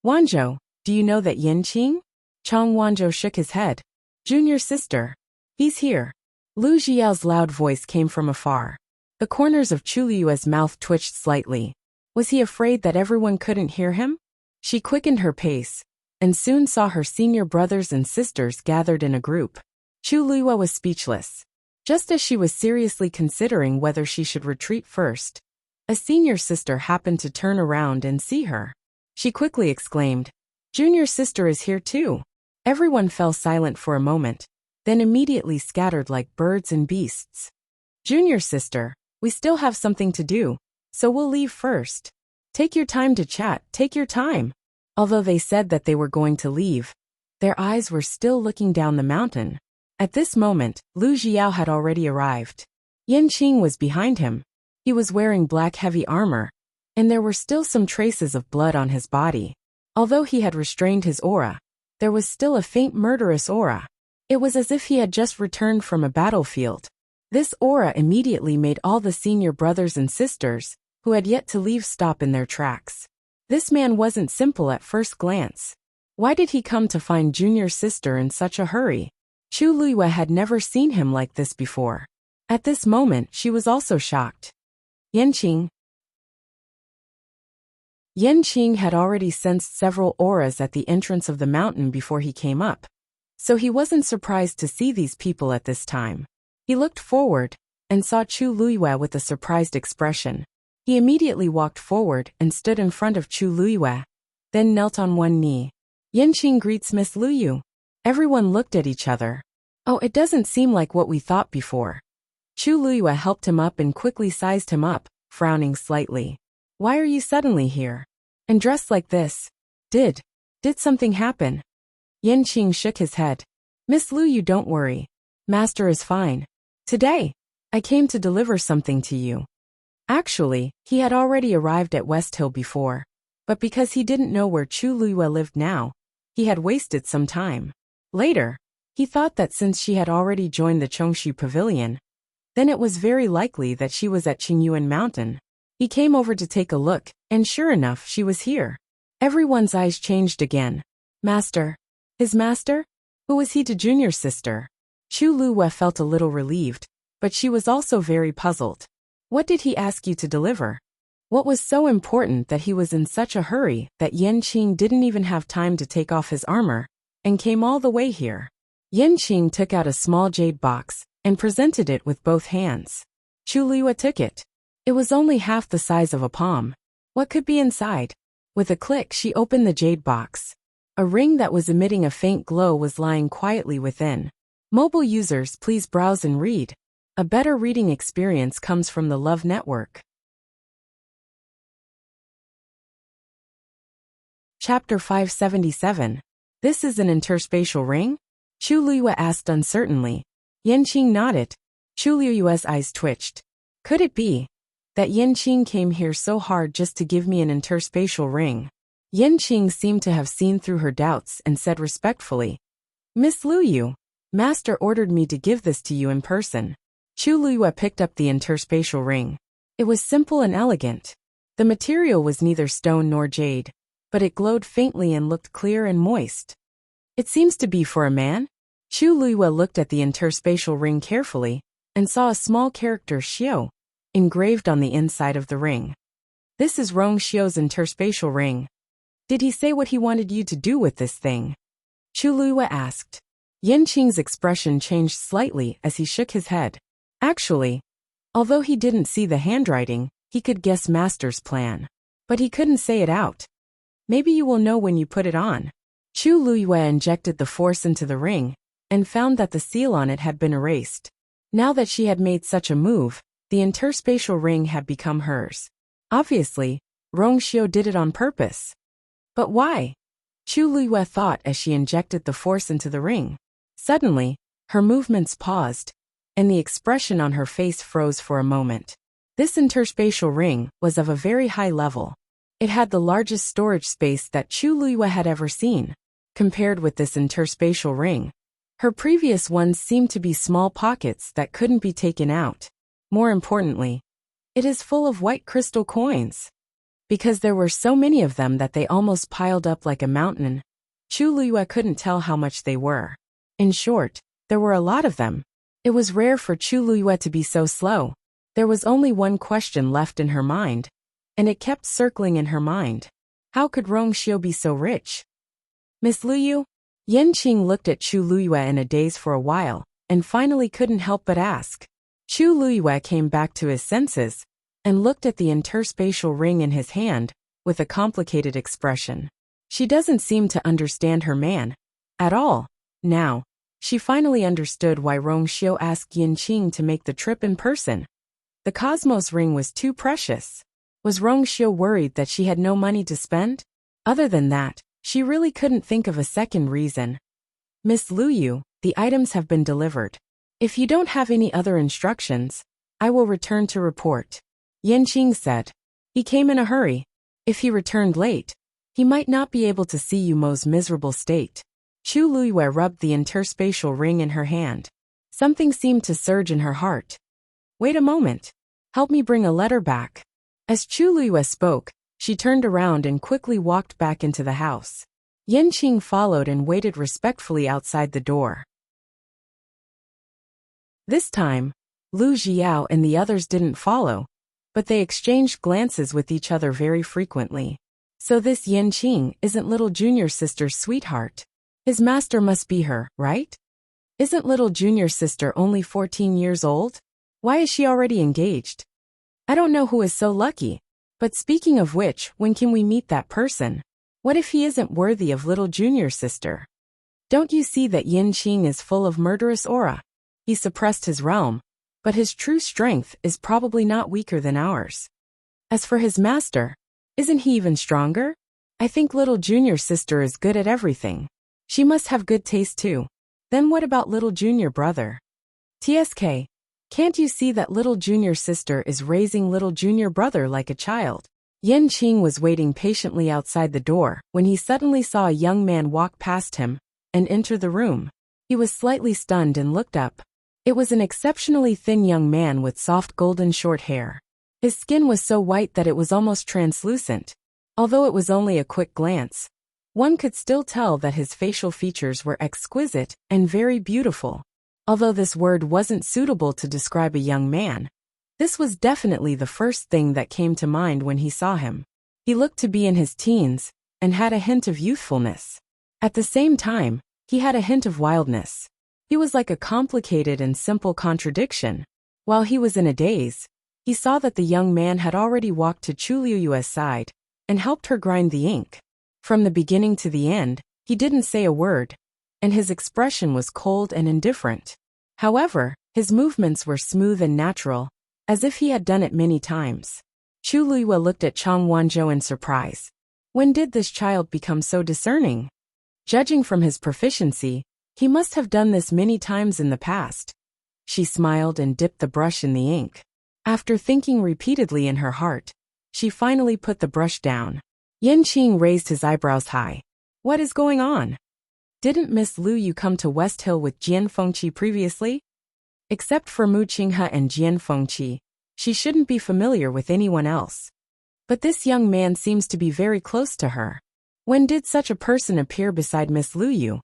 "Wanzhou, do you know that Yanqing?" Chang Wanzhou shook his head. "Junior sister. He's here." Lu Jiao's loud voice came from afar. The corners of Chu Luyue's mouth twitched slightly. Was he afraid that everyone couldn't hear him? She quickened her pace, and soon saw her senior brothers and sisters gathered in a group. Chu Luyue was speechless. Just as she was seriously considering whether she should retreat first, a senior sister happened to turn around and see her. She quickly exclaimed, "Junior sister is here too." Everyone fell silent for a moment, then immediately scattered like birds and beasts. "Junior sister, we still have something to do, so we'll leave first. Take your time to chat, take your time." Although they said that they were going to leave, their eyes were still looking down the mountain. At this moment, Lu Jiao had already arrived. Yanqing was behind him. He was wearing black heavy armor, and there were still some traces of blood on his body. Although he had restrained his aura, there was still a faint murderous aura. It was as if he had just returned from a battlefield. This aura immediately made all the senior brothers and sisters, who had yet to leave, stop in their tracks. This man wasn't simple at first glance. Why did he come to find junior sister in such a hurry? Chu Luyue had never seen him like this before. At this moment, she was also shocked. Yanqing. Yanqing had already sensed several auras at the entrance of the mountain before he came up, so he wasn't surprised to see these people at this time. He looked forward and saw Chu Luyue with a surprised expression. He immediately walked forward and stood in front of Chu Luyue, then knelt on one knee. "Yanqing greets Miss Luyu." Everyone looked at each other. "Oh, it doesn't seem like what we thought before." Chu Luyue helped him up and quickly sized him up, frowning slightly. "Why are you suddenly here? And dressed like this? Did something happen?" Yanqing shook his head. "Miss Luyu, don't worry. Master is fine. Today, I came to deliver something to you." Actually, he had already arrived at West Hill before, but because he didn't know where Chu Luyue lived now, he had wasted some time. Later, he thought that since she had already joined the Chongshu Pavilion, then it was very likely that she was at Qingyuan Mountain. He came over to take a look, and sure enough, she was here. Everyone's eyes changed again. Master? His master? Who was he to junior sister? Chu Luyue felt a little relieved, but she was also very puzzled. What did he ask you to deliver? What was so important that he was in such a hurry that Yanqing didn't even have time to take off his armor, and came all the way here? Yanqing took out a small jade box and presented it with both hands. Chu Luyue took it. It was only half the size of a palm. What could be inside? With a click, she opened the jade box. A ring that was emitting a faint glow was lying quietly within. Mobile users, please browse and read. A better reading experience comes from the Love Network. Chapter 577. This is an interspatial ring? Chu Luyue asked uncertainly. Yanqing nodded. Chu Luyue's eyes twitched. Could it be that Yanqing came here so hard just to give me an interspatial ring? Yanqing seemed to have seen through her doubts and said respectfully, "Miss Luyu, Master ordered me to give this to you in person." Chu Luyue picked up the interspatial ring. It was simple and elegant. The material was neither stone nor jade, but it glowed faintly and looked clear and moist. It seems to be for a man? Chu Luyue looked at the interspatial ring carefully and saw a small character Xiao engraved on the inside of the ring. This is Rong Xiu's interspatial ring. Did he say what he wanted you to do with this thing? Chu Luiyue asked. Yan Qing's expression changed slightly as he shook his head. Actually, although he didn't see the handwriting, he could guess Master's plan. But he couldn't say it out. Maybe you will know when you put it on. Chu Luiyue injected the force into the ring, and found that the seal on it had been erased. Now that she had made such a move, the interspatial ring had become hers. Obviously, Rong Xiu did it on purpose. But why? Chu Luiyue thought as she injected the force into the ring. Suddenly, her movements paused, and the expression on her face froze for a moment. This interspatial ring was of a very high level. It had the largest storage space that Chu Luiyue had ever seen. Compared with this interspatial ring, her previous ones seemed to be small pockets that couldn't be taken out. More importantly, it is full of white crystal coins. Because there were so many of them that they almost piled up like a mountain, Chu Luiyue couldn't tell how much they were. In short, there were a lot of them. It was rare for Chu Luiyue to be so slow. There was only one question left in her mind, and it kept circling in her mind. How could Rong Xiu be so rich? Miss Luyu? Yan Qing looked at Chu Luiyue in a daze for a while, and finally couldn't help but ask. Chu Luiyue came back to his senses, and looked at the interspatial ring in his hand, with a complicated expression. She doesn't seem to understand her man at all. Now, she finally understood why Rong Xiu asked Yan Qing to make the trip in person. The Cosmos ring was too precious. Was Rong Xiu worried that she had no money to spend? Other than that, she really couldn't think of a second reason. Miss Luyu, the items have been delivered. If you don't have any other instructions, I will return to report. Yan Qing said. He came in a hurry. If he returned late, he might not be able to see Yumo's miserable state. Chu Luiyue rubbed the interspatial ring in her hand. Something seemed to surge in her heart. Wait a moment. Help me bring a letter back. As Chu Luiyue spoke, she turned around and quickly walked back into the house. Yan Qing followed and waited respectfully outside the door. This time, Lu Jiao and the others didn't follow, but they exchanged glances with each other very frequently. So this Yan Qing isn't little junior sister's sweetheart. His master must be her, right? Isn't little junior sister only 14 years old? Why is she already engaged? I don't know who is so lucky. But speaking of which, when can we meet that person? What if he isn't worthy of little junior sister? Don't you see that Yan Qing is full of murderous aura? He suppressed his realm, but his true strength is probably not weaker than ours. As for his master, isn't he even stronger? I think little junior sister is good at everything. She must have good taste too. Then what about little junior brother? TSK, can't you see that little junior sister is raising little junior brother like a child? Yan Qing was waiting patiently outside the door when he suddenly saw a young man walk past him and enter the room. He was slightly stunned and looked up. It was an exceptionally thin young man with soft golden short hair. His skin was so white that it was almost translucent. Although it was only a quick glance, one could still tell that his facial features were exquisite and very beautiful. Although this word wasn't suitable to describe a young man, this was definitely the first thing that came to mind when he saw him. He looked to be in his teens and had a hint of youthfulness. At the same time, he had a hint of wildness. He was like a complicated and simple contradiction. While he was in a daze, he saw that the young man had already walked to Chu Luiyue's side and helped her grind the ink. From the beginning to the end, he didn't say a word, and his expression was cold and indifferent. However, his movements were smooth and natural, as if he had done it many times. Chu Luiyue looked at Chang Wanzhou in surprise. When did this child become so discerning? Judging from his proficiency, he must have done this many times in the past. She smiled and dipped the brush in the ink. After thinking repeatedly in her heart, she finally put the brush down. Yan Qing raised his eyebrows high. What is going on? Didn't Miss Luyu come to West Hill with Jian Fengqi previously? Except for Mu Qinghe and Jian Fengqi, she shouldn't be familiar with anyone else. But this young man seems to be very close to her. When did such a person appear beside Miss Luyu?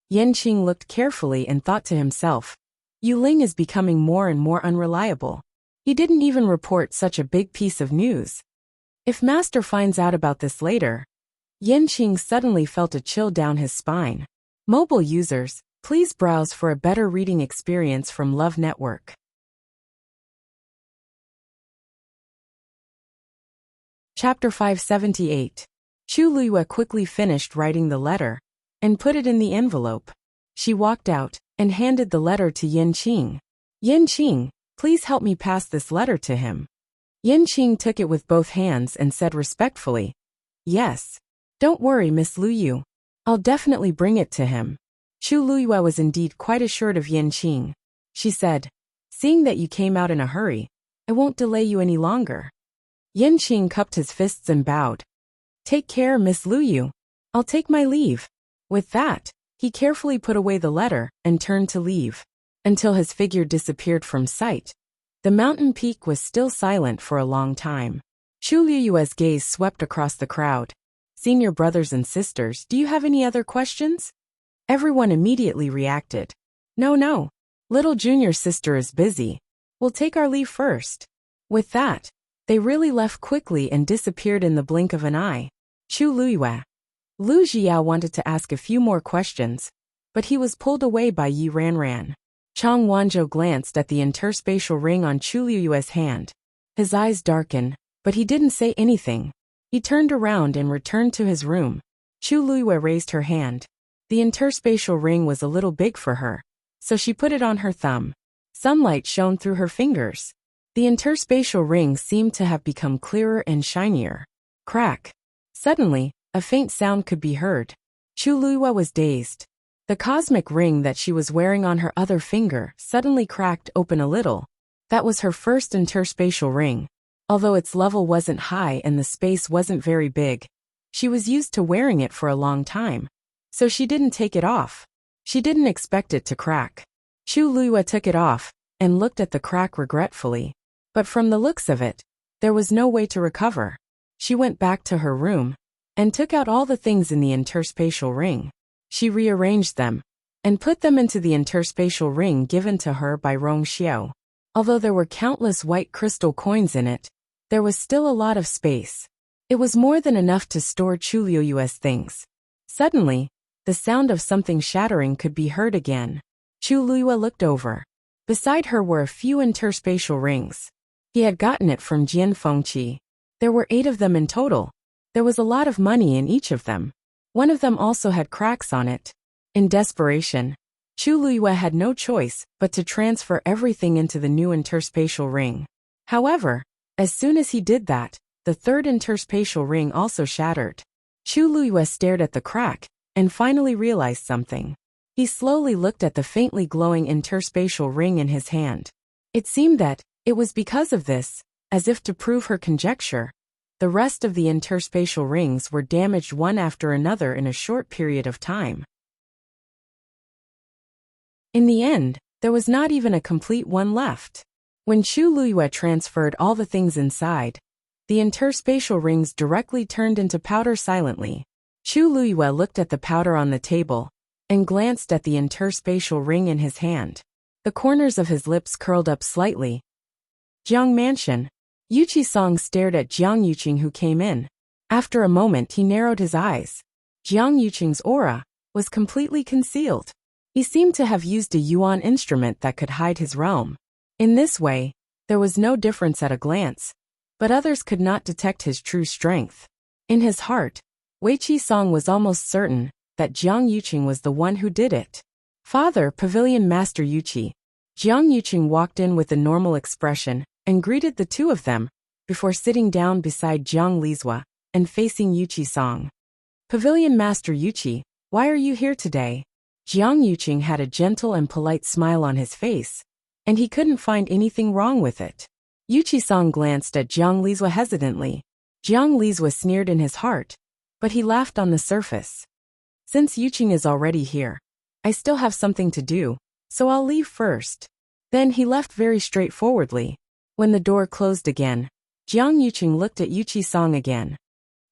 Yan Qing looked carefully and thought to himself, Yu Ling is becoming more and more unreliable. He didn't even report such a big piece of news. If Master finds out about this later. Yin Qing suddenly felt a chill down his spine. Mobile users, please browse for a better reading experience from Love Network. Chapter 578. Chu Liyue quickly finished writing the letter and put it in the envelope. She walked out and handed the letter to Yin Qing. Yin Qing, please help me pass this letter to him. Yin Qing took it with both hands and said respectfully, yes. Don't worry, Miss Luyu. I'll definitely bring it to him. Chu Liyue was indeed quite assured of Yin Qing. She said, seeing that you came out in a hurry, I won't delay you any longer. Yin Qing cupped his fists and bowed. Take care, Miss Luyu. I'll take my leave. With that, he carefully put away the letter and turned to leave. Until his figure disappeared from sight. The mountain peak was still silent for a long time. Chu Liyue's gaze swept across the crowd. Senior brothers and sisters, do you have any other questions? Everyone immediately reacted. No. Little junior sister is busy. We'll take our leave first. With that, they really left quickly and disappeared in the blink of an eye. Chu Liyue. Lu Jiao wanted to ask a few more questions, but he was pulled away by Yi Ranran. Chang Wanzhou glanced at the interspatial ring on Chu Liyue's hand. His eyes darkened, but he didn't say anything. He turned around and returned to his room. Chu Liyue raised her hand. The interspatial ring was a little big for her, so she put it on her thumb. Sunlight shone through her fingers. The interspatial ring seemed to have become clearer and shinier. Crack. Suddenly, a faint sound could be heard. Chu Liyue was dazed. The cosmic ring that she was wearing on her other finger suddenly cracked open a little. That was her first interspatial ring. Although its level wasn't high and the space wasn't very big, she was used to wearing it for a long time. So she didn't take it off. She didn't expect it to crack. Chu Liyue took it off and looked at the crack regretfully. But from the looks of it, there was no way to recover. She went back to her room and took out all the things in the interspatial ring. She rearranged them and put them into the interspatial ring given to her by Rong Xiao. Although there were countless white crystal coins in it, there was still a lot of space. It was more than enough to store Chu Liyue's things. Suddenly, the sound of something shattering could be heard again. Chu Liyue looked over. Beside her were a few interspatial rings. He had gotten it from Jian Fengqi. There were 8 of them in total. There was a lot of money in each of them. One of them also had cracks on it. In desperation, Chu Liyue had no choice but to transfer everything into the new interspatial ring. However, as soon as he did that, the third interspatial ring also shattered. Chu Liyue stared at the crack and finally realized something. He slowly looked at the faintly glowing interspatial ring in his hand. It seemed that it was because of this, as if to prove her conjecture. The rest of the interspatial rings were damaged one after another in a short period of time. In the end, there was not even a complete one left. When Chu Liyue transferred all the things inside, the interspatial rings directly turned into powder silently. Chu Liyue looked at the powder on the table and glanced at the interspatial ring in his hand. The corners of his lips curled up slightly. Jiang Mansion. Yuqi Song stared at Jiang Yuqing, who came in. After a moment he narrowed his eyes. Jiang Yuqing's aura was completely concealed. He seemed to have used a yuan instrument that could hide his realm. In this way, there was no difference at a glance, but others could not detect his true strength. In his heart, Weiqi Song was almost certain that Jiang Yuqing was the one who did it. Father, Pavilion Master Yuqi. Jiang Yuqing walked in with a normal expression and greeted the two of them before sitting down beside Jiang Lizhua and facing Yuqi Song. Pavilion Master Yuqi, why are you here today? Jiang Yuqing had a gentle and polite smile on his face, and he couldn't find anything wrong with it. Yuqi Song glanced at Jiang Lizhua hesitantly. Jiang Lizhua sneered in his heart, but he laughed on the surface. Since Yuqing is already here, I still have something to do, so I'll leave first. Then he left very straightforwardly. When the door closed again, Jiang Yuqing looked at Yuqi Song again.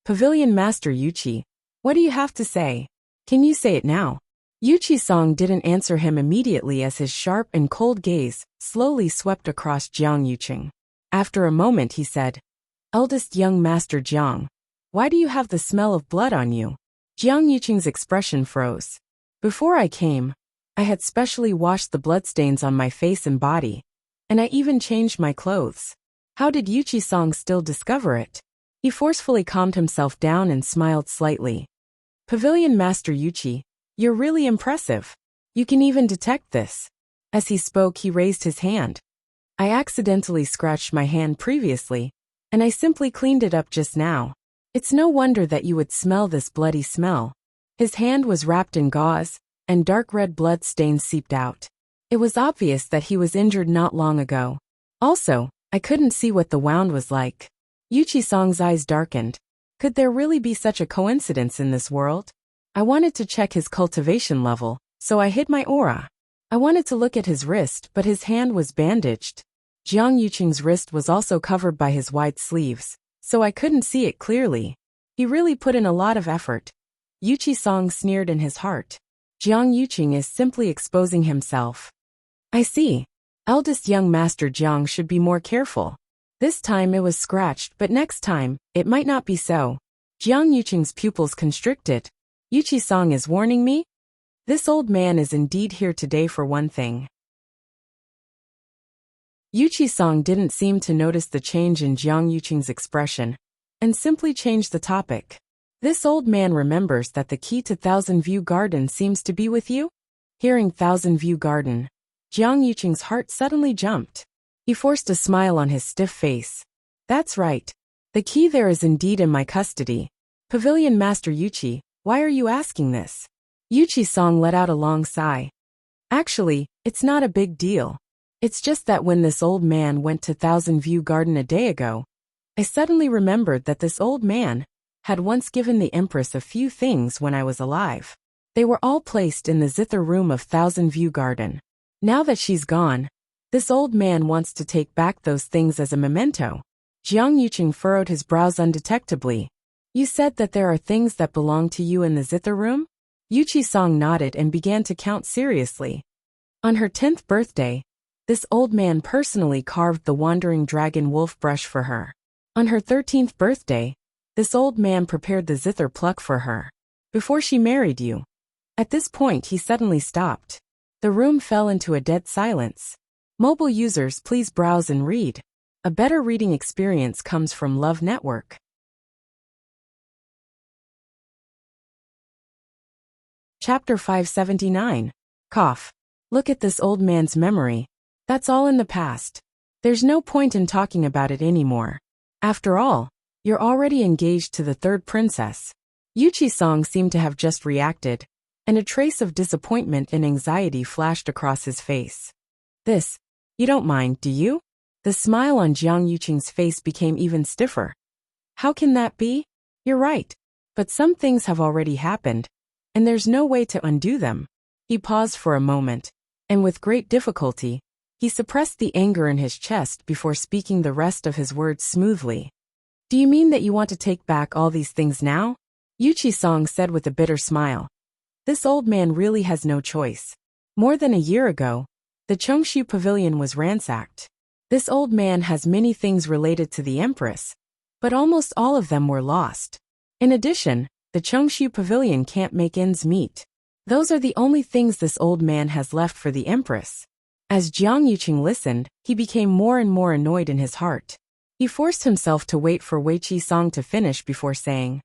Pavilion Master Yuqi, what do you have to say? Can you say it now? Yuqi Song didn't answer him immediately as his sharp and cold gaze slowly swept across Jiang Yuqing. After a moment he said, Eldest young Master Jiang, why do you have the smell of blood on you? Jiang Yuqing's expression froze. Before I came, I had specially washed the bloodstains on my face and body, and I even changed my clothes. How did Yuqi Song still discover it? He forcefully calmed himself down and smiled slightly. Pavilion Master Yuqi, you're really impressive. You can even detect this. As he spoke, he raised his hand. I accidentally scratched my hand previously, and I simply cleaned it up just now. It's no wonder that you would smell this bloody smell. His hand was wrapped in gauze, and dark red blood stains seeped out. It was obvious that he was injured not long ago. Also, I couldn't see what the wound was like. Yuqi Song's eyes darkened. Could there really be such a coincidence in this world? I wanted to check his cultivation level, so I hid my aura. I wanted to look at his wrist, but his hand was bandaged. Jiang Yuqing's wrist was also covered by his wide sleeves, so I couldn't see it clearly. He really put in a lot of effort. Yuqi Song sneered in his heart. Jiang Yuqing is simply exposing himself. I see. Eldest young Master Jiang should be more careful. This time it was scratched, but next time, it might not be so. Jiang Yuqing's pupils constricted. Yuqi Song is warning me? This old man is indeed here today for one thing. Yuqi Song didn't seem to notice the change in Jiang Yuqing's expression, and simply changed the topic. This old man remembers that the key to Thousand View Garden seems to be with you? Hearing Thousand View Garden, Jiang Yuqing's heart suddenly jumped. He forced a smile on his stiff face. That's right. The key there is indeed in my custody. Pavilion Master Yuqi, why are you asking this? Yuqi Song let out a long sigh. Actually, it's not a big deal. It's just that when this old man went to Thousand View Garden a day ago, I suddenly remembered that this old man had once given the Empress a few things when I was alive. They were all placed in the zither room of Thousand View Garden. Now that she's gone, this old man wants to take back those things as a memento. Jiang Yuqing furrowed his brows undetectably. You said that there are things that belong to you in the zither room? Yuqi Song nodded and began to count seriously. On her 10th birthday, this old man personally carved the wandering dragon wolf brush for her. On her 13th birthday, this old man prepared the zither pluck for her. Before she married you. At this point he suddenly stopped. The room fell into a dead silence. Mobile users, please browse and read. A better reading experience comes from Love Network. Chapter 579. Cough. Look at this old man's memory. That's all in the past. There's no point in talking about it anymore. After all, you're already engaged to the third princess. Yuqi Song seemed to have just reacted, and a trace of disappointment and anxiety flashed across his face. This, you don't mind, do you? The smile on Jiang Yuqing's face became even stiffer. How can that be? You're right. But some things have already happened, and there's no way to undo them. He paused for a moment, and with great difficulty, he suppressed the anger in his chest before speaking the rest of his words smoothly. Do you mean that you want to take back all these things now? Yuqi Song said with a bitter smile. This old man really has no choice. More than a year ago, the Chongshu Pavilion was ransacked. This old man has many things related to the Empress, but almost all of them were lost. In addition, the Chongshu Pavilion can't make ends meet. Those are the only things this old man has left for the Empress. As Jiang Yuqing listened, he became more and more annoyed in his heart. He forced himself to wait for Yuqi Song to finish before saying,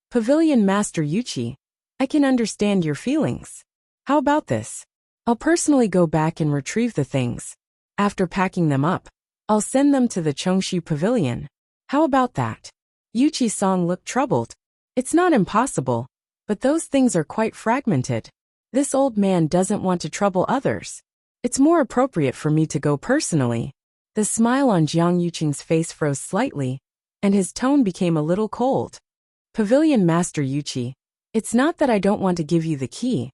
Pavilion Master Yuqi, I can understand your feelings. How about this? I'll personally go back and retrieve the things. After packing them up, I'll send them to the Chongshu Pavilion. How about that? Yuqi Song looked troubled. It's not impossible, but those things are quite fragmented. This old man doesn't want to trouble others. It's more appropriate for me to go personally. The smile on Jiang Yuqing's face froze slightly, and his tone became a little cold. Pavilion Master Yuqi, it's not that I don't want to give you the key,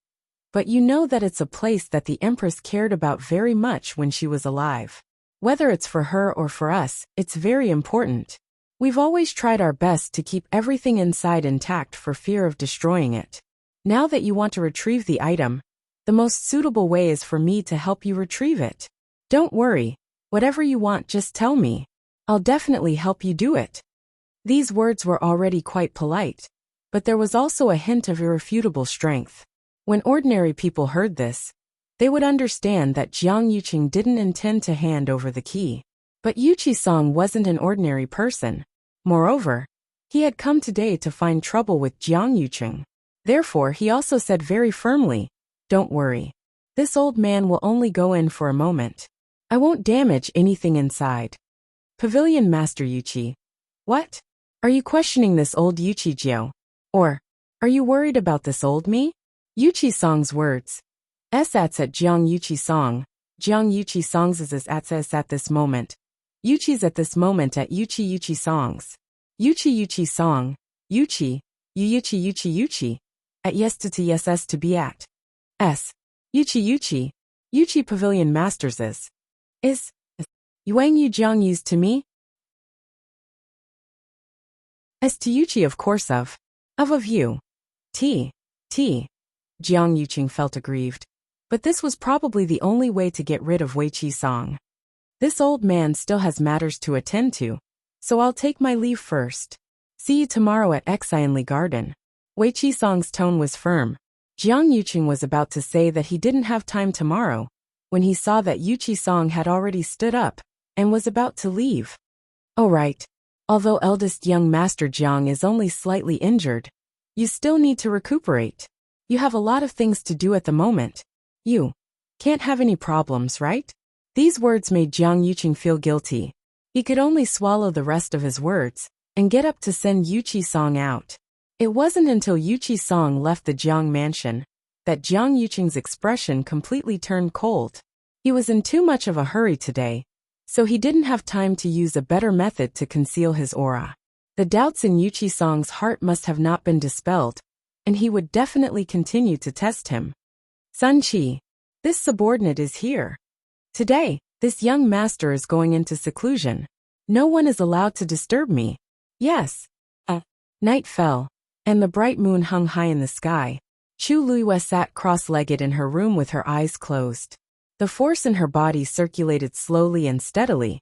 but you know that it's a place that the Empress cared about very much when she was alive. Whether it's for her or for us, it's very important. We've always tried our best to keep everything inside intact for fear of destroying it. Now that you want to retrieve the item, the most suitable way is for me to help you retrieve it. Don't worry, whatever you want, just tell me. I'll definitely help you do it. These words were already quite polite, but there was also a hint of irrefutable strength. When ordinary people heard this, they would understand that Jiang Yuqing didn't intend to hand over the key. But Yuqi-song wasn't an ordinary person. Moreover, he had come today to find trouble with Jiang Yuqing. Therefore, he also said very firmly, "Don't worry. This old man will only go in for a moment. I won't damage anything inside." Pavilion Master Yuqi. What? Are you questioning this old Yuqi Jiao? Or, are you worried about this old me? Yuqi-song's words. Ats at Jiang Yuqi-song. Jiang Yuqi-song's is at this moment. Yuqi's at this moment at Yuqi-song's. Yuqi-song. Yuqi. Yuqi. At yes to be at. S. Yuqi. Yuqi Pavilion Masters is. Yuang Yu Jiang used to me? As to Yuqi of course of you. T. Jiang Yuqing felt aggrieved. But this was probably the only way to get rid of Wei Qi-song. This old man still has matters to attend to, so I'll take my leave first. See you tomorrow at Xianli Garden. Wei Qi-song's tone was firm. Jiang Yuqing was about to say that he didn't have time tomorrow, when he saw that Yuqi-song had already stood up and was about to leave. Oh right. Although eldest young Master Jiang is only slightly injured, you still need to recuperate. You have a lot of things to do at the moment. You can't have any problems, right? These words made Jiang Yuqing feel guilty. He could only swallow the rest of his words and get up to send Yuqi-song out. It wasn't until Yuqi-song left the Jiang mansion that Jiang Yuqing's expression completely turned cold. He was in too much of a hurry today, so he didn't have time to use a better method to conceal his aura. The doubts in Yuqi-song's heart must have not been dispelled, and he would definitely continue to test him. Sun Qi, this subordinate is here. Today, this young master is going into seclusion. No one is allowed to disturb me. Yes. Night fell, and the bright moon hung high in the sky. Chu Luiyue sat cross-legged in her room with her eyes closed. The force in her body circulated slowly and steadily,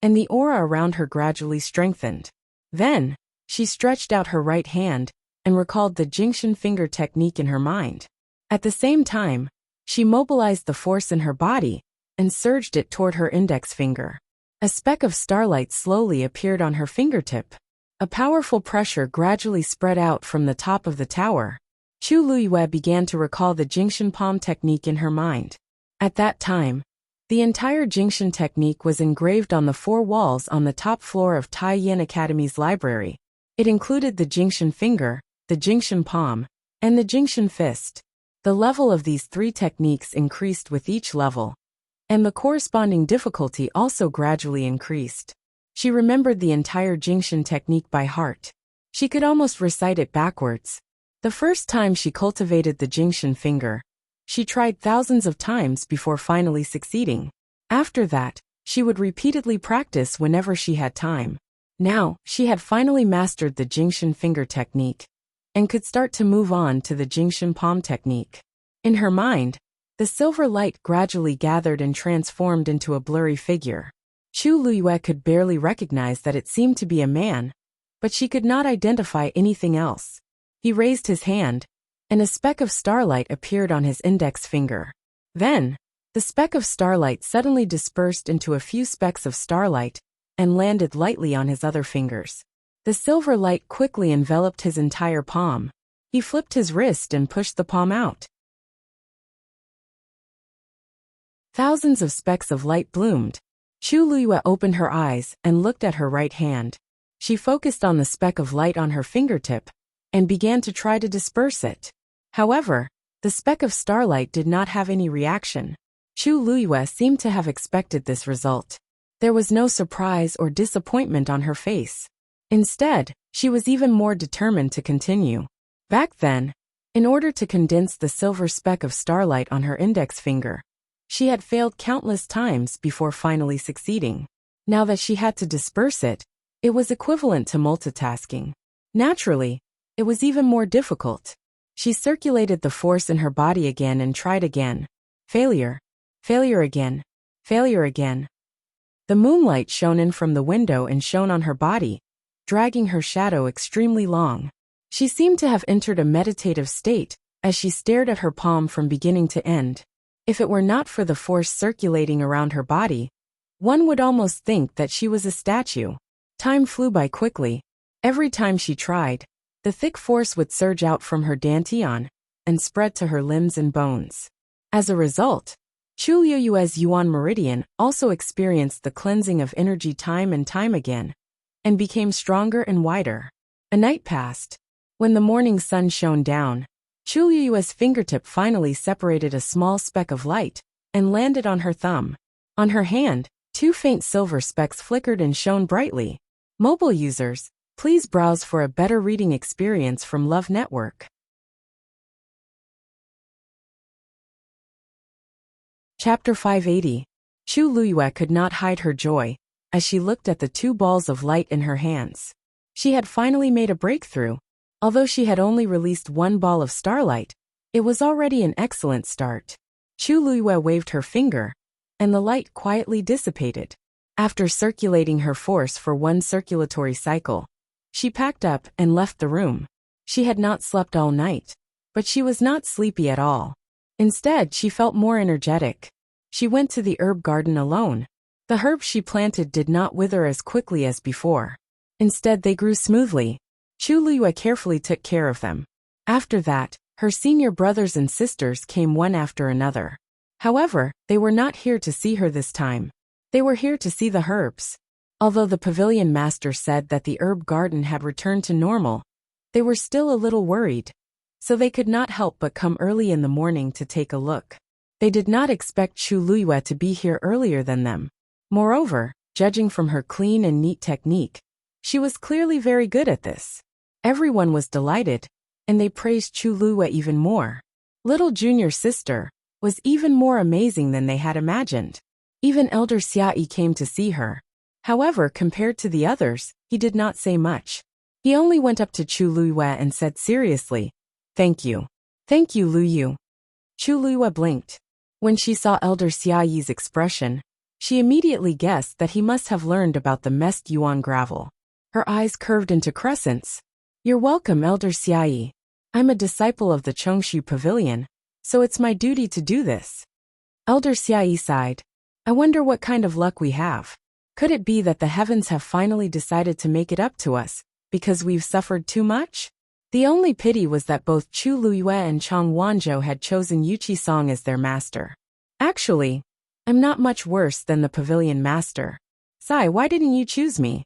and the aura around her gradually strengthened. Then, she stretched out her right hand and recalled the Jingxin finger technique in her mind. At the same time, she mobilized the force in her body and surged it toward her index finger. A speck of starlight slowly appeared on her fingertip. A powerful pressure gradually spread out from the top of the tower. Chu Luiyue began to recall the Jingxin palm technique in her mind. At that time, the entire Jingxin technique was engraved on the 4 walls on the top floor of Tai Yin Academy's library. It included the Jingxin finger, the Jingxin palm, and the Jingxin fist. The level of these 3 techniques increased with each level, and the corresponding difficulty also gradually increased. She remembered the entire Jingxin technique by heart. She could almost recite it backwards. The first time she cultivated the Jingxin finger, she tried thousands of times before finally succeeding. After that, she would repeatedly practice whenever she had time. Now, she had finally mastered the Jingxin finger technique and could start to move on to the Jingxin palm technique. In her mind, the silver light gradually gathered and transformed into a blurry figure. Chu Luiyue could barely recognize that it seemed to be a man, but she could not identify anything else. He raised his hand, and a speck of starlight appeared on his index finger. Then, the speck of starlight suddenly dispersed into a few specks of starlight and landed lightly on his other fingers. The silver light quickly enveloped his entire palm. He flipped his wrist and pushed the palm out. Thousands of specks of light bloomed. Chu Luiyue opened her eyes and looked at her right hand. She focused on the speck of light on her fingertip and began to try to disperse it. However, the speck of starlight did not have any reaction. Chu Luiyue seemed to have expected this result. There was no surprise or disappointment on her face. Instead, she was even more determined to continue. Back then, in order to condense the silver speck of starlight on her index finger, she had failed countless times before finally succeeding. Now that she had to disperse it, it was equivalent to multitasking. Naturally, it was even more difficult. She circulated the force in her body again and tried again. Failure. Failure again. Failure again. The moonlight shone in from the window and shone on her body, dragging her shadow extremely long. She seemed to have entered a meditative state as she stared at her palm from beginning to end. If it were not for the force circulating around her body, one would almost think that she was a statue. Time flew by quickly. Every time she tried, the thick force would surge out from her dantian and spread to her limbs and bones. As a result, Chuliu's Yuan meridian also experienced the cleansing of energy time and time again, and became stronger and wider. A night passed. When the morning sun shone down, Chuliu's fingertip finally separated a small speck of light and landed on her thumb. On her hand, 2 faint silver specks flickered and shone brightly. Mobile users, please browse for a better reading experience from Love Network. Chapter 580. Chu Luyue could not hide her joy as she looked at the 2 balls of light in her hands. She had finally made a breakthrough. Although she had only released 1 ball of starlight, it was already an excellent start. Chu Luyue waved her finger, and the light quietly dissipated. After circulating her force for 1 circulatory cycle, she packed up and left the room. She had not slept all night, but she was not sleepy at all. Instead, she felt more energetic. She went to the herb garden alone. The herbs she planted did not wither as quickly as before. Instead, they grew smoothly. Chu Luyue carefully took care of them. After that, her senior brothers and sisters came one after another. However, they were not here to see her this time. They were here to see the herbs. Although the pavilion master said that the herb garden had returned to normal, they were still a little worried. So they could not help but come early in the morning to take a look. They did not expect Chu Luyue to be here earlier than them. Moreover, judging from her clean and neat technique, she was clearly very good at this. Everyone was delighted, and they praised Chu Luyue even more. Little junior sister was even more amazing than they had imagined. Even Elder Xiaoyi came to see her. However, compared to the others, he did not say much. He only went up to Chu Luyue and said seriously, "Thank you. Thank you, Luyu." Chu Luyue blinked. When she saw Elder Xiaoyi's expression, she immediately guessed that he must have learned about the messed yuan gravel. Her eyes curved into crescents. "You're welcome, Elder Xiaoyi. I'm a disciple of the Chongshu Pavilion, so it's my duty to do this." Elder Xiaoyi sighed. "I wonder what kind of luck we have. Could it be that the heavens have finally decided to make it up to us, because we've suffered too much?" The only pity was that both Chu Luyue and Chang Wanzhou had chosen Yuqi Song as their master. "Actually, I'm not much worse than the pavilion master. Sai, why didn't you choose me?"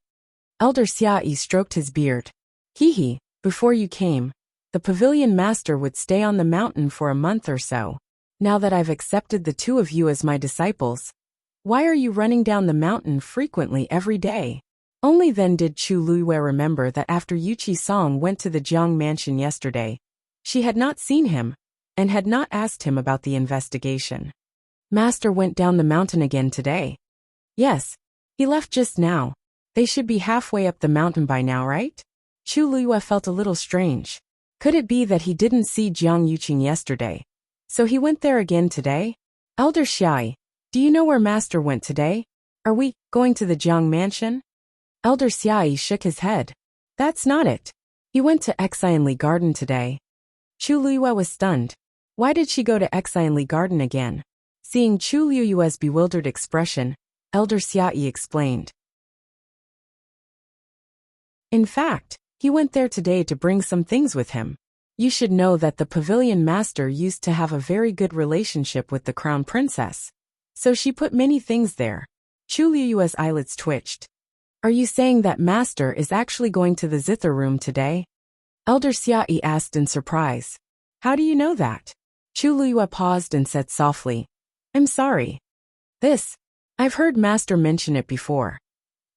Elder Xiaoyi stroked his beard. "Hee, before you came, the pavilion master would stay on the mountain for a month or so. Now that I've accepted the 2 of you as my disciples, why are you running down the mountain frequently every day?" Only then did Chu Luyue remember that after Yuqi Song went to the Jiang mansion yesterday, she had not seen him, and had not asked him about the investigation. "Master went down the mountain again today?" "Yes, he left just now. They should be halfway up the mountain by now, right?" Chu Luyue felt a little strange. Could it be that he didn't see Jiang Yuqing yesterday, so he went there again today? "Elder Xiaoyi, do you know where Master went today? Are we going to the Jiang mansion?" Elder Xiaoyi shook his head. "That's not it. He went to Exionli Garden today." Chu Luyue was stunned. Why did she go to Exionli Garden again? Seeing Chu Luyue's bewildered expression, Elder Xiaoyi explained. "In fact, he went there today to bring some things with him. You should know that the pavilion master used to have a very good relationship with the crown princess, so she put many things there." Chu Luyue's eyelids twitched. "Are you saying that master is actually going to the zither room today?" Elder Xiaoyi asked in surprise. "How do you know that?" Chu Luyue paused and said softly, "I'm sorry. I've heard master mention it before."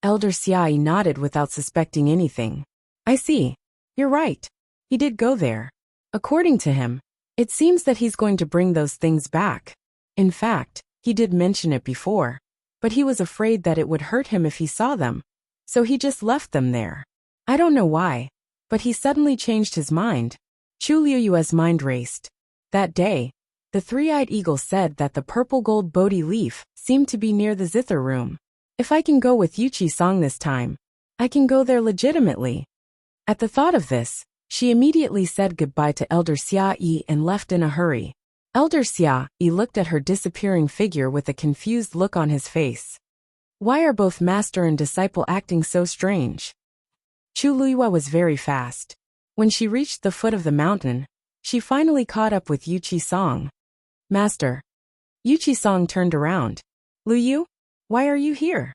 Elder Xiaoyi nodded without suspecting anything. "I see. You're right. He did go there. According to him, it seems that he's going to bring those things back. In fact, he did mention it before, but he was afraid that it would hurt him if he saw them, so he just left them there. I don't know why, but he suddenly changed his mind." Chu Luyue's mind raced. That day, the three-eyed eagle said that the purple gold Bodhi leaf seemed to be near the zither room. "If I can go with Yuqi Song this time, I can go there legitimately. At the thought of this, she immediately said goodbye to Elder Xia Yi and left in a hurry. Elder Xia Yi looked at her disappearing figure with a confused look on his face. Why are both master and disciple acting so strange? Chu Luiyue was very fast. When she reached the foot of the mountain, she finally caught up with Yu Qi-song. Master. Yu Qi-song turned around. Lu Yu? Why are you here?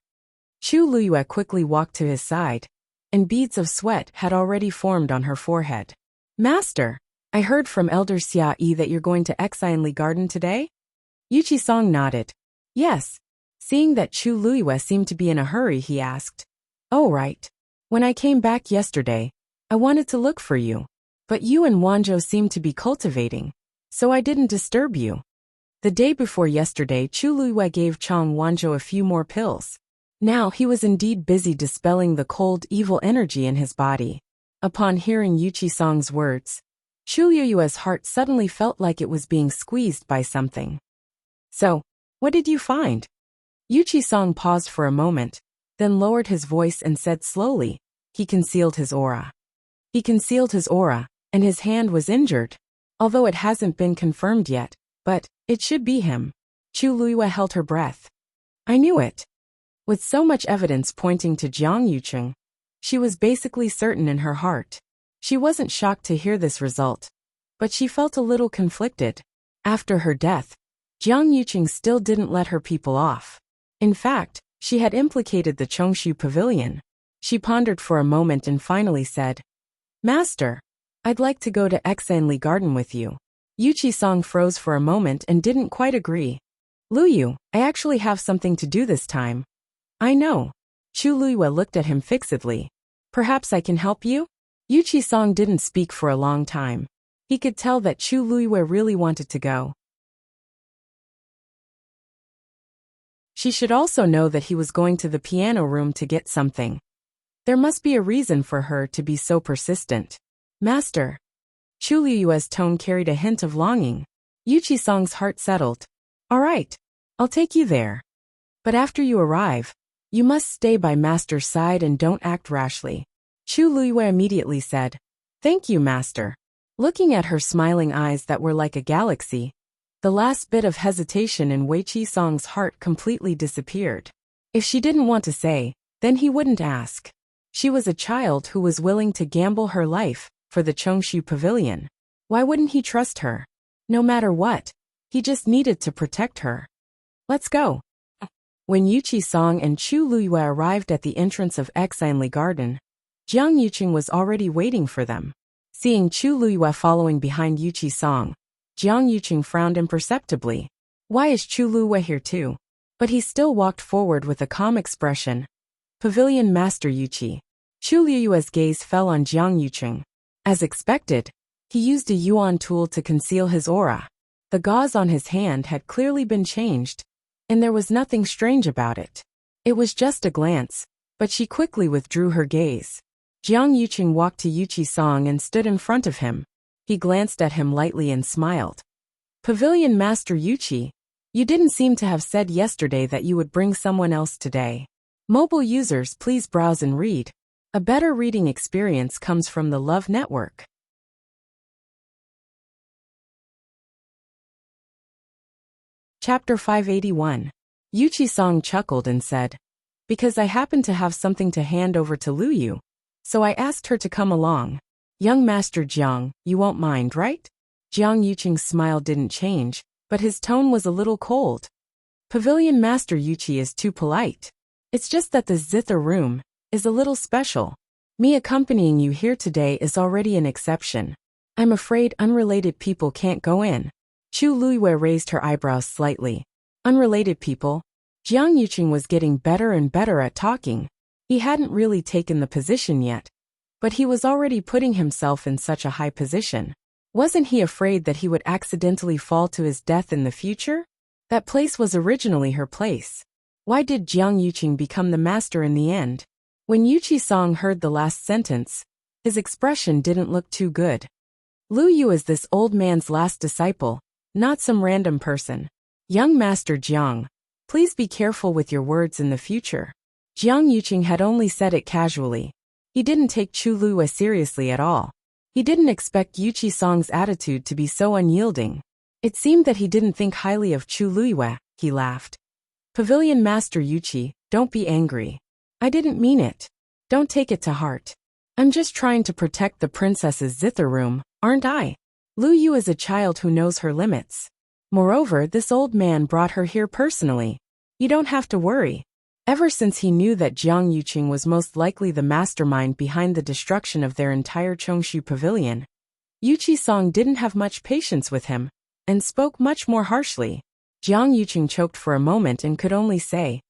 Chu Luiyue quickly walked to his side, and beads of sweat had already formed on her forehead. Master, I heard from Elder Xia Yi that you're going to Exinli Garden today? Yu Qi-song nodded. Yes. Seeing that Chu Luiyue seemed to be in a hurry, he asked. Oh right. When I came back yesterday, I wanted to look for you. But you and Wanzhou seemed to be cultivating, so I didn't disturb you. The day before yesterday, Chu Luiyue gave Chang Wanzhou a few more pills. Now he was indeed busy dispelling the cold, evil energy in his body. Upon hearing Yu Qi-song's words, Chu Luiyue's heart suddenly felt like it was being squeezed by something. So, what did you find? Yu Qi-song paused for a moment, then lowered his voice and said slowly, he concealed his aura. He concealed his aura, and his hand was injured. Although it hasn't been confirmed yet, but it should be him. Chu Luiyue held her breath. I knew it. With so much evidence pointing to Jiang Yucheng, she was basically certain in her heart. She wasn't shocked to hear this result, but she felt a little conflicted. After her death, Jiang Yucheng still didn't let her people off. In fact, she had implicated the Chongshu Pavilion. She pondered for a moment and finally said, Master, I'd like to go to Exinli Garden with you. Yu Qi-song froze for a moment and didn't quite agree. Lu Yu, I actually have something to do this time. I know. Chu Luiyue looked at him fixedly. Perhaps I can help you? Yu Qi-song didn't speak for a long time. He could tell that Chu Luiyue really wanted to go. She should also know that he was going to the piano room to get something. There must be a reason for her to be so persistent. Master. Chu Luiyue's tone carried a hint of longing. Yu Qi-song's heart settled. All right, I'll take you there. But after you arrive, you must stay by Master's side and don't act rashly. Chu Luiyue immediately said, Thank you, Master. Looking at her smiling eyes that were like a galaxy, the last bit of hesitation in Wei Qi-song's heart completely disappeared. If she didn't want to say, then he wouldn't ask. She was a child who was willing to gamble her life for the Chongshu Pavilion. Why wouldn't he trust her? No matter what, he just needed to protect her. Let's go. When Yu Qi-song and Chu Luiyue arrived at the entrance of Exinli Garden, Jiang Yucheng was already waiting for them. Seeing Chu Luiyue following behind Yu Qi-song, Jiang Yucheng frowned imperceptibly. Why is Chu Luiyue here too? But he still walked forward with a calm expression. Pavilion Master Yuqi. Chu Luiyue's gaze fell on Jiang Yucheng. As expected, he used a yuan tool to conceal his aura. The gauze on his hand had clearly been changed, and there was nothing strange about it. It was just a glance, but she quickly withdrew her gaze. Jiang Yucheng walked to Yu Qi-song and stood in front of him. He glanced at him lightly and smiled. Pavilion Master Yuqi, you didn't seem to have said yesterday that you would bring someone else today. Mobile users, please browse and read. A better reading experience comes from the Love Network. Chapter 581. Yu Qi-song chuckled and said, Because I happen to have something to hand over to Lu Yu, so I asked her to come along. Young Master Jiang, you won't mind, right? Jiang Yucheng's smile didn't change, but his tone was a little cold. Pavilion Master Yuqi is too polite. It's just that the zither room is a little special. Me accompanying you here today is already an exception. I'm afraid unrelated people can't go in. Chu Luiyue raised her eyebrows slightly. Unrelated people? Jiang Yucheng was getting better and better at talking. He hadn't really taken the position yet, but he was already putting himself in such a high position. Wasn't he afraid that he would accidentally fall to his death in the future? That place was originally her place. Why did Jiang Yucheng become the master in the end? When Yu Qi-song heard the last sentence, his expression didn't look too good. Lu Yu is this old man's last disciple, not some random person. Young Master Jiang, please be careful with your words in the future. Jiang Yuqing had only said it casually. He didn't take Chu Luiyue seriously at all. He didn't expect Yuqi Song's attitude to be so unyielding. It seemed that he didn't think highly of Chu Luiyue. He laughed. Pavilion Master Yuqi, don't be angry. I didn't mean it. Don't take it to heart. I'm just trying to protect the princess's zither room, aren't I? Lu Yu is a child who knows her limits. Moreover, this old man brought her here personally. You don't have to worry. Ever since he knew that Jiang Yuqing was most likely the mastermind behind the destruction of their entire Chongshu pavilion, Yuqi Song didn't have much patience with him, and spoke much more harshly. Jiang Yuqing choked for a moment and could only say,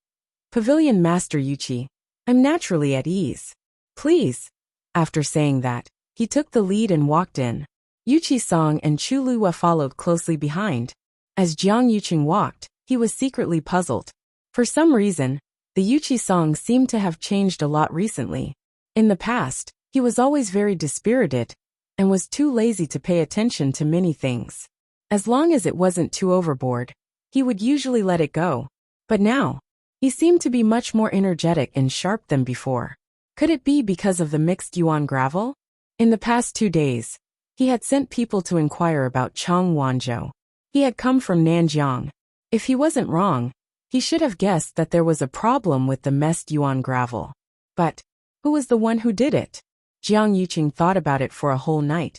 Pavilion Master Yuqi, I'm naturally at ease. Please. After saying that, he took the lead and walked in. Yuqi Song and Chu Luiyue followed closely behind. As Jiang Yuqing walked, he was secretly puzzled. For some reason, the Yuqi Song seemed to have changed a lot recently. In the past, he was always very dispirited, and was too lazy to pay attention to many things. As long as it wasn't too overboard, he would usually let it go. But now, he seemed to be much more energetic and sharp than before. Could it be because of the mixed yuan gravel? In the past 2 days, he had sent people to inquire about Chang Wanzhou. He had come from Nanjiang. If he wasn't wrong, he should have guessed that there was a problem with the messed yuan gravel. But who was the one who did it? Jiang Yuqing thought about it for a whole night.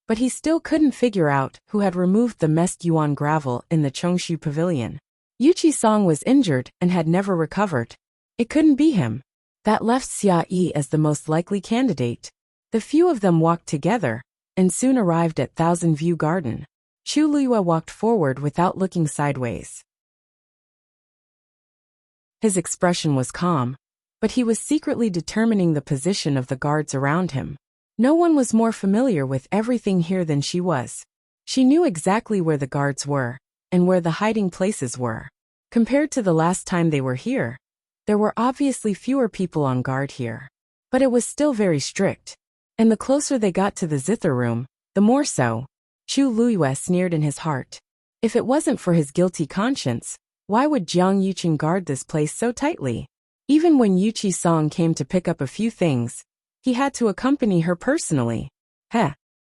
But he still couldn't figure out who had removed the messed yuan gravel in the Chongshu pavilion. Yuqi Song was injured and had never recovered. It couldn't be him. That left Xia Yi as the most likely candidate. The few of them walked together, and soon arrived at Thousand View Garden. Chu Luiyue walked forward without looking sideways. His expression was calm, but he was secretly determining the position of the guards around him. No one was more familiar with everything here than she was. She knew exactly where the guards were, and where the hiding places were. Compared to the last time they were here, there were obviously fewer people on guard here. But it was still very strict. And the closer they got to the zither room, the more so. Chu Luiyue sneered in his heart. If it wasn't for his guilty conscience, why would Jiang Yuqing guard this place so tightly? Even when Yuqi Song came to pick up a few things, he had to accompany her personally.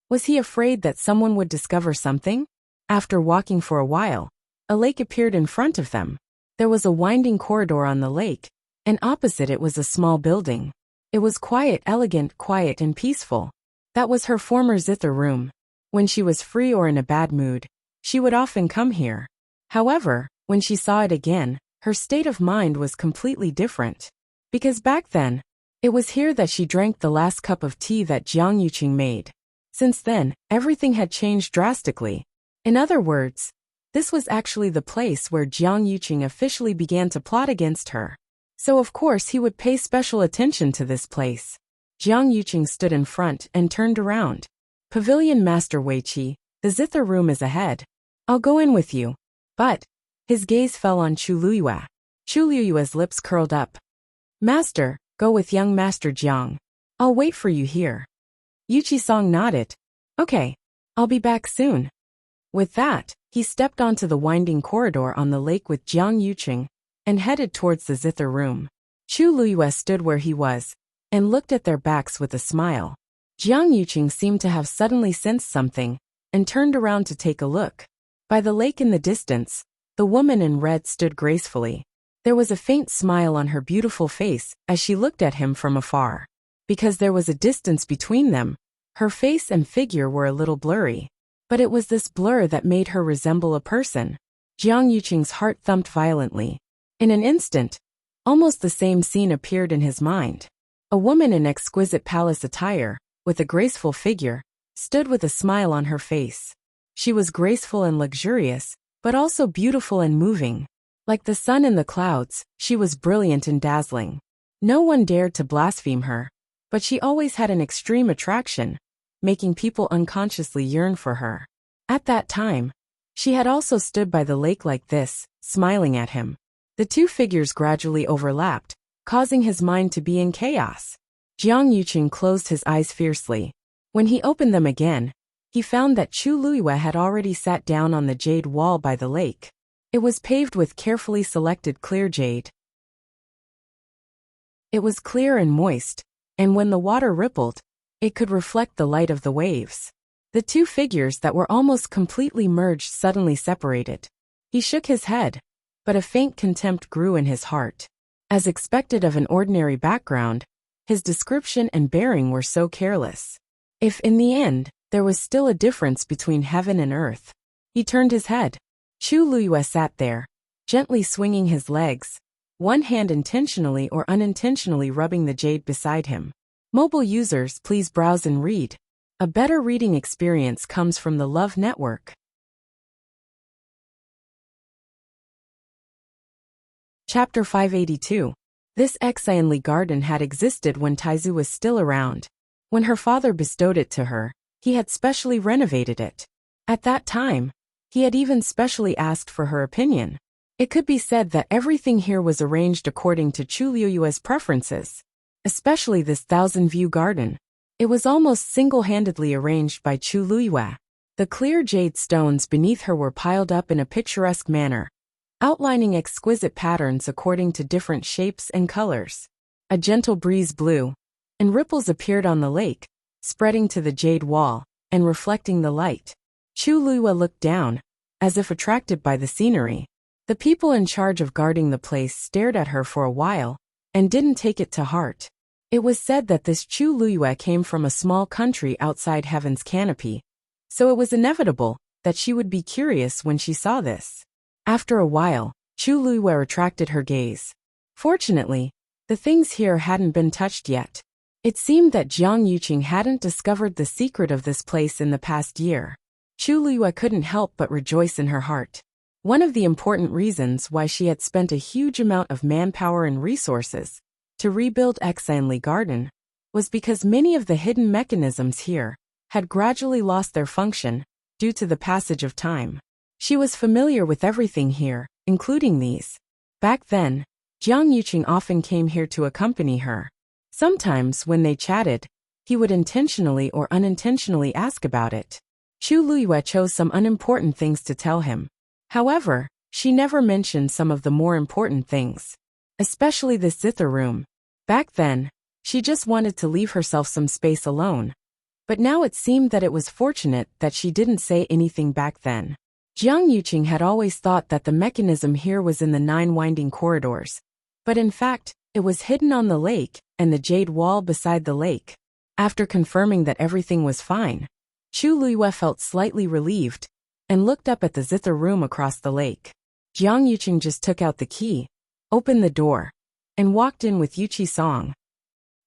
Was he afraid that someone would discover something? After walking for a while, a lake appeared in front of them. There was a winding corridor on the lake, and opposite it was a small building. It was quiet and peaceful. That was her former zither room. When she was free or in a bad mood, she would often come here. However, when she saw it again, her state of mind was completely different. Because back then, it was here that she drank the last cup of tea that Jiang Yuqing made. Since then, everything had changed drastically. In other words, this was actually the place where Jiang Yuqing officially began to plot against her. So of course he would pay special attention to this place. Jiang Yuqing stood in front and turned around. Pavilion Master Weiqi, the zither room is ahead. I'll go in with you. But his gaze fell on Chu Luiyue. Chu Luiyue's lips curled up. Master, go with young Master Jiang. I'll wait for you here. Yuqi Song nodded. Okay, I'll be back soon. With that, he stepped onto the winding corridor on the lake with Jiang Yuqing and headed towards the zither room. Chu Luiyue stood where he was and looked at their backs with a smile. Jiang Yuqing seemed to have suddenly sensed something and turned around to take a look. By the lake in the distance, the woman in red stood gracefully. There was a faint smile on her beautiful face as she looked at him from afar. Because there was a distance between them, her face and figure were a little blurry. But it was this blur that made her resemble a person. Jiang Yuqing's heart thumped violently. In an instant, almost the same scene appeared in his mind. A woman in exquisite palace attire, with a graceful figure, stood with a smile on her face. She was graceful and luxurious, but also beautiful and moving. Like the sun in the clouds, she was brilliant and dazzling. No one dared to blaspheme her, but she always had an extreme attraction, making people unconsciously yearn for her. At that time, she had also stood by the lake like this, smiling at him. The two figures gradually overlapped, causing his mind to be in chaos. Jiang Yuqing closed his eyes fiercely. When he opened them again, he found that Chu Luiyue had already sat down on the jade wall by the lake. It was paved with carefully selected clear jade. It was clear and moist, and when the water rippled, it could reflect the light of the waves. The two figures that were almost completely merged suddenly separated. He shook his head, but a faint contempt grew in his heart. As expected of an ordinary background, his description and bearing were so careless. If in the end, there was still a difference between heaven and earth. He turned his head. Chu Luyue sat there, gently swinging his legs, one hand intentionally or unintentionally rubbing the jade beside him. Mobile users, please browse and read. A better reading experience comes from the Love Network. Chapter 582. This Exionly garden had existed when Taizu was still around. When her father bestowed it to her, he had specially renovated it. At that time, he had even specially asked for her opinion. It could be said that everything here was arranged according to Chu Luyue's preferences, especially this 1,000-view garden. It was almost single-handedly arranged by Chu Luyue. The clear jade stones beneath her were piled up in a picturesque manner, outlining exquisite patterns according to different shapes and colors. A gentle breeze blew, and ripples appeared on the lake, spreading to the jade wall and reflecting the light. Chu Luyue looked down, as if attracted by the scenery. The people in charge of guarding the place stared at her for a while, and didn't take it to heart. It was said that this Chu Luyue came from a small country outside heaven's canopy, so it was inevitable that she would be curious when she saw this. After a while, Chu Luyue retracted her gaze. Fortunately, the things here hadn't been touched yet. It seemed that Jiang Yuqing hadn't discovered the secret of this place in the past year. Chu Luyue couldn't help but rejoice in her heart. One of the important reasons why she had spent a huge amount of manpower and resources to rebuild Exionly Garden was because many of the hidden mechanisms here had gradually lost their function due to the passage of time. She was familiar with everything here, including these. Back then, Jiang Yuqing often came here to accompany her. Sometimes when they chatted, he would intentionally or unintentionally ask about it. Chu Luyue chose some unimportant things to tell him. However, she never mentioned some of the more important things, especially the zither room. Back then, she just wanted to leave herself some space alone. But now it seemed that it was fortunate that she didn't say anything back then. Jiang Yuqing had always thought that the mechanism here was in the 9 winding corridors, but in fact, it was hidden on the lake and the jade wall beside the lake. After confirming that everything was fine, Chu Luyue felt slightly relieved and looked up at the zither room across the lake. Jiang Yuqing just took out the key, opened the door, and walked in with Yuqi Song.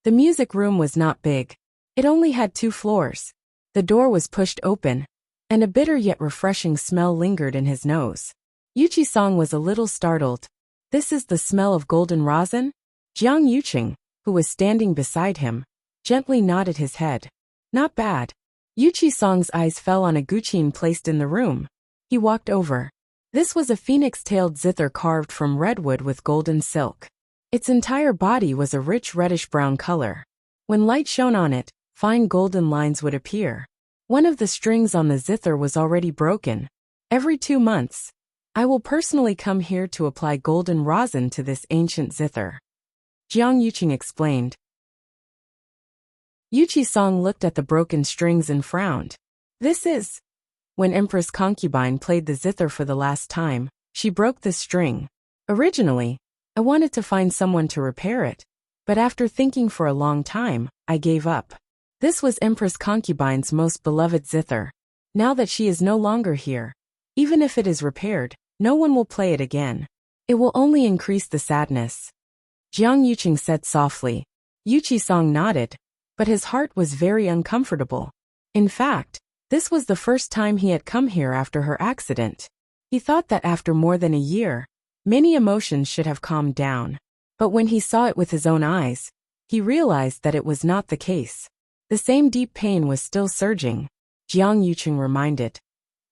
The music room was not big. It only had 2 floors. The door was pushed open, and a bitter yet refreshing smell lingered in his nose. Yuqi Song was a little startled. "This is the smell of golden rosin?" Jiang Yuqing, who was standing beside him, gently nodded his head. "Not bad." Yuqi Song's eyes fell on a guqin placed in the room. He walked over. This was a phoenix-tailed zither carved from redwood with golden silk. Its entire body was a rich reddish-brown color. When light shone on it, fine golden lines would appear. One of the strings on the zither was already broken. "Every 2 months, I will personally come here to apply golden rosin to this ancient zither," Jiang Yuqing explained. Yuqi Song looked at the broken strings and frowned. "This is..." When Empress concubine played the zither for the last time, she broke the string. "Originally, I wanted to find someone to repair it, but after thinking for a long time, I gave up." This was Empress concubine's most beloved zither. Now that she is no longer here, even if it is repaired, no one will play it again. It will only increase the sadness. Jiang Yuqing said softly. Yuqi Song nodded, but his heart was very uncomfortable. In fact, this was the first time he had come here after her accident. He thought that after more than a year, many emotions should have calmed down. But when he saw it with his own eyes, he realized that it was not the case. The same deep pain was still surging. Jiang Yuqing reminded.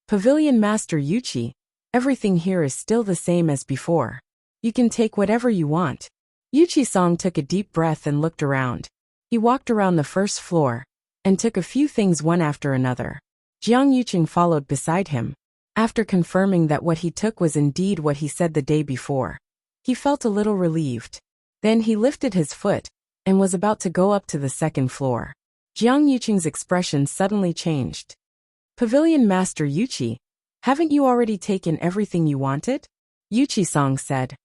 "Pavilion Master Yuqi, everything here is still the same as before. You can take whatever you want." Yuqi Song took a deep breath and looked around. He walked around the first floor and took a few things one after another. Jiang Yuqing followed beside him. After confirming that what he took was indeed what he said the day before, he felt a little relieved. Then he lifted his foot and was about to go up to the second floor. Jiang Yuqing's expression suddenly changed. Pavilion Master Yuqi, haven't you already taken everything you wanted? Yuqi-song said.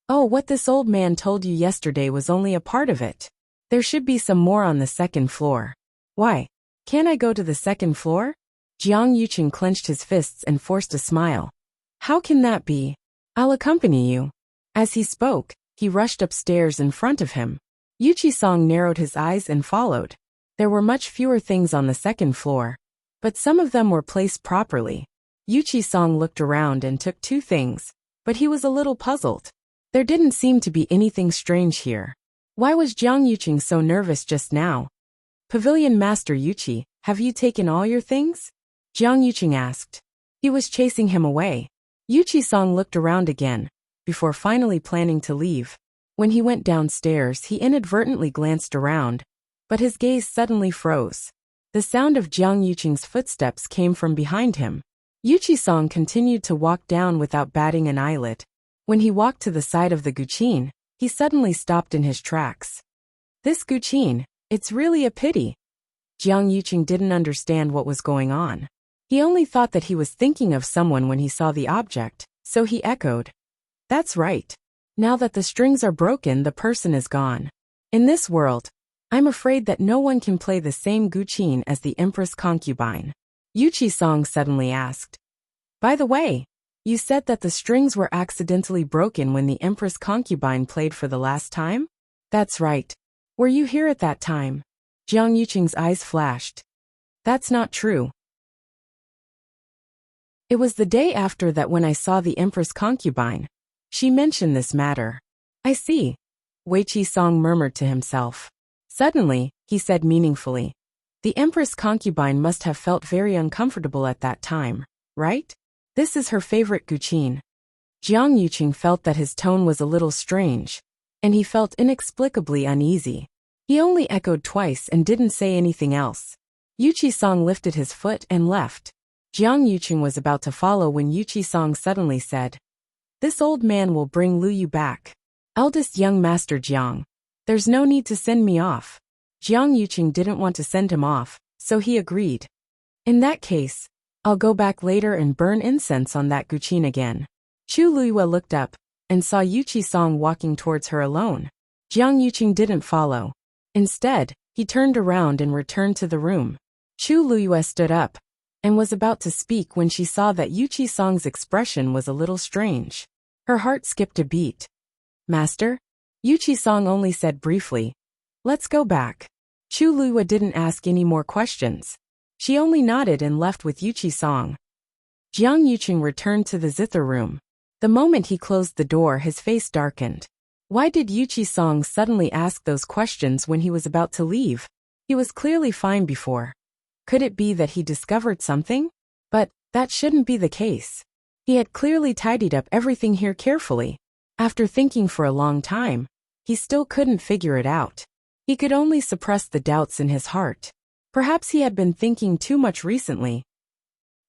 Oh, what this old man told you yesterday was only a part of it. There should be some more on the second floor. Why? Can't I go to the second floor? Jiang Yuqing clenched his fists and forced a smile. How can that be? I'll accompany you. As he spoke, he rushed upstairs in front of him. Yuqi-song narrowed his eyes and followed. There were much fewer things on the second floor, but some of them were placed properly. Yuqi-song looked around and took two things, but he was a little puzzled. There didn't seem to be anything strange here. Why was Jiang Yuqing so nervous just now? Pavilion Master Yuqi, have you taken all your things? Jiang Yuqing asked. He was chasing him away. Yuqi-song looked around again, before finally planning to leave. When he went downstairs, he inadvertently glanced around, but his gaze suddenly froze. The sound of Jiang Yuqing's footsteps came from behind him. Yuqi-song continued to walk down without batting an eyelid. When he walked to the side of the guqin, he suddenly stopped in his tracks. This guqin, it's really a pity. Jiang Yuqing didn't understand what was going on. He only thought that he was thinking of someone when he saw the object, so he echoed. That's right. Now that the strings are broken, the person is gone. In this world, I'm afraid that no one can play the same guqin as the Empress concubine. Yuqi-song suddenly asked. By the way, you said that the strings were accidentally broken when the Empress concubine played for the last time? That's right. Were you here at that time? Jiang Yuqing's eyes flashed. That's not true. It was the day after that when I saw the Empress concubine. She mentioned this matter. I see. Yuqi-song murmured to himself. Suddenly, he said meaningfully. The Empress concubine must have felt very uncomfortable at that time, right? This is her favorite guqin. Jiang Yuqing felt that his tone was a little strange, and he felt inexplicably uneasy. He only echoed twice and didn't say anything else. Yuqi-song lifted his foot and left. Jiang Yuqing was about to follow when Yuqi-song suddenly said, This old man will bring Lu Yu back. Eldest young master Jiang. There's no need to send me off. Jiang Yuqing didn't want to send him off, so he agreed. In that case, I'll go back later and burn incense on that guqin again. Chu Luiyue looked up and saw Yuqi-song walking towards her alone. Jiang Yuqing didn't follow. Instead, he turned around and returned to the room. Chu Luiyue stood up and was about to speak when she saw that Yuqi-song's expression was a little strange. Her heart skipped a beat. Master? Yuqi-song only said briefly, Let's go back. Chu Luiyue didn't ask any more questions. She only nodded and left with Yuqi-song. Jiang Yuqing returned to the zither room. The moment he closed the door, his face darkened. Why did Yuqi-song suddenly ask those questions when he was about to leave? He was clearly fine before. Could it be that he discovered something? But that shouldn't be the case. He had clearly tidied up everything here carefully. After thinking for a long time, he still couldn't figure it out. He could only suppress the doubts in his heart. Perhaps he had been thinking too much recently.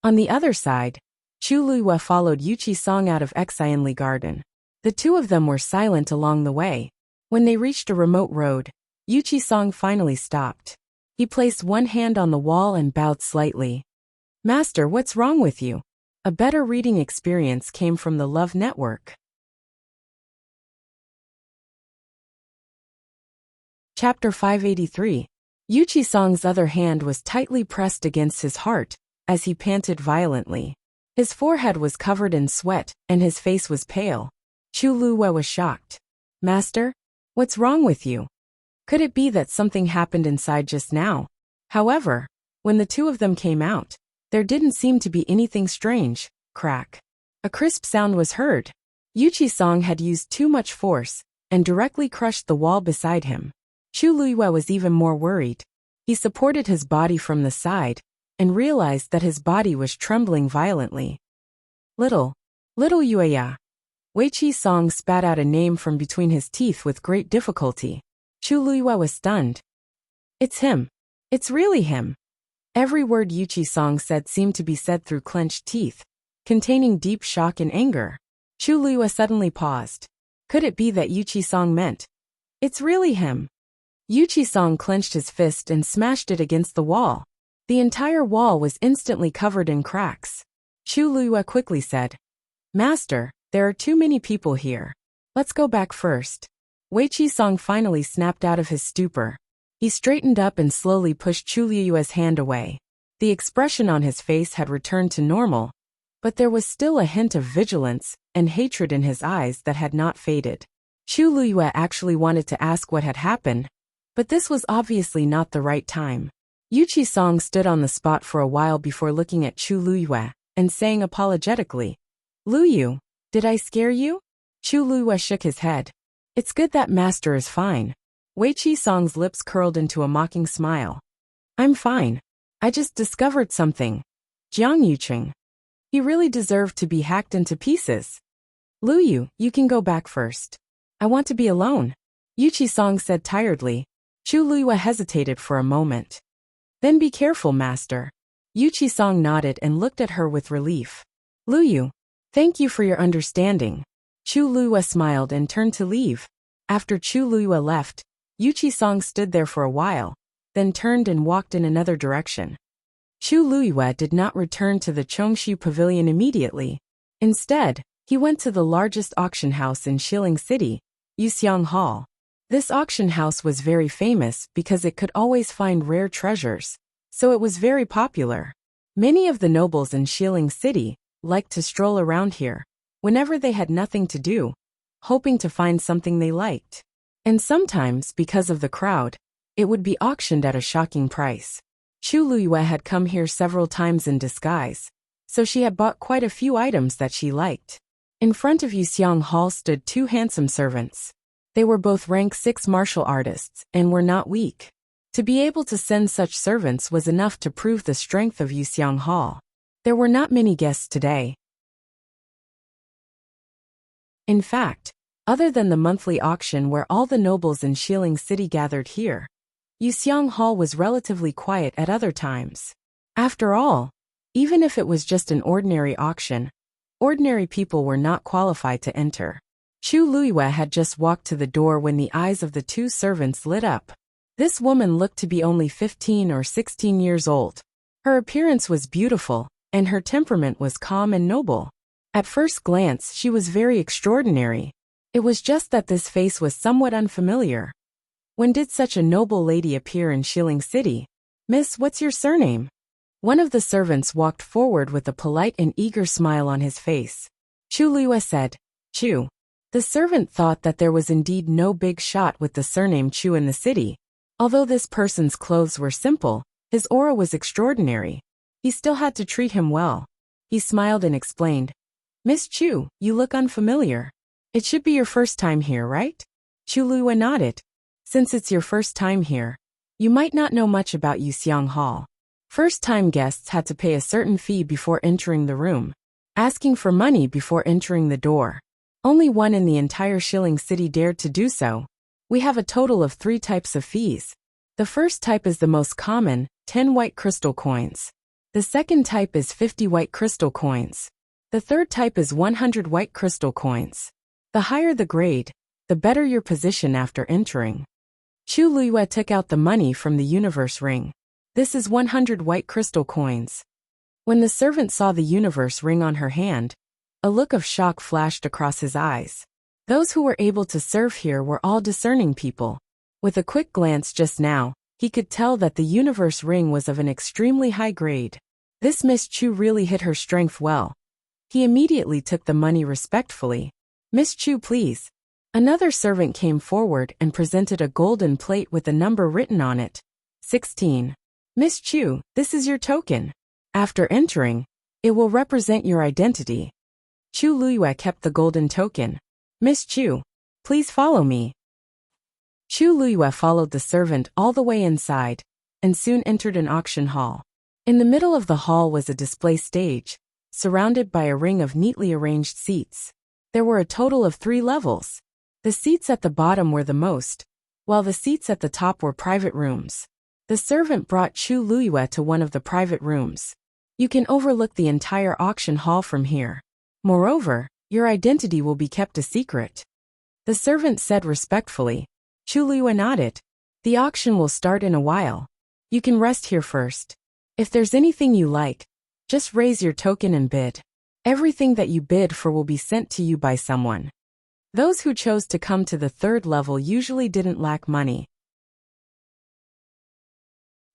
On the other side, Chu Luiyue followed Yuqi-song out of Xianli Garden. The two of them were silent along the way. When they reached a remote road, Yuqi-song finally stopped. He placed one hand on the wall and bowed slightly. Master, what's wrong with you? A better reading experience came from the Love Network. Chapter 583. Yuqi-song's other hand was tightly pressed against his heart as he panted violently. His forehead was covered in sweat and his face was pale. Chu Luiyue was shocked. Master, what's wrong with you? Could it be that something happened inside just now? However, when the two of them came out, there didn't seem to be anything strange. Crack. A crisp sound was heard. Yuqi-song had used too much force and directly crushed the wall beside him. Chu Luiyue was even more worried. He supported his body from the side and realized that his body was trembling violently. Little Yueya. Yuqi-song spat out a name from between his teeth with great difficulty. Chu Luiyue was stunned. It's him. It's really him. Every word Yuqi-song said seemed to be said through clenched teeth, containing deep shock and anger. Chu Luiyue suddenly paused. Could it be that Yuqi-song meant It's really him. Yuchi-song clenched his fist and smashed it against the wall. The entire wall was instantly covered in cracks. Chu Luyue quickly said, "Master, there are too many people here. Let's go back first." Wei Qi-song finally snapped out of his stupor. He straightened up and slowly pushed Chu Luyue's hand away. The expression on his face had returned to normal, but there was still a hint of vigilance and hatred in his eyes that had not faded. Chu Luyue actually wanted to ask what had happened, but this was obviously not the right time. Yuchi-song stood on the spot for a while before looking at Chu Luyue and saying apologetically, "Luyu, did I scare you?" Chu Luyue shook his head. "It's good that master is fine." Wei Qi-song's lips curled into a mocking smile. "I'm fine. I just discovered something. Jiang Yuqing. He really deserved to be hacked into pieces." "Luyu, you can go back first. I want to be alone," Yuchi-song said tiredly. Chu Luyue hesitated for a moment. "Then be careful, master." Yuchi-song nodded and looked at her with relief. "Luyu, thank you for your understanding." Chu Luyue smiled and turned to leave. After Chu Luyue left, Yuchi-song stood there for a while, then turned and walked in another direction. Chu Luyue did not return to the Chongxu Pavilion immediately. Instead, he went to the largest auction house in Shilling City, Yuxiang Hall. This auction house was very famous because it could always find rare treasures, so it was very popular. Many of the nobles in Shilling City liked to stroll around here whenever they had nothing to do, hoping to find something they liked. And sometimes, because of the crowd, it would be auctioned at a shocking price. Chu Luyue had come here several times in disguise, so she had bought quite a few items that she liked. In front of Yuxiang Hall stood two handsome servants. They were both rank 6 martial artists and were not weak. To be able to send such servants was enough to prove the strength of Yuxiang Hall. There were not many guests today. In fact, other than the monthly auction where all the nobles in Shilling City gathered here, Yuxiang Hall was relatively quiet at other times. After all, even if it was just an ordinary auction, ordinary people were not qualified to enter. Chu Luyue had just walked to the door when the eyes of the two servants lit up. This woman looked to be only 15 or 16 years old. Her appearance was beautiful, and her temperament was calm and noble. At first glance, she was very extraordinary. It was just that this face was somewhat unfamiliar. When did such a noble lady appear in Shilling City? "Miss, what's your surname?" One of the servants walked forward with a polite and eager smile on his face. Chu Luyue said, "Chu." The servant thought that there was indeed no big shot with the surname Chu in the city. Although this person's clothes were simple, his aura was extraordinary. He still had to treat him well. He smiled and explained, "Miss Chu, you look unfamiliar. It should be your first time here, right?" Chu Luyue nodded. "Since it's your first time here, you might not know much about Yuxiang Hall. First-time guests had to pay a certain fee before entering the room, asking for money before entering the door. Only one in the entire Shilling City dared to do so. We have a total of 3 types of fees. The first type is the most common, 10 white crystal coins. The second type is 50 white crystal coins. The third type is 100 white crystal coins. The higher the grade, the better your position after entering." Chu Luyue took out the money from the universe ring. "This is 100 white crystal coins." When the servant saw the universe ring on her hand, a look of shock flashed across his eyes. Those who were able to serve here were all discerning people. With a quick glance just now, he could tell that the universe ring was of an extremely high grade. This Miss Chu really hit her strength well. He immediately took the money respectfully. "Miss Chu, please." Another servant came forward and presented a golden plate with a number written on it. 16. "Miss Chu, this is your token. After entering, it will represent your identity." Chu Luyue kept the golden token. "Miss Chu, please follow me." Chu Luyue followed the servant all the way inside, and soon entered an auction hall. In the middle of the hall was a display stage, surrounded by a ring of neatly arranged seats. There were a total of 3 levels. The seats at the bottom were the most, while the seats at the top were private rooms. The servant brought Chu Luyue to one of the private rooms. "You can overlook the entire auction hall from here. Moreover, your identity will be kept a secret," the servant said respectfully. Chulua nodded. The auction will start in a while. You can rest here first. If there's anything you like, just raise your token and bid. Everything that you bid for will be sent to you by someone. Those who chose to come to the third level usually didn't lack money.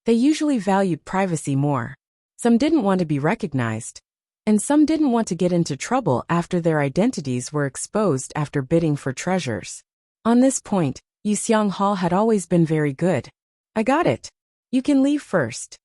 They usually valued privacy more. Some didn't want to be recognized, and some didn't want to get into trouble after their identities were exposed after bidding for treasures. On this point, Yuxiang Hall had always been very good. I got it. You can leave first.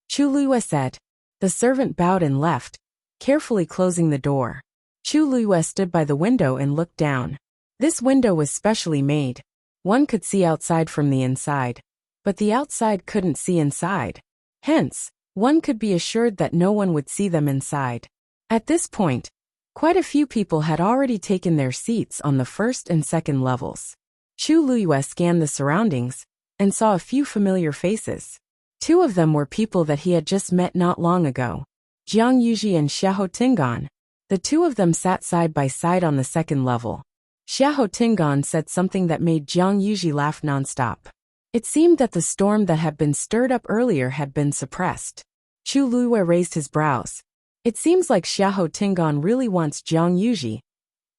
Chulua said. The servant bowed and left, carefully closing the door. Chulua stood by the window and looked down. This window was specially made. One could see outside from the inside, but the outside couldn't see inside. Hence, one could be assured that no one would see them inside. At this point, quite a few people had already taken their seats on the first and second levels. Chulua scanned the surroundings and saw a few familiar faces. Two of them were people that he had just met not long ago, Jiang Yuji and Xiahou Tingan. The two of them sat side by side on the second level. Xiahou Tingan said something that made Jiang Yuji laugh nonstop. It seemed that the storm that had been stirred up earlier had been suppressed. Chulua raised his brows. It seems like Xiahou Tingan really wants Jiang Yuji.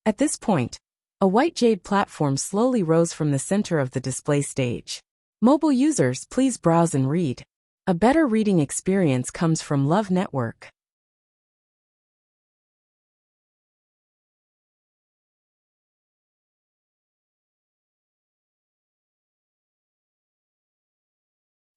At this point, a white jade platform slowly rose from the center of the display stage. Mobile users, please browse and read. A better reading experience comes from Love Network.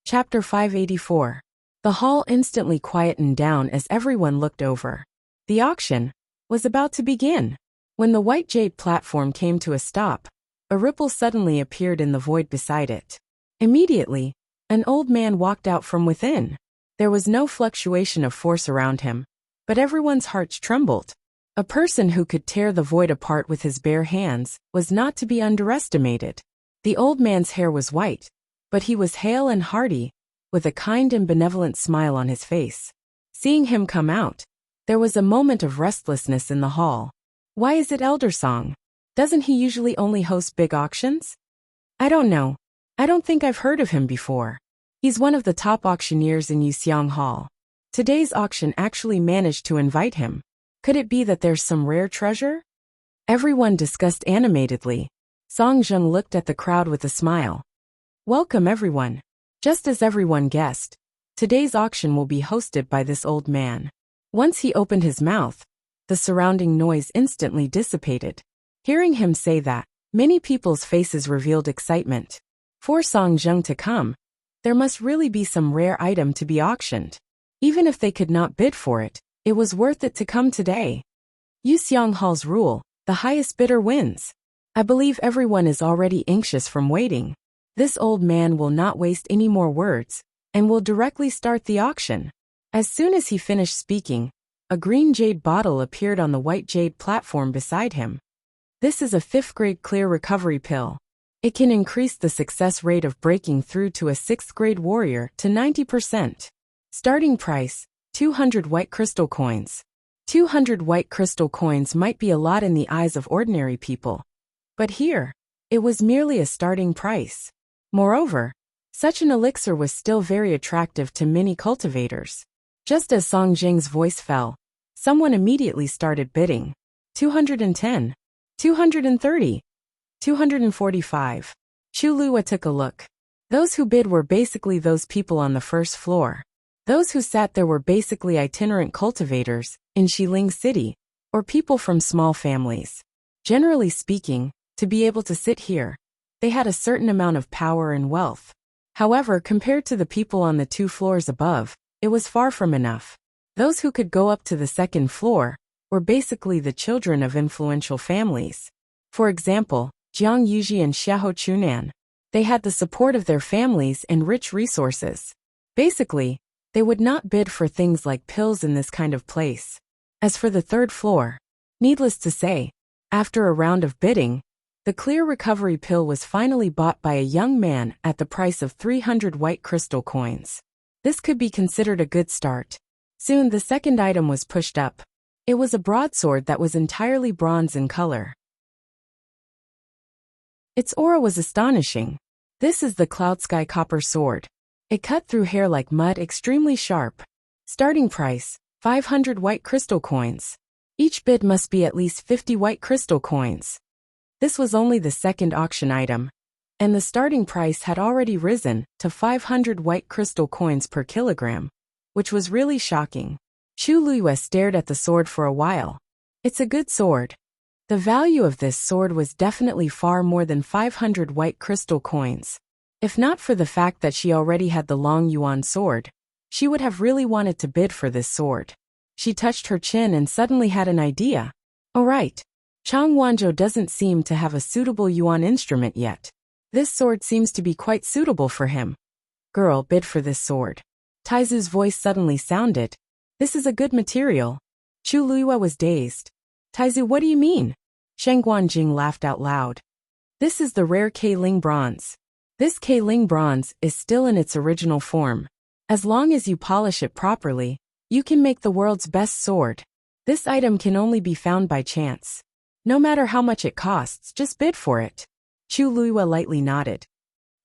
Chapter 584. The hall instantly quietened down as everyone looked over. The auction was about to begin. When the white jade platform came to a stop, a ripple suddenly appeared in the void beside it. Immediately, an old man walked out from within. There was no fluctuation of force around him, but everyone's hearts trembled. A person who could tear the void apart with his bare hands was not to be underestimated. The old man's hair was white, but he was hale and hearty, with a kind and benevolent smile on his face. Seeing him come out, there was a moment of restlessness in the hall. Why is it Elder Song? Doesn't he usually only host big auctions? I don't know. I don't think I've heard of him before. He's one of the top auctioneers in Yuxiang Hall. Today's auction actually managed to invite him. Could it be that there's some rare treasure? Everyone discussed animatedly. Song Zheng looked at the crowd with a smile. Welcome everyone. Just as everyone guessed, today's auction will be hosted by this old man. Once he opened his mouth, the surrounding noise instantly dissipated. Hearing him say that, many people's faces revealed excitement. For Song Zheng to come, there must really be some rare item to be auctioned. Even if they could not bid for it, it was worth it to come today. Yuxiang Hall's rule, the highest bidder wins. I believe everyone is already anxious from waiting. This old man will not waste any more words, and will directly start the auction. As soon as he finished speaking, a green jade bottle appeared on the white jade platform beside him. This is a 5th grade clear recovery pill. It can increase the success rate of breaking through to a 6th grade warrior to 90%. Starting price, 200 white crystal coins. 200 white crystal coins might be a lot in the eyes of ordinary people. But here, it was merely a starting price. Moreover, such an elixir was still very attractive to many cultivators. Just as Song Jing's voice fell, someone immediately started bidding. 210. 230. 245. Chulua took a look. Those who bid were basically those people on the first floor. Those who sat there were basically itinerant cultivators in Xiling City, or people from small families. Generally speaking, to be able to sit here, they had a certain amount of power and wealth. However, compared to the people on the 2 floors above, it was far from enough. Those who could go up to the second floor were basically the children of influential families. For example, Jiang Yuji and Xiahou Chunan. They had the support of their families and rich resources. Basically, they would not bid for things like pills in this kind of place. As for the 3rd floor, needless to say, after a round of bidding, the clear recovery pill was finally bought by a young man at the price of 300 white crystal coins. This could be considered a good start. Soon the second item was pushed up. It was a broadsword that was entirely bronze in color. Its aura was astonishing. This is the Cloud Sky Copper Sword. It cut through hair like mud, extremely sharp. Starting price, 500 white crystal coins. Each bid must be at least 50 white crystal coins. This was only the second auction item, and the starting price had already risen to 500 white crystal coins per kilogram, which was really shocking. Chu Luiyue stared at the sword for a while. It's a good sword. The value of this sword was definitely far more than 500 white crystal coins. If not for the fact that she already had the long yuan sword, she would have really wanted to bid for this sword. She touched her chin and suddenly had an idea. Oh right. Chang Wanzhou doesn't seem to have a suitable yuan instrument yet. This sword seems to be quite suitable for him. Girl, bid for this sword. Taizu's voice suddenly sounded. This is a good material. Chu Luiyue was dazed. Taizu, what do you mean? Sheng Guanjing laughed out loud. This is the rare K-Ling bronze. This K-Ling bronze is still in its original form. As long as you polish it properly, you can make the world's best sword. This item can only be found by chance. No matter how much it costs, just bid for it. Chu Luiyue lightly nodded.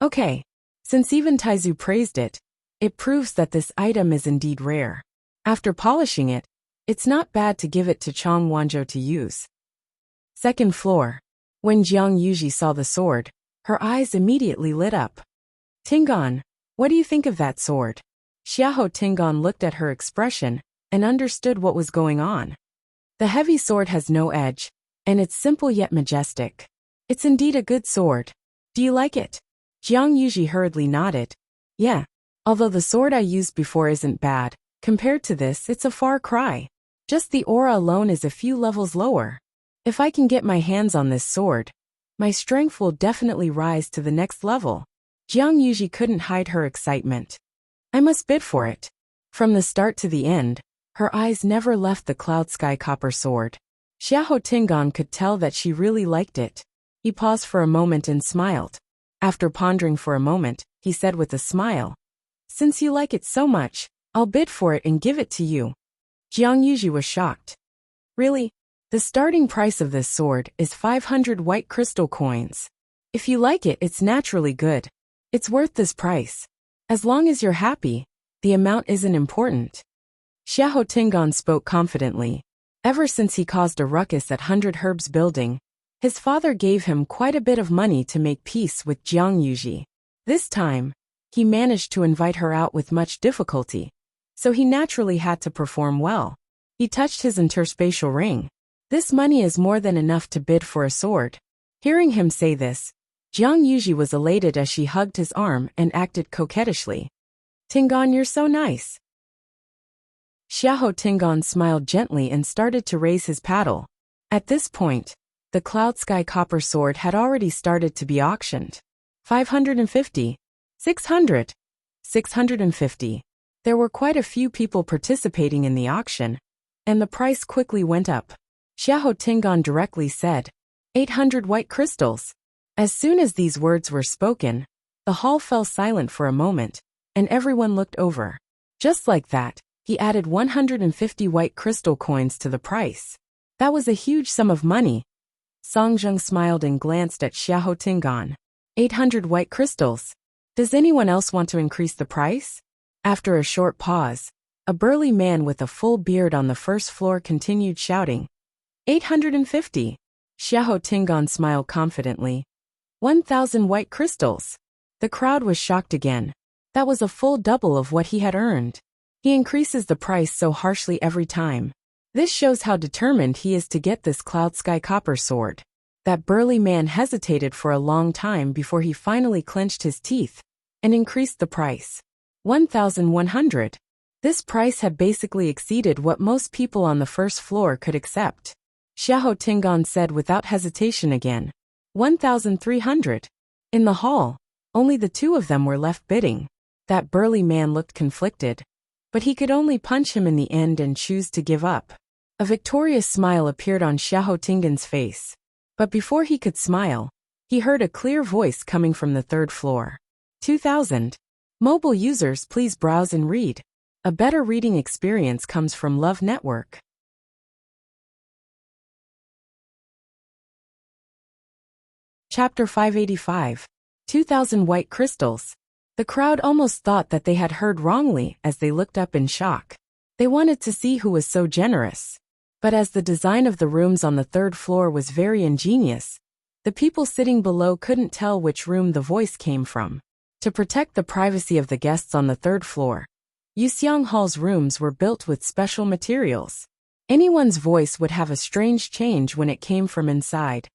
Okay. Since even Taizu praised it, it proves that this item is indeed rare. After polishing it, it's not bad to give it to Chang Wanzhou to use. Second floor. When Jiang Yuji saw the sword, her eyes immediately lit up. Tingan, what do you think of that sword? Xiahou Tingan looked at her expression and understood what was going on. The heavy sword has no edge, and it's simple yet majestic. It's indeed a good sword. Do you like it? Jiang Yuji hurriedly nodded. Yeah. Although the sword I used before isn't bad, compared to this, it's a far cry. Just the aura alone is a few levels lower. If I can get my hands on this sword, my strength will definitely rise to the next level. Jiang Yuji couldn't hide her excitement. I must bid for it. From the start to the end, her eyes never left the Cloud Sky Copper Sword. Xiahou Tingan could tell that she really liked it. He paused for a moment and smiled. After pondering for a moment, he said with a smile, Since you like it so much, I'll bid for it and give it to you. Jiang Yuji was shocked. Really? The starting price of this sword is 500 white crystal coins. If you like it, it's naturally good. It's worth this price. As long as you're happy, the amount isn't important. Xiahou Tingan spoke confidently. Ever since he caused a ruckus at 100 Herbs building, his father gave him quite a bit of money to make peace with Jiang Yuji. This time, he managed to invite her out with much difficulty, so he naturally had to perform well. He touched his interspatial ring. This money is more than enough to bid for a sword. Hearing him say this, Jiang Yuji was elated as she hugged his arm and acted coquettishly. Tingan, you're so nice. Xiahou Tingan smiled gently and started to raise his paddle. At this point, the Cloud Sky Copper Sword had already started to be auctioned. 550. 600. 650. There were quite a few people participating in the auction, and the price quickly went up. Xiahou Tingan directly said, 800 white crystals. As soon as these words were spoken, the hall fell silent for a moment, and everyone looked over. Just like that, he added 150 white crystal coins to the price. That was a huge sum of money. Song Zheng smiled and glanced at Xiahou Tingan. 800 white crystals. Does anyone else want to increase the price? After a short pause, a burly man with a full beard on the first floor continued shouting. 850. Xiahou Tingan smiled confidently. 1,000 white crystals. The crowd was shocked again. That was a full double of what he had earned. He increases the price so harshly every time. This shows how determined he is to get this Cloud Sky Copper Sword. That burly man hesitated for a long time before he finally clenched his teeth and increased the price. 1,100. This price had basically exceeded what most people on the first floor could accept. Xiahou Tingan said without hesitation again. 1,300. In the hall, only the two of them were left bidding. That burly man looked conflicted, but he could only punch him in the end and choose to give up. A victorious smile appeared on Xiahou Tingan's face. But before he could smile, he heard a clear voice coming from the third floor. 2,000. Mobile users, please browse and read. A better reading experience comes from Love Network. Chapter 585. 2,000 White Crystals. The crowd almost thought that they had heard wrongly as they looked up in shock. They wanted to see who was so generous. But as the design of the rooms on the third floor was very ingenious, the people sitting below couldn't tell which room the voice came from. To protect the privacy of the guests on the third floor, Yuxiang Hall's rooms were built with special materials. Anyone's voice would have a strange change when it came from inside,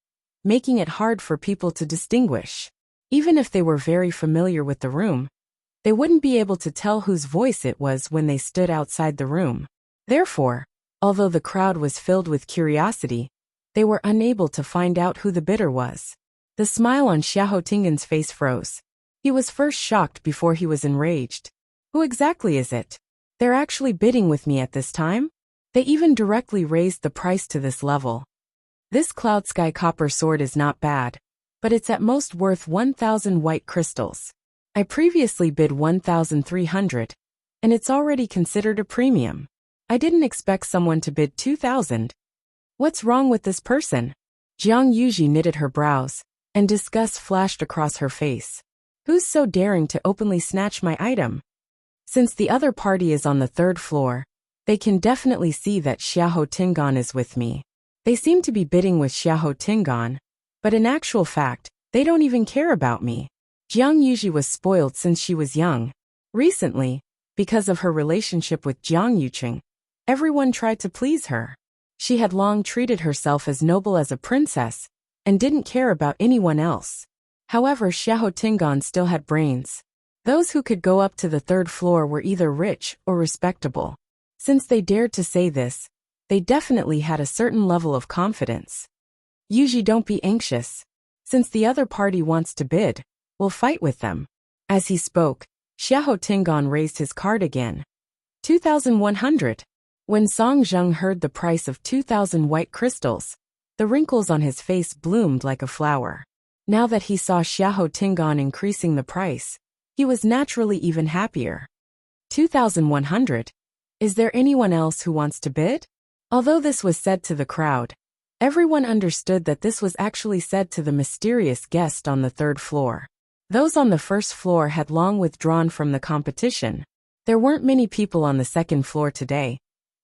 making it hard for people to distinguish. Even if they were very familiar with the room, they wouldn't be able to tell whose voice it was when they stood outside the room. Therefore, although the crowd was filled with curiosity, they were unable to find out who the bidder was. The smile on Xiahou Tingan's face froze. He was first shocked before he was enraged. Who exactly is it? They're actually bidding with me at this time? They even directly raised the price to this level. This cloud sky copper sword is not bad, but it's at most worth 1,000 white crystals. I previously bid 1,300, and it's already considered a premium. I didn't expect someone to bid 2,000. What's wrong with this person? Jiang Yuji knitted her brows, and disgust flashed across her face. Who's so daring to openly snatch my item? Since the other party is on the third floor, they can definitely see that Xiahou Tingan is with me. They seem to be bidding with Xiahou Tingan, but in actual fact, they don't even care about me. Jiang Yuji was spoiled since she was young. Recently, because of her relationship with Jiang Yuqing, everyone tried to please her. She had long treated herself as noble as a princess, and didn't care about anyone else. However, Xiahou Tingan still had brains. Those who could go up to the third floor were either rich or respectable. Since they dared to say this, they definitely had a certain level of confidence. Yuji, don't be anxious. Since the other party wants to bid, we'll fight with them. As he spoke, Xiahou Tingan raised his card again. 2,100. When Song Zheng heard the price of 2,000 white crystals, the wrinkles on his face bloomed like a flower. Now that he saw Xiahou Tingan increasing the price, he was naturally even happier. 2,100. Is there anyone else who wants to bid? Although this was said to the crowd, everyone understood that this was actually said to the mysterious guest on the third floor. Those on the first floor had long withdrawn from the competition. There weren't many people on the second floor today,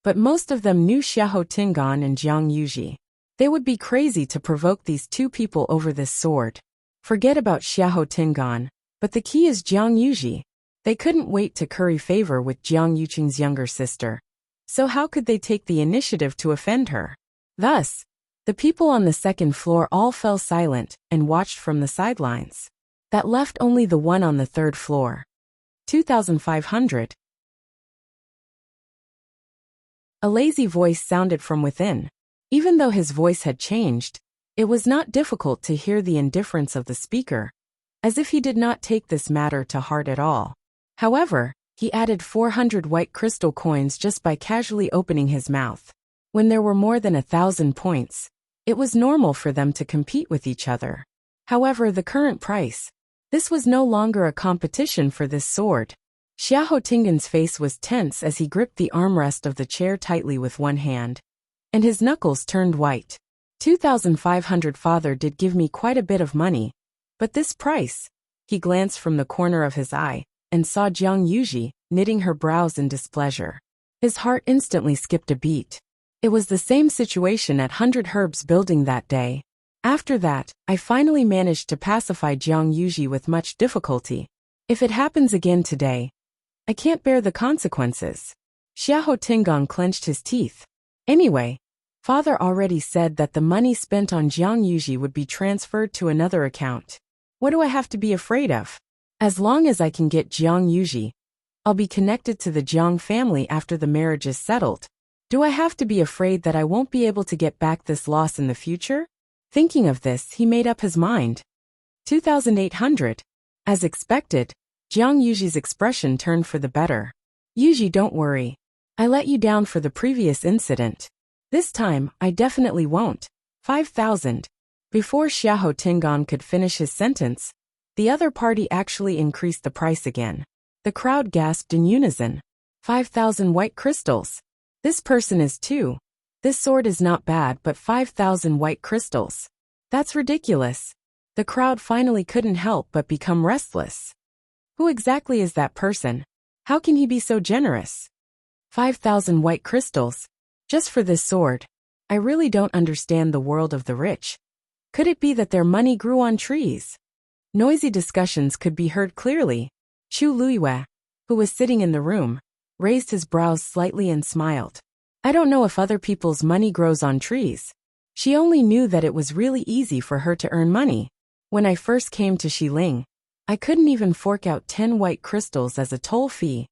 but most of them knew Xiahou Tingan and Jiang Yuji. They would be crazy to provoke these two people over this sword. Forget about Xiahou Tingan, but the key is Jiang Yuji. They couldn't wait to curry favor with Jiang Yuqing's younger sister. So how could they take the initiative to offend her? Thus, the people on the second floor all fell silent and watched from the sidelines. That left only the one on the third floor. 2,500. A lazy voice sounded from within. Even though his voice had changed, it was not difficult to hear the indifference of the speaker, as if he did not take this matter to heart at all. However, he added 400 white crystal coins just by casually opening his mouth. When there were more than 1,000 points, it was normal for them to compete with each other. However, the current price, this was no longer a competition for this sword. Xiahou Tingan's face was tense as he gripped the armrest of the chair tightly with one hand, and his knuckles turned white. 2,500. Father did give me quite a bit of money, but this price. He glanced from the corner of his eye and saw Jiang Yuji knitting her brows in displeasure. His heart instantly skipped a beat. It was the same situation at 100 Herbs Building that day. After that, I finally managed to pacify Jiang Yuji with much difficulty. If it happens again today, I can't bear the consequences. Xiahou Tingan clenched his teeth. Anyway, Father already said that the money spent on Jiang Yuji would be transferred to another account. What do I have to be afraid of? As long as I can get Jiang Yuji, I'll be connected to the Jiang family after the marriage is settled. Do I have to be afraid that I won't be able to get back this loss in the future? Thinking of this, he made up his mind. 2,800. As expected, Jiang Yuji's expression turned for the better. Yuji, don't worry. I let you down for the previous incident. This time, I definitely won't. 5,000. Before Xiahou Tingan could finish his sentence, the other party actually increased the price again. The crowd gasped in unison. 5,000 white crystals. This person is too. This sword is not bad, but 5,000 white crystals. That's ridiculous. The crowd finally couldn't help but become restless. Who exactly is that person? How can he be so generous? 5,000 white crystals. Just for this sword. I really don't understand the world of the rich. Could it be that their money grew on trees? Noisy discussions could be heard clearly. Chu Luiyue, who was sitting in the room, raised his brows slightly and smiled. I don't know if other people's money grows on trees. She only knew that it was really easy for her to earn money. When I first came to Xiling, I couldn't even fork out 10 white crystals as a toll fee,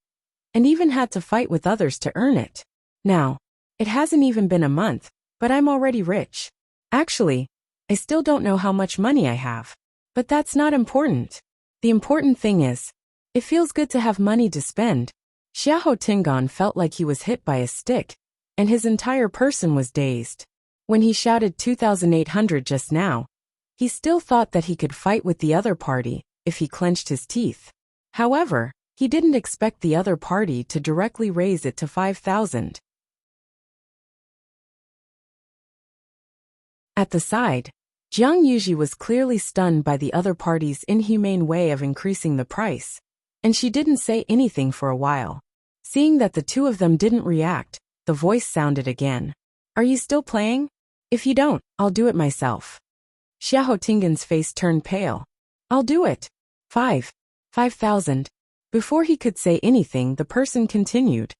and even had to fight with others to earn it. Now, it hasn't even been a month, but I'm already rich. Actually, I still don't know how much money I have. But that's not important. The important thing is, it feels good to have money to spend. Xiahou Tingan felt like he was hit by a stick, and his entire person was dazed. When he shouted 2,800 just now, he still thought that he could fight with the other party if he clenched his teeth. However, he didn't expect the other party to directly raise it to 5,000. At the side, Jiang Yuji was clearly stunned by the other party's inhumane way of increasing the price, and she didn't say anything for a while. Seeing that the two of them didn't react, the voice sounded again. Are you still playing? If you don't, I'll do it myself. Xiahou Tingan's face turned pale. I'll do it. 5,000. Before he could say anything, the person continued.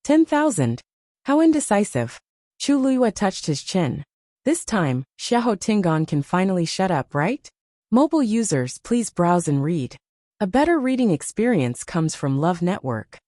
10,000. How indecisive. Chu Luiyue touched his chin. This time, Xiahou Tingan can finally shut up, right? Mobile users, please browse and read. A better reading experience comes from Love Network.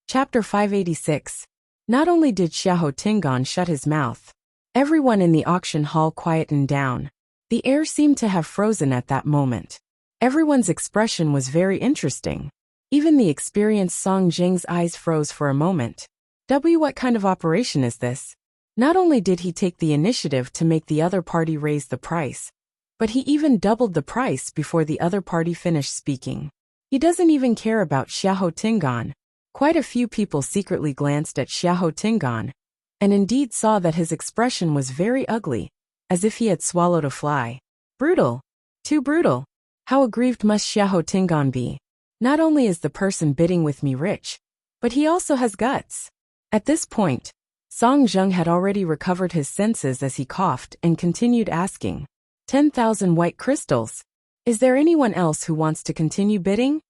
Chapter 586. Not only did Xiahou Tingan shut his mouth, everyone in the auction hall quietened down. The air seemed to have frozen at that moment. Everyone's expression was very interesting. Even the experienced Song Jing's eyes froze for a moment. What kind of operation is this? Not only did he take the initiative to make the other party raise the price, but he even doubled the price before the other party finished speaking. He doesn't even care about Xiahou Tingan. Quite a few people secretly glanced at Xiahou Tingan, and indeed saw that his expression was very ugly, as if he had swallowed a fly. Brutal. Too brutal. How aggrieved must Xiahou Tingan be? Not only is the person bidding with me rich, but he also has guts. At this point, Song Zheng had already recovered his senses as he coughed and continued asking, 10,000 white crystals. Is there anyone else who wants to continue bidding?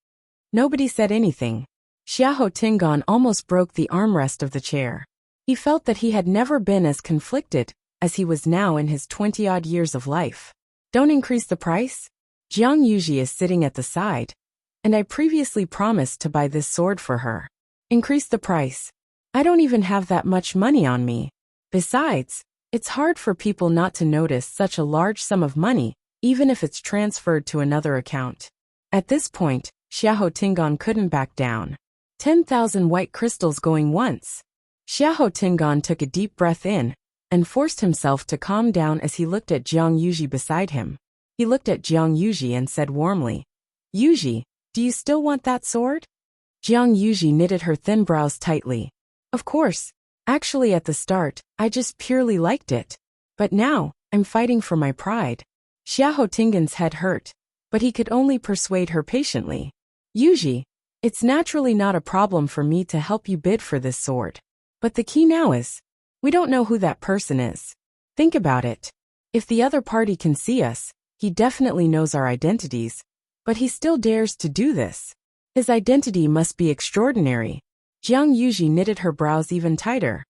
Nobody said anything. Xiahou Tingan almost broke the armrest of the chair. He felt that he had never been as conflicted as he was now in his 20-odd years of life. Don't increase the price? Jiang Yuji is sitting at the side, and I previously promised to buy this sword for her. Increase the price. I don't even have that much money on me. Besides, it's hard for people not to notice such a large sum of money, even if it's transferred to another account. At this point, Xiahou Tingan couldn't back down. 10,000 white crystals going once. Xiahou Tingan took a deep breath in and forced himself to calm down as he looked at Jiang Yuji beside him. He looked at Jiang Yuji and said warmly, Yuji, do you still want that sword? Jiang Yuji knitted her thin brows tightly. Of course. Actually at the start, I just purely liked it. But now, I'm fighting for my pride. Xiahou Tingan's head hurt, but he could only persuade her patiently. Yuji, it's naturally not a problem for me to help you bid for this sword. But the key now is, we don't know who that person is. Think about it. If the other party can see us, he definitely knows our identities, but he still dares to do this. His identity must be extraordinary. Jiang Yuji knitted her brows even tighter.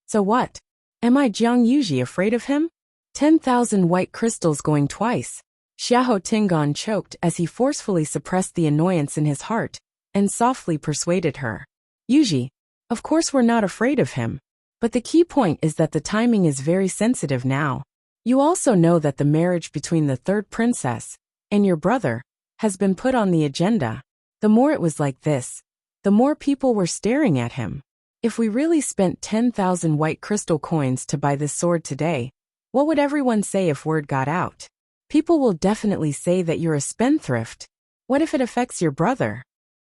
So what? Am I Jiang Yuji afraid of him? 10,000 white crystals going twice. Xiahou Tingan choked as he forcefully suppressed the annoyance in his heart and softly persuaded her. Yuji, of course we're not afraid of him. But the key point is that the timing is very sensitive now. You also know that the marriage between the third princess and your brother has been put on the agenda. The more it was like this, the more people were staring at him. If we really spent 10,000 white crystal coins to buy this sword today, what would everyone say if word got out? People will definitely say that you're a spendthrift. What if it affects your brother?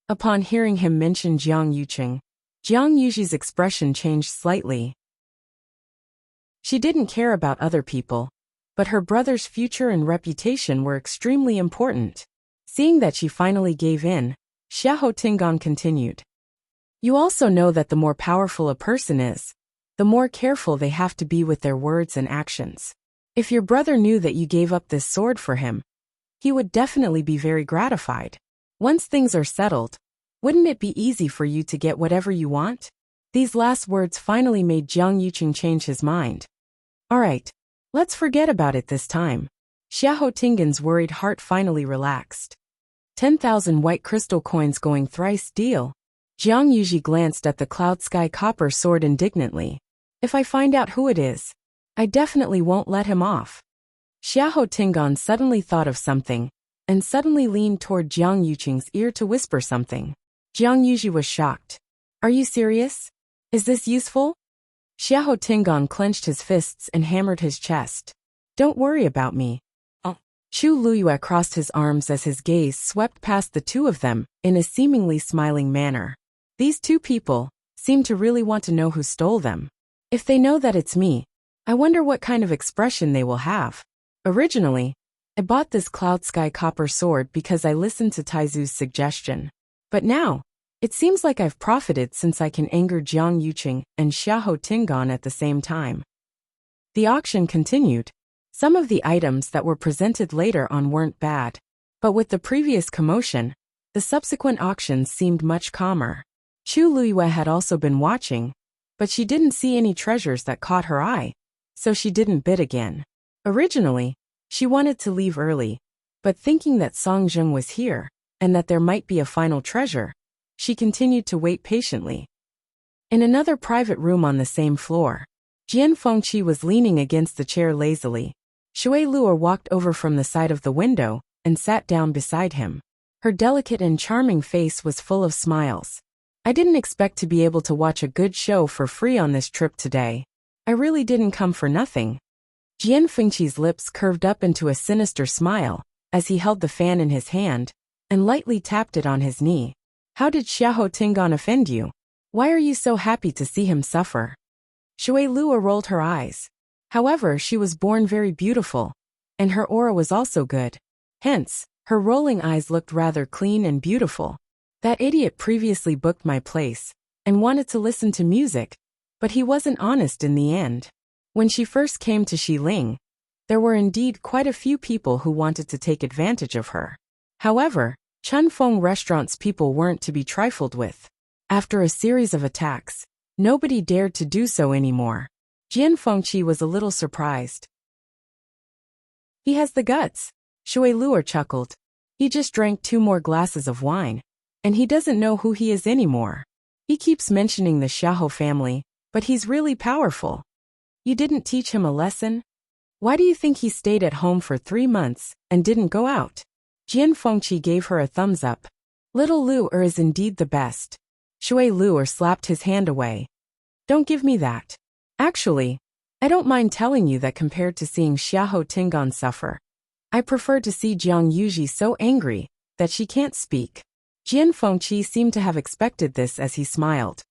Upon hearing him mention Jiang Yuqing, Jiang Yuji's expression changed slightly. She didn't care about other people, but her brother's future and reputation were extremely important. Seeing that she finally gave in, Xiahou Tinggong continued. You also know that the more powerful a person is, the more careful they have to be with their words and actions. If your brother knew that you gave up this sword for him, he would definitely be very gratified. Once things are settled, wouldn't it be easy for you to get whatever you want? These last words finally made Jiang Yuqing change his mind. Alright, let's forget about it this time. Xiahou Tinggong's worried heart finally relaxed. 10,000 white crystal coins going thrice deal. Jiang Yuji glanced at the cloud sky copper sword indignantly. If I find out who it is, I definitely won't let him off. Xiahou Tinggong suddenly thought of something, and suddenly leaned toward Jiang Yuqing's ear to whisper something. Jiang Yuji was shocked. Are you serious? Is this useful? Xiahou Tinggong clenched his fists and hammered his chest. Don't worry about me. Chu Luyue crossed his arms as his gaze swept past the two of them in a seemingly smiling manner. These two people seem to really want to know who stole them. If they know that it's me, I wonder what kind of expression they will have. Originally, I bought this cloud sky copper sword because I listened to Taizu's suggestion. But now, it seems like I've profited since I can anger Jiang Yuqing and Xiahou Tinggong at the same time. The auction continued. Some of the items that were presented later on weren't bad, but with the previous commotion, the subsequent auctions seemed much calmer. Chu Luyue had also been watching, but she didn't see any treasures that caught her eye, so she didn't bid again. Originally, she wanted to leave early, but thinking that Song Zheng was here, and that there might be a final treasure, she continued to wait patiently. In another private room on the same floor, Jian Fengqi was leaning against the chair lazily. Shui Luo walked over from the side of the window and sat down beside him. Her delicate and charming face was full of smiles. I didn't expect to be able to watch a good show for free on this trip today. I really didn't come for nothing. Jian Fengqi's lips curved up into a sinister smile as he held the fan in his hand and lightly tapped it on his knee. How did Xiahou Tinggong offend you? Why are you so happy to see him suffer? Shui Luo rolled her eyes. However, she was born very beautiful, and her aura was also good. Hence, her rolling eyes looked rather clean and beautiful. That idiot previously booked my place and wanted to listen to music, but he wasn't honest in the end. When she first came to Xiling, there were indeed quite a few people who wanted to take advantage of her. However, Chunfeng Restaurant's people weren't to be trifled with. After a series of attacks, nobody dared to do so anymore. Jian Fengqi was a little surprised. He has the guts, Shui Luo chuckled. He just drank 2 more glasses of wine, and he doesn't know who he is anymore. He keeps mentioning the Xiahou family, but he's really powerful. You didn't teach him a lesson? Why do you think he stayed at home for 3 months and didn't go out? Jian Fengqi gave her a thumbs up. Little Lu is indeed the best. Shui Luo slapped his hand away. Don't give me that. Actually, I don't mind telling you that compared to seeing Xiahou Tinggong suffer, I prefer to see Jiang Yuji so angry that she can't speak. Jian Fengqi seemed to have expected this as he smiled.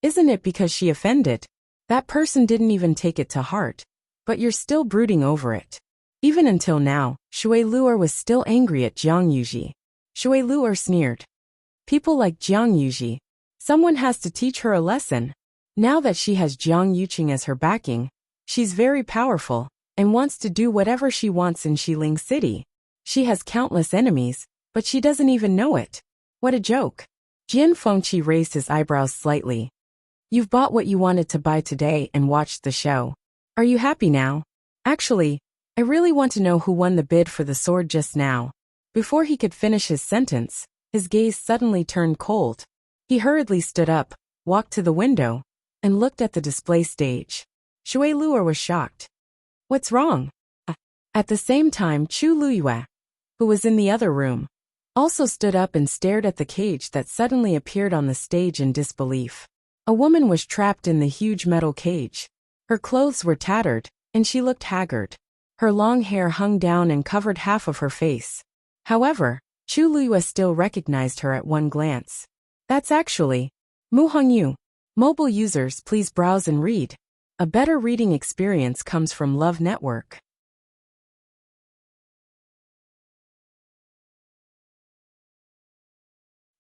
Isn't it because she offended? That person didn't even take it to heart, but you're still brooding over it. Even until now, Shui Luo was still angry at Jiang Yuji. Shui Luo sneered. People like Jiang Yuji, someone has to teach her a lesson. Now that she has Jiang Yuqing as her backing, she's very powerful and wants to do whatever she wants in Xiling City. She has countless enemies, but she doesn't even know it. What a joke. Jian Fengqi raised his eyebrows slightly. You've bought what you wanted to buy today and watched the show. Are you happy now? Actually, I really want to know who won the bid for the sword just now. Before he could finish his sentence, his gaze suddenly turned cold. He hurriedly stood up, walked to the window, and looked at the display stage. Shui Luo was shocked. What's wrong? At the same time, Chu Luyue, who was in the other room, also stood up and stared at the cage that suddenly appeared on the stage in disbelief. A woman was trapped in the huge metal cage. Her clothes were tattered, and she looked haggard. Her long hair hung down and covered half of her face. However, Chu Luyue still recognized her at one glance. That's actually Mu Hongyu. Mobile users, please browse and read. A better reading experience comes from Love Network.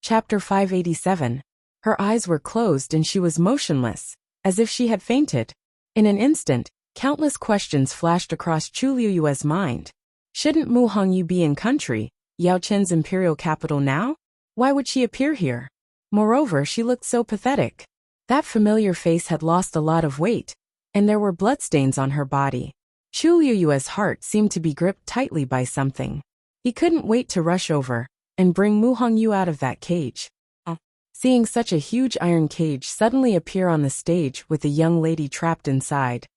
Chapter 587. Her eyes were closed and she was motionless, as if she had fainted. In an instant, countless questions flashed across Chu Liuyue's mind. Shouldn't Mu Hongyu be in country, Yao Chen's imperial capital now? Why would she appear here? Moreover, she looked so pathetic. That familiar face had lost a lot of weight, and there were bloodstains on her body. Chu Liuyue's heart seemed to be gripped tightly by something. He couldn't wait to rush over and bring Mu Hongyu out of that cage. Seeing such a huge iron cage suddenly appear on the stage with a young lady trapped inside,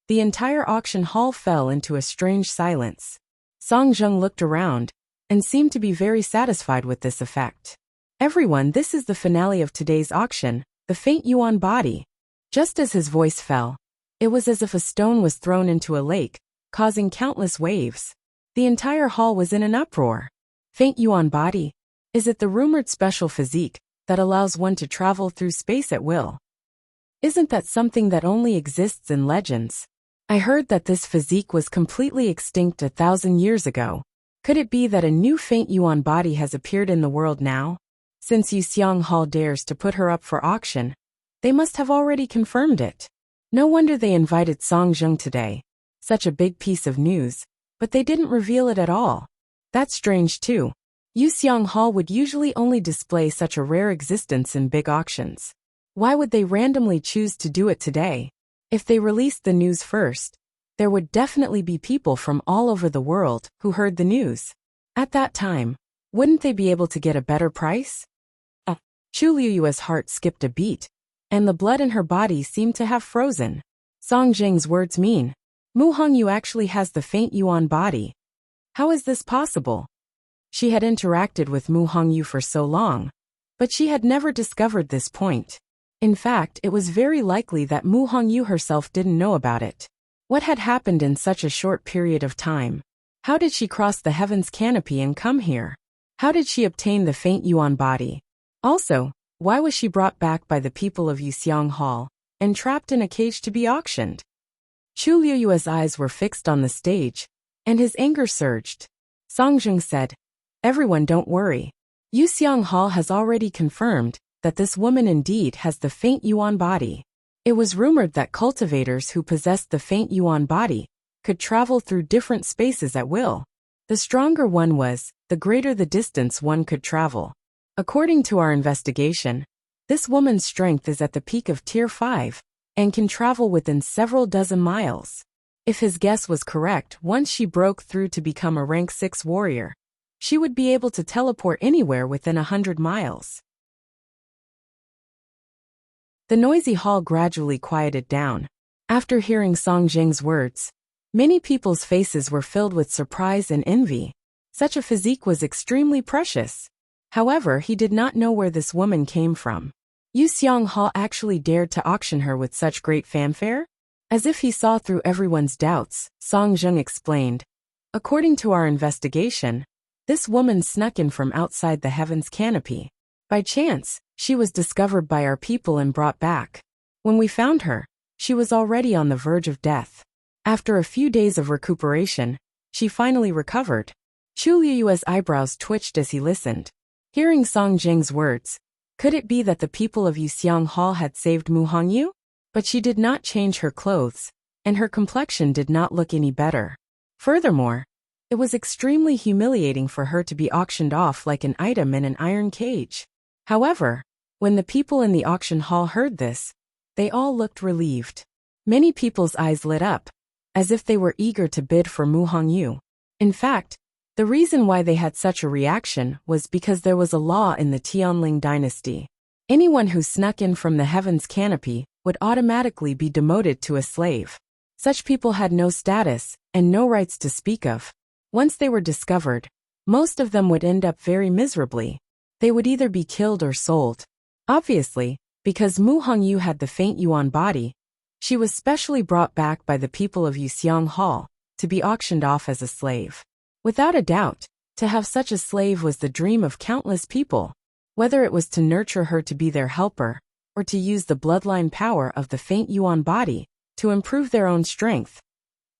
the entire auction hall fell into a strange silence. Song Zheng looked around and seemed to be very satisfied with this effect. Everyone, this is the finale of today's auction, the faint yuan body. Just as his voice fell, it was as if a stone was thrown into a lake, causing countless waves. The entire hall was in an uproar. Faint yuan body? Is it the rumored special physique that allows one to travel through space at will? Isn't that something that only exists in legends? I heard that this physique was completely extinct 1,000 years ago. Could it be that a new faint yuan body has appeared in the world now? Since Yuxiang Hall dares to put her up for auction, they must have already confirmed it. No wonder they invited Song Zheng today. Such a big piece of news, but they didn't reveal it at all. That's strange too. Yuxiang Hall would usually only display such a rare existence in big auctions. Why would they randomly choose to do it today? If they released the news first, there would definitely be people from all over the world who heard the news. At that time, wouldn't they be able to get a better price? Chu Liuyue's heart skipped a beat, and the blood in her body seemed to have frozen. Song Zheng's words mean, Mu Hongyu actually has the faint yuan body. How is this possible? She had interacted with Mu Hongyu for so long, but she had never discovered this point. In fact, it was very likely that Mu Hongyu herself didn't know about it. What had happened in such a short period of time? How did she cross the heaven's canopy and come here? How did she obtain the faint yuan body? Also, why was she brought back by the people of Yuxiang Hall and trapped in a cage to be auctioned? Chu Liuyue's eyes were fixed on the stage, and his anger surged. Song Zheng said, "Everyone, don't worry. Yuxiang Hall has already confirmed that this woman indeed has the faint yuan body. It was rumored that cultivators who possessed the faint yuan body could travel through different spaces at will. The stronger one was, the greater the distance one could travel. According to our investigation, this woman's strength is at the peak of Tier 5 and can travel within several dozen miles. If his guess was correct, once she broke through to become a rank 6 warrior, she would be able to teleport anywhere within 100 miles. The noisy hall gradually quieted down. After hearing Song Zheng's words, many people's faces were filled with surprise and envy. Such a physique was extremely precious. However, he did not know where this woman came from. Yuxiang Hall actually dared to auction her with such great fanfare? As if he saw through everyone's doubts, Song Zheng explained, "According to our investigation, this woman snuck in from outside the heaven's canopy. By chance, she was discovered by our people and brought back. When we found her, she was already on the verge of death. After a few days of recuperation, she finally recovered." Chu Liuyue's eyebrows twitched as he listened. Hearing Song Zheng's words, could it be that the people of Yuxiang Hall had saved Mu Hongyu? But she did not change her clothes, and her complexion did not look any better. Furthermore, it was extremely humiliating for her to be auctioned off like an item in an iron cage. However, when the people in the auction hall heard this, they all looked relieved. Many people's eyes lit up, as if they were eager to bid for Mu Hongyu. In fact, the reason why they had such a reaction was because there was a law in the Tianling dynasty. Anyone who snuck in from the heaven's canopy would automatically be demoted to a slave. Such people had no status and no rights to speak of. Once they were discovered, most of them would end up very miserably. They would either be killed or sold. Obviously, because Mu Hongyu had the faint yuan body, she was specially brought back by the people of Yuxiang Hall to be auctioned off as a slave. Without a doubt, to have such a slave was the dream of countless people. Whether it was to nurture her to be their helper, or to use the bloodline power of the faint yuan body to improve their own strength.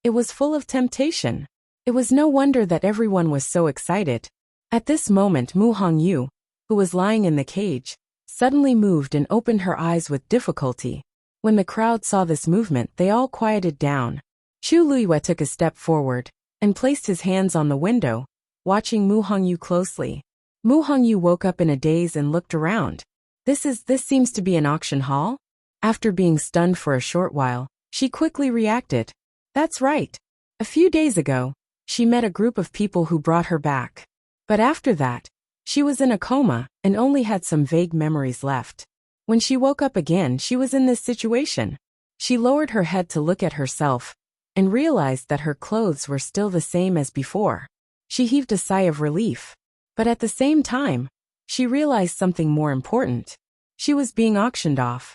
It was full of temptation. It was no wonder that everyone was so excited. At this moment Mu Hongyu, who was lying in the cage, suddenly moved and opened her eyes with difficulty. When the crowd saw this movement, they all quieted down. Chu Luiyue took a step forward and placed his hands on the window, watching Mu Hongyu closely. Mu Hongyu woke up in a daze and looked around. This seems to be an auction hall? After being stunned for a short while, she quickly reacted. That's right. A few days ago, she met a group of people who brought her back. But after that, she was in a coma and only had some vague memories left. When she woke up again, she was in this situation. She lowered her head to look at herself and realized that her clothes were still the same as before. She heaved a sigh of relief. But at the same time, she realized something more important. She was being auctioned off.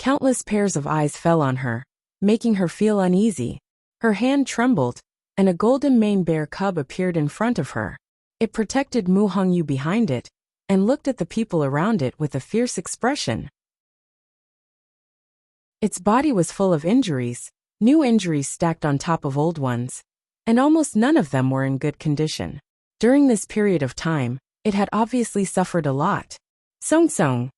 Countless pairs of eyes fell on her, making her feel uneasy. Her hand trembled, and a golden mane bear cub appeared in front of her. It protected Mu Hongyu behind it, and looked at the people around it with a fierce expression. Its body was full of injuries, new injuries stacked on top of old ones, and almost none of them were in good condition. During this period of time, it had obviously suffered a lot. Song Song!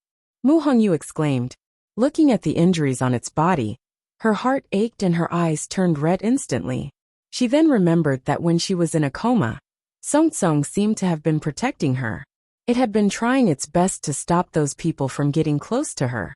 Mu Hongyu exclaimed. Looking at the injuries on its body, her heart ached and her eyes turned red instantly. She then remembered that when she was in a coma, Song Song seemed to have been protecting her. It had been trying its best to stop those people from getting close to her,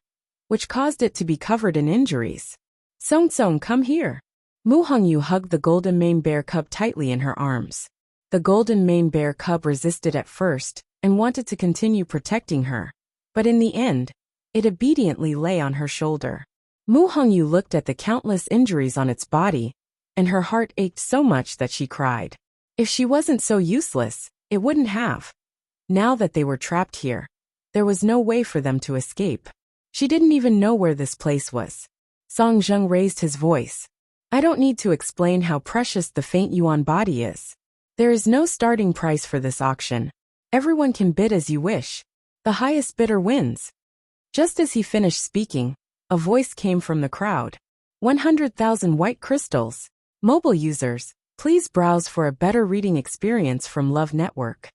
which caused it to be covered in injuries. Song Song, come here. Mu Hongyu hugged the golden mane bear cub tightly in her arms. The golden mane bear cub resisted at first and wanted to continue protecting her, but in the end, it obediently lay on her shoulder. Mu Hongyu looked at the countless injuries on its body, and her heart ached so much that she cried. If she wasn't so useless, it wouldn't have. Now that they were trapped here, there was no way for them to escape. She didn't even know where this place was. Song Zheng raised his voice. I don't need to explain how precious the faint yuan body is. There is no starting price for this auction. Everyone can bid as you wish. The highest bidder wins. Just as he finished speaking, a voice came from the crowd. 100,000 white crystals. Mobile users, please browse for a better reading experience from Love Network.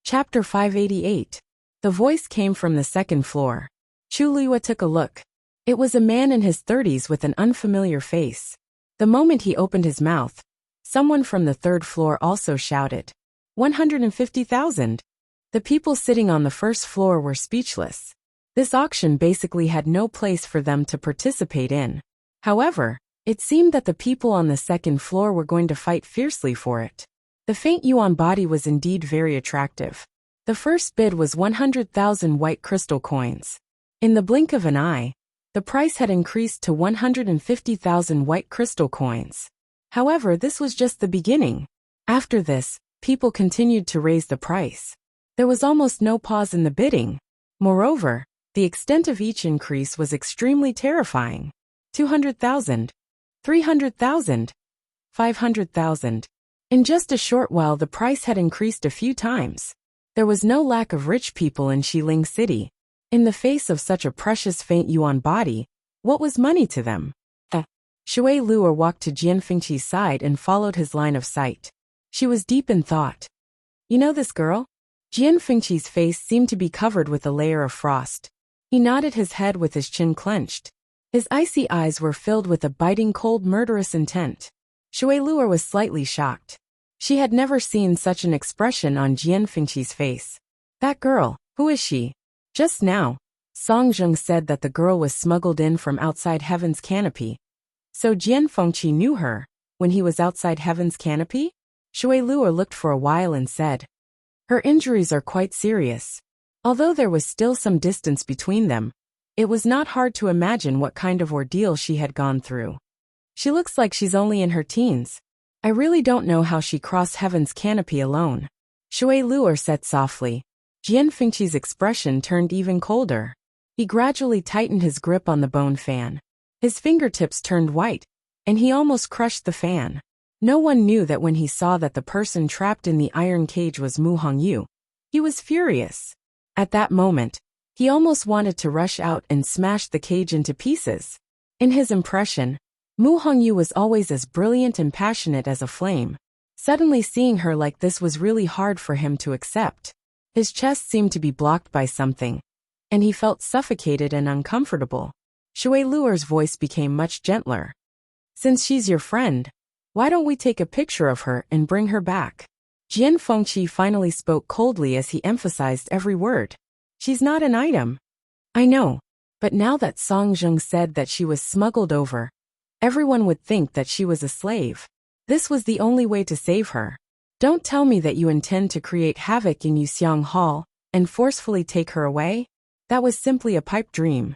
Chapter 588. The voice came from the second floor. Chu Luiyue took a look. It was a man in his 30s with an unfamiliar face. The moment he opened his mouth, someone from the third floor also shouted, 150,000. The people sitting on the first floor were speechless. This auction basically had no place for them to participate in. However, it seemed that the people on the second floor were going to fight fiercely for it. The faint yuan body was indeed very attractive. The first bid was 100,000 white crystal coins. In the blink of an eye, the price had increased to 150,000 white crystal coins. However, this was just the beginning. After this, people continued to raise the price. There was almost no pause in the bidding. Moreover, the extent of each increase was extremely terrifying. 200,000, 300,000, 500,000. In just a short while the price had increased a few times. There was no lack of rich people in Xiling City. In the face of such a precious faint yuan body, what was money to them? Shui Luo walked to Jian Fengqi's side and followed his line of sight. She was deep in thought. You know this girl? Jian Fengqi's face seemed to be covered with a layer of frost. He nodded his head with his chin clenched. His icy eyes were filled with a biting cold murderous intent. Shui Luo was slightly shocked. She had never seen such an expression on Jian Fengqi's face. That girl, who is she? Just now, Song Zheng said that the girl was smuggled in from outside Heaven's Canopy. So Jian Fengqi knew her, when he was outside Heaven's Canopy? Shui Luo looked for a while and said, her injuries are quite serious. Although there was still some distance between them, it was not hard to imagine what kind of ordeal she had gone through. She looks like she's only in her teens. I really don't know how she crossed Heaven's Canopy alone. Shui Luo said softly. Jian Fengqi's expression turned even colder. He gradually tightened his grip on the bone fan. His fingertips turned white, and he almost crushed the fan. No one knew that when he saw that the person trapped in the iron cage was Mu Hongyu. He was furious. At that moment, he almost wanted to rush out and smash the cage into pieces. In his impression, Mu Hongyu was always as brilliant and passionate as a flame. Suddenly seeing her like this was really hard for him to accept. His chest seemed to be blocked by something, and he felt suffocated and uncomfortable. Shui Luer's voice became much gentler. Since she's your friend, why don't we take a picture of her and bring her back? Jian Fengqi finally spoke coldly as he emphasized every word. She's not an item. I know, but now that Song Zheng said that she was smuggled over, everyone would think that she was a slave. This was the only way to save her. Don't tell me that you intend to create havoc in Yuxiang Hall and forcefully take her away? That was simply a pipe dream.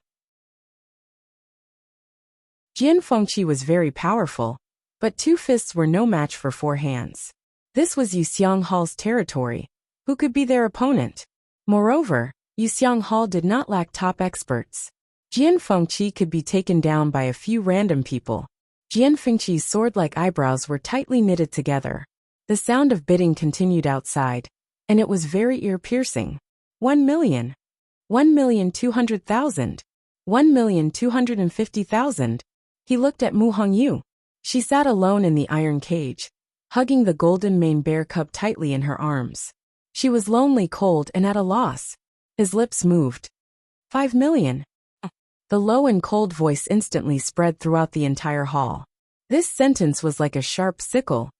Jian Fengqi was very powerful, but 2 fists were no match for 4 hands. This was Yuxiang Hall's territory. Who could be their opponent? Moreover, Yuxiang Hall did not lack top experts. Jian Fengqi could be taken down by a few random people. Jian Fengqi's sword-like eyebrows were tightly knitted together. The sound of bidding continued outside, and it was very ear-piercing. 1 million. 1,200,000. 1,250,000. He looked at Mu Hongyu. She sat alone in the iron cage, hugging the golden mane bear cub tightly in her arms. She was lonely, cold, and at a loss. His lips moved. 5 million. The low and cold voice instantly spread throughout the entire hall. This sentence was like a sharp sickle,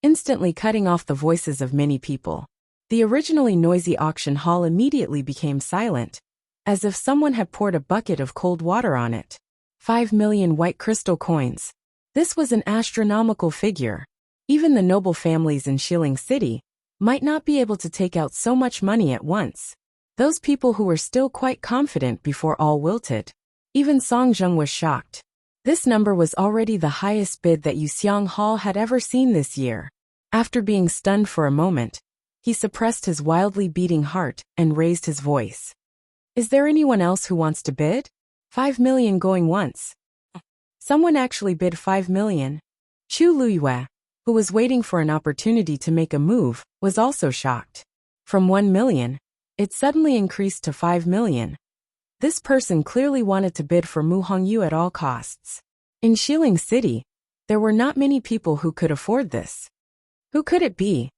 instantly cutting off the voices of many people. The originally noisy auction hall immediately became silent, as if someone had poured a bucket of cold water on it. 5 million white crystal coins. This was an astronomical figure. Even the noble families in Shilling City might not be able to take out so much money at once. Those people who were still quite confident before all wilted. Even Song Zheng was shocked. This number was already the highest bid that Yuxiang Hall had ever seen this year. After being stunned for a moment, he suppressed his wildly beating heart and raised his voice. Is there anyone else who wants to bid? 5 million going once. Someone actually bid 5 million. Chu Luyue, who was waiting for an opportunity to make a move, was also shocked. From 1 million, it suddenly increased to 5 million. This person clearly wanted to bid for Mu Hongyu at all costs. In Shilling City, there were not many people who could afford this. Who could it be?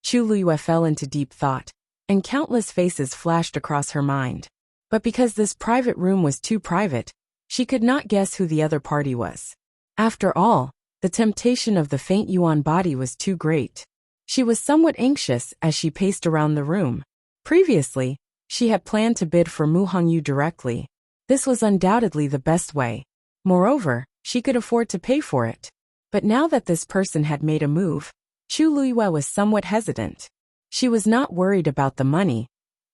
Chu Luyue fell into deep thought, and countless faces flashed across her mind. But because this private room was too private, she could not guess who the other party was. After all, the temptation of the faint yuan body was too great. She was somewhat anxious as she paced around the room. Previously, she had planned to bid for Mu Hongyu directly. This was undoubtedly the best way. Moreover, she could afford to pay for it. But now that this person had made a move, Chu Luyue was somewhat hesitant. She was not worried about the money,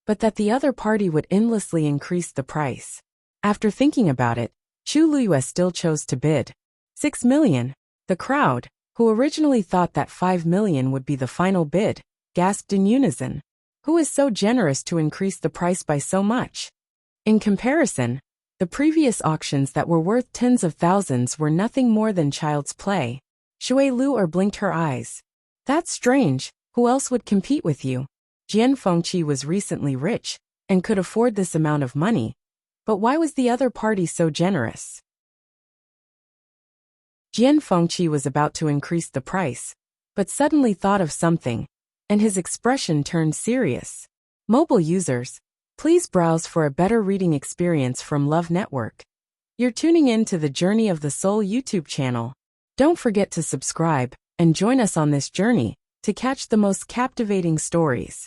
but that the other party would endlessly increase the price. After thinking about it, Chu Luyue still chose to bid. 6 million. The crowd, who originally thought that 5 million would be the final bid, gasped in unison. Who is so generous to increase the price by so much? In comparison, the previous auctions that were worth tens of thousands were nothing more than child's play. Shui Luer blinked her eyes. That's strange. Who else would compete with you? Jian Fengqi was recently rich and could afford this amount of money. But why was the other party so generous? Jian Fengqi was about to increase the price, but suddenly thought of something, and his expression turned serious. Mobile users, please browse for a better reading experience from Love Network. You're tuning in to the Journey of the Soul YouTube channel. Don't forget to subscribe and join us on this journey to catch the most captivating stories.